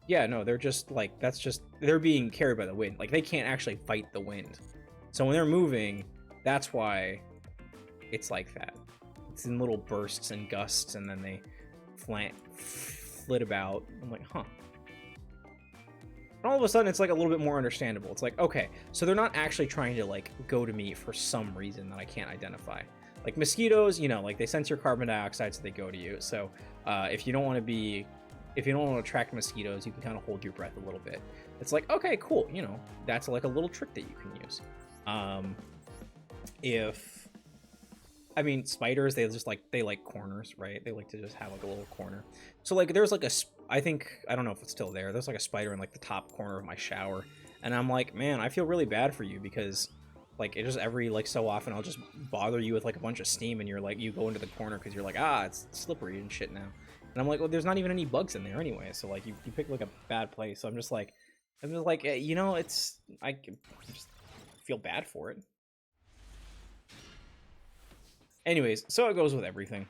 yeah, no, they're just like, that's just, they're being carried by the wind. Like they can't actually fight the wind, so when they're moving, that's why it's like that. It's in little bursts and gusts, and then they flit about. I'm like, huh. And all of a sudden, it's like a little bit more understandable. It's like, okay, so they're not actually trying to like go to me for some reason that I can't identify. Like mosquitoes, you know, like they sense your carbon dioxide, so they go to you. So if you don't want to attract mosquitoes, you can kind of hold your breath a little bit. It's like, okay, cool, you know, that's like a little trick that you can use. I mean, spiders, they like corners, right? They like to just have like a little corner. So like there's like I don't know if it's still there. There's like a spider in like the top corner of my shower. And I'm like, man, I feel really bad for you because like it just every like so often I'll just bother you with like a bunch of steam and you're like, you go into the corner because you're like, it's slippery and shit now. And I'm like, well, there's not even any bugs in there anyway. So like you pick like a bad place. So I'm just like, you know, I just feel bad for it. Anyways, so it goes with everything.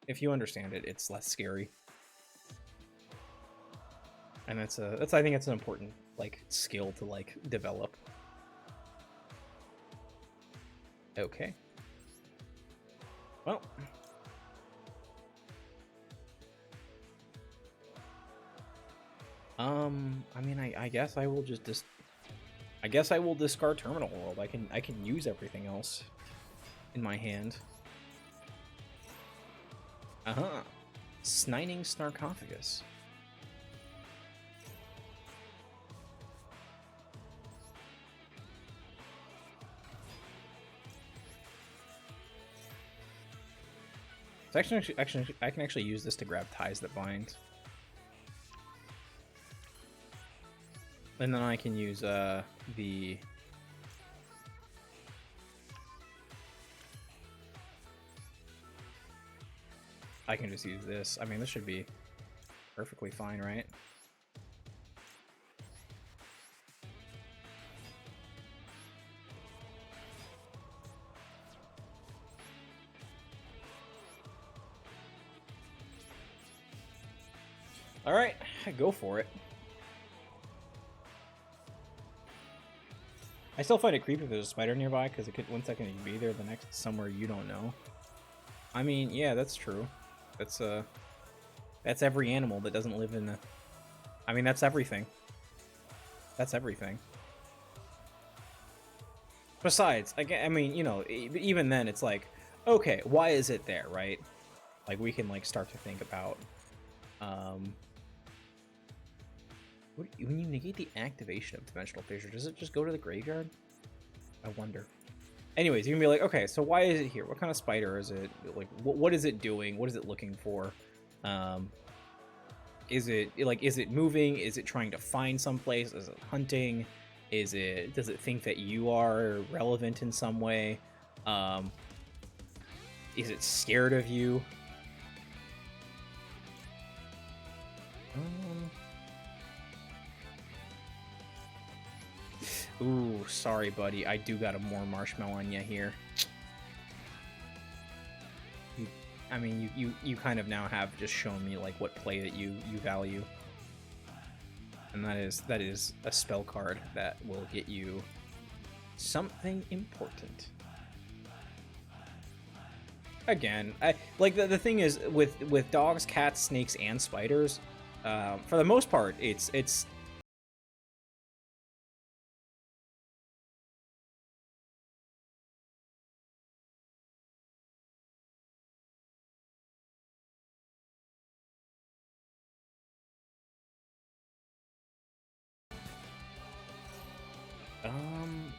If you understand it, it's less scary. And I think it's an important like skill to like develop. Okay. Well, I mean, I guess I will just I guess I will discard Terminal World. I can use everything else in my hand. Snining Snarkophagus. So actually, I can actually use this to grab Ties That Bind. And then I can use the... I can just use this. I mean, this should be perfectly fine, right? All right, go for it. I still find it creepy if there's a spider nearby, because it could 1 second you can be there, the next somewhere you don't know. I mean, yeah, that's true. That's every animal that doesn't live in the... I mean, that's everything. That's everything. Besides, I mean, you know, even then, it's like, okay, why is it there, right? Like, we can, like, start to think about... when you negate the activation of Dimensional Fissure, does it just go to the graveyard? I wonder. Anyways, you can be like, okay, so why is it here? What kind of spider is it? Like, what is it doing? What is it looking for? Is it moving? Is it trying to find someplace? Is it hunting? Does it think that you are relevant in some way? Is it scared of you? Ooh, sorry, buddy. I do got a more marshmallow on you here. I mean, you kind of now have just shown me like what play that you value, and that is a spell card that will get you something important. Again, I like the thing is with dogs, cats, snakes, and spiders. For the most part, it's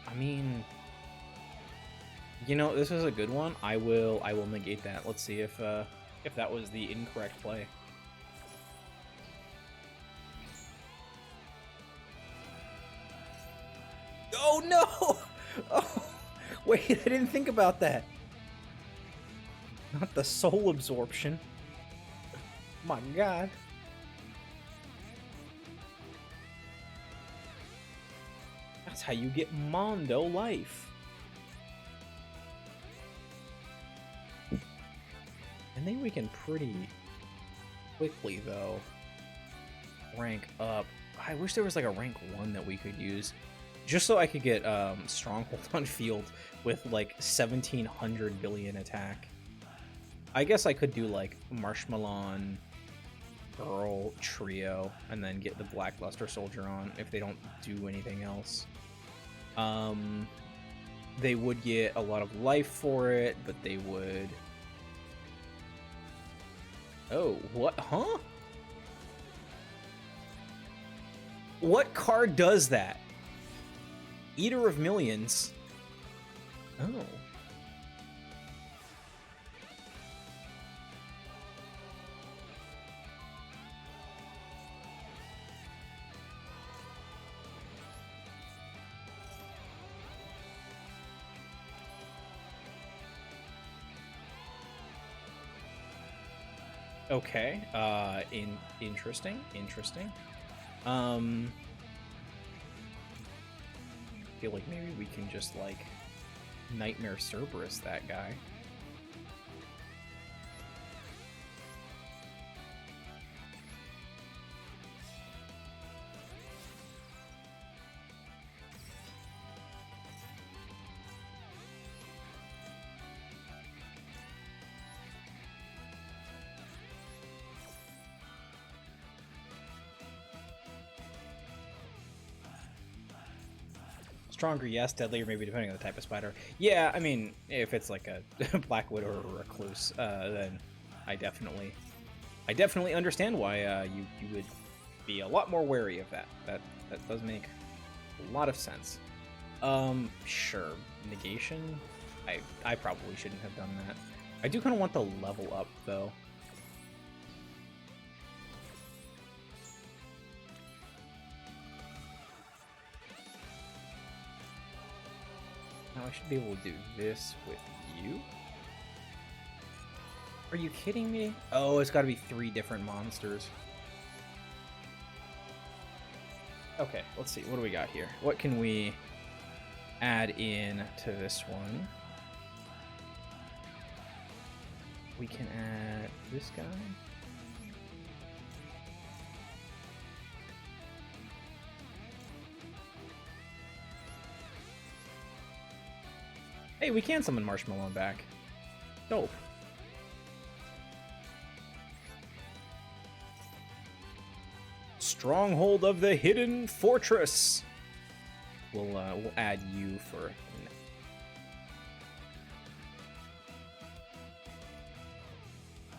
I mean, you know, this is a good one. I will negate that. Let's see if that was the incorrect play. Oh no! Oh, wait, I didn't think about that. Not the soul absorption. My god. That's how you get Mondo life. And then we can pretty quickly, though, rank up. I wish there was like a rank 1 that we could use. Just so I could get Stronghold on field with like 1700 billion attack. I guess I could do like Marshmallow, Earl, Trio, and then get the Blackluster Soldier on if they don't do anything else. They would get a lot of life for it, but they would... Oh, what? Huh? What card does that? Eater of Millions. Oh. Okay. Interesting. I feel like maybe we can just like Nightmare Cerberus that guy. Stronger, yes. Deadlier, maybe, depending on the type of spider. Yeah, I mean, if it's like a Black Widow or a Recluse, then I definitely understand why you would be a lot more wary of that. That does make a lot of sense. Sure. Negation? I probably shouldn't have done that. I do kind of want the level up, though. Now I should be able to do this with you? Are you kidding me? Oh, it's got to be 3 different monsters. Okay, let's see. What do we got here? What can we add in to this one? We can add this guy. Hey, we can summon Marshmallow back. Dope. Stronghold of the Hidden Fortress. We'll add you for.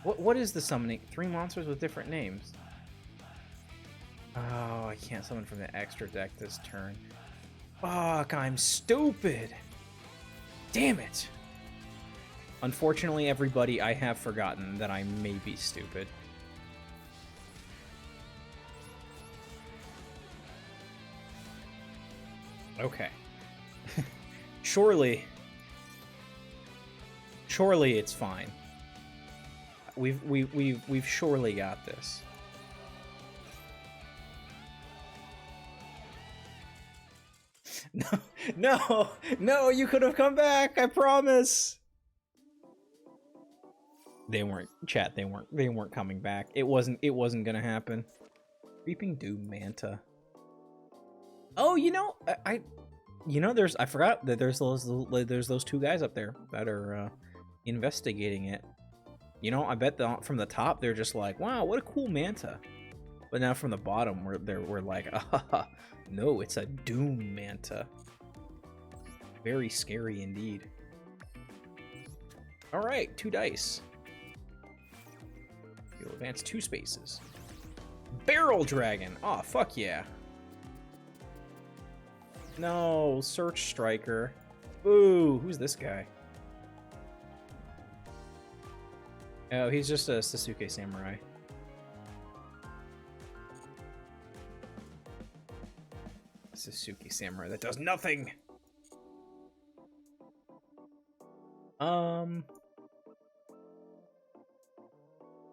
What is the summoning? 3 monsters with different names. Oh, I can't summon from the extra deck this turn. Fuck, I'm stupid. Damn it! Unfortunately, everybody, I have forgotten that I may be stupid. Okay. Surely it's fine. We've surely got this. No, you could have come back, I promise. They weren't, chat, they weren't coming back. It wasn't gonna happen. Creeping Doom Manta. Oh, you know, I forgot that there's those two guys up there that are investigating it. You know, I bet from the top they're just like, wow, what a cool manta. But now from the bottom we're like, ah, no, it's a Doom Manta. Very scary indeed. All right, 2 dice. You'll advance 2 spaces. Barrel Dragon. Oh, fuck yeah. No, Search Striker. Ooh, who's this guy? Oh, he's just a Sasuke Samurai. A Sasuke Samurai that does nothing!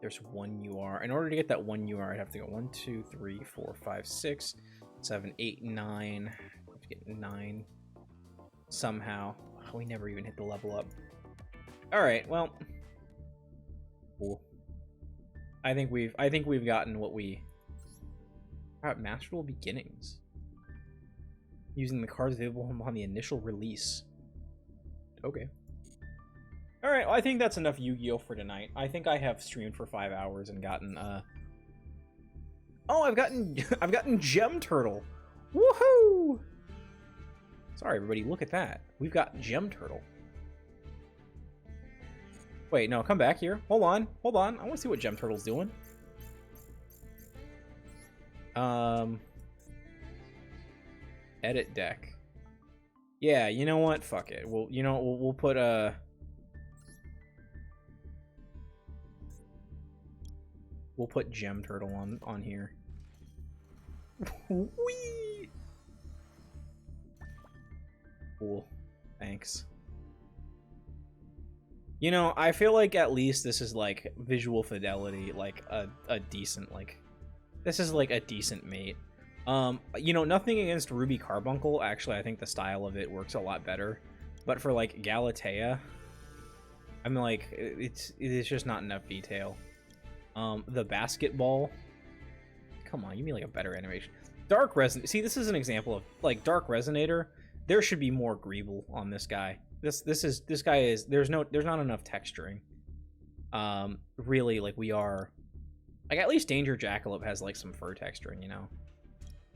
There's 1 UR. In order to get that 1 UR, I'd have to go 1, 2, 3, 4, 5, 6, 7, 8, 9. Get 9 somehow. Oh, we never even hit the level up. All right, well, cool. I think we've gotten what we got. Masterful Beginnings. Using the cards available on the initial release. Okay. All right, well, I think that's enough Yu-Gi-Oh for tonight. I think I have streamed for 5 hours and gotten oh, I've gotten Gem Turtle. Woohoo! Sorry, everybody, look at that. We've got Gem Turtle. Wait, no, come back here. Hold on. I want to see what Gem Turtle's doing. Edit deck. Yeah, you know what? Fuck it. Well, you know, we'll put we'll put Gem Turtle on here. Whee! Cool. Thanks. You know, I feel like at least this is like visual fidelity, like a decent, like, this is like a decent mate. You know, nothing against Ruby Carbuncle. Actually, I think the style of it works a lot better. But for like Galatea, I'm like, it's just not enough detail. The basketball. Come on, give me like a better animation. Dark Resonator. See, this is an example of like Dark Resonator. There should be more Greeble on this guy. This guy is there's not enough texturing. Really, like we are like at least Danger Jackalope has like some fur texturing, you know.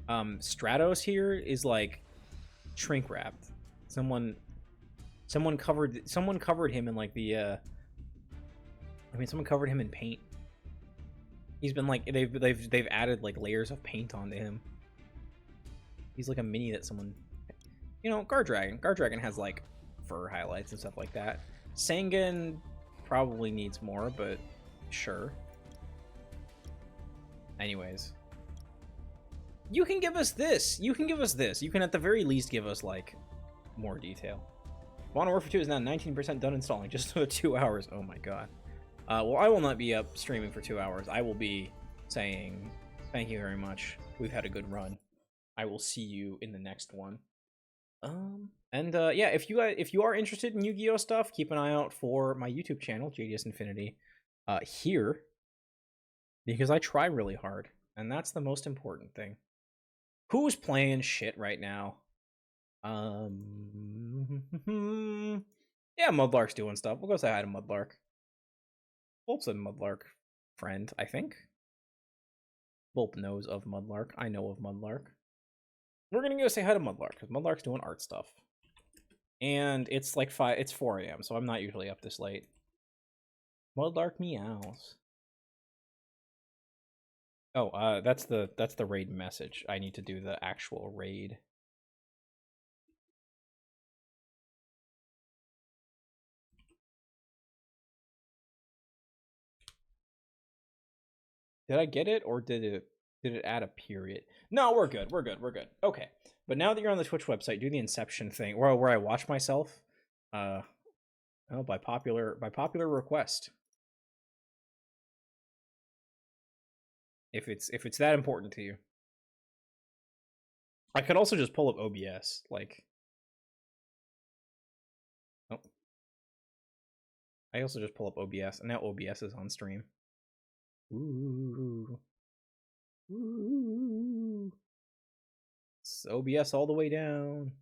Stratos here is like shrink wrapped. Someone covered him in like the someone covered him in paint. He's been like they've added like layers of paint onto him. He's like a mini that someone, you know, Guard Dragon has like fur highlights and stuff like that. Sangan probably needs more, but sure. Anyways, you can give us this. You can at the very least give us like more detail. Modern Warfare 2 is now 19% done installing, just 2 hours. Oh my god. Well, I will not be up streaming for 2 hours. I will be saying thank you very much. We've had a good run. I will see you in the next one. Yeah, if you are interested in Yu-Gi-Oh stuff, keep an eye out for my YouTube channel, JDS Infinity, here, because I try really hard, and that's the most important thing. Who's playing shit right now? Yeah, Mudlark's doing stuff. We'll go say hi to Mudlark. Bulp's a Mudlark friend, I think. Bulp knows of Mudlark. I know of Mudlark. We're gonna go say hi to Mudlark, because Mudlark's doing art stuff. And it's like 4 a.m., so I'm not usually up this late. Mudlark meows. Oh, that's the raid message. I need to do the actual raid. Did I get it, or did it add a period? No, we're good. Okay. But now that you're on the Twitch website, do the Inception thing, where I watch myself. Oh, by popular request. If it's that important to you. I could also just pull up OBS, like. Oh. I also just pull up OBS, and now OBS is on stream. Ooh. Ooh. It's OBS all the way down.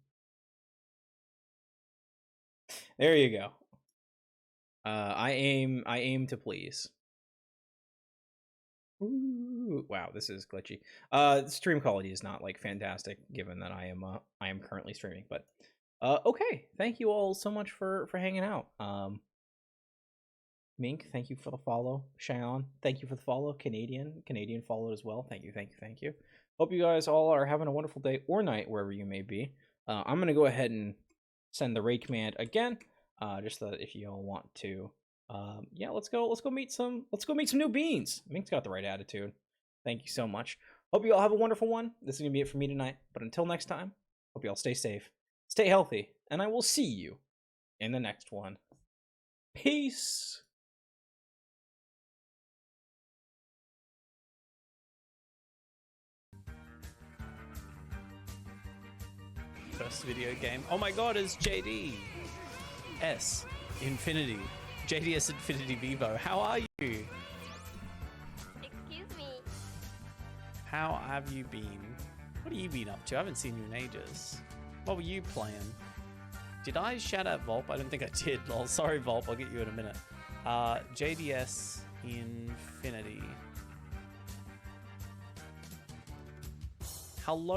There you go. I aim to please. Ooh, wow, this is glitchy. Stream quality is not like fantastic given that I am currently streaming, but okay. Thank you all so much for hanging out. Mink, thank you for the follow. Cheyenne, thank you for the follow. Canadian followed as well. Thank you. Hope you guys all are having a wonderful day or night wherever you may be. I'm gonna go ahead and send the raid command again, just so that if you all want to, yeah, let's go meet some new beans. Mink's got the right attitude. Thank you so much. Hope you all have a wonderful one. This is gonna be it for me tonight. But until next time, hope you all stay safe, stay healthy, and I will see you in the next one. Peace. First video game. Oh my god, it's JD S Infinity. JDS Infinity Vivo. How are you? Excuse me. How have you been? What have you been up to? I haven't seen you in ages. What were you playing? Did I shout out Volp? I don't think I did. Lol. Sorry, Volp. I'll get you in a minute. JDS Infinity. Hello.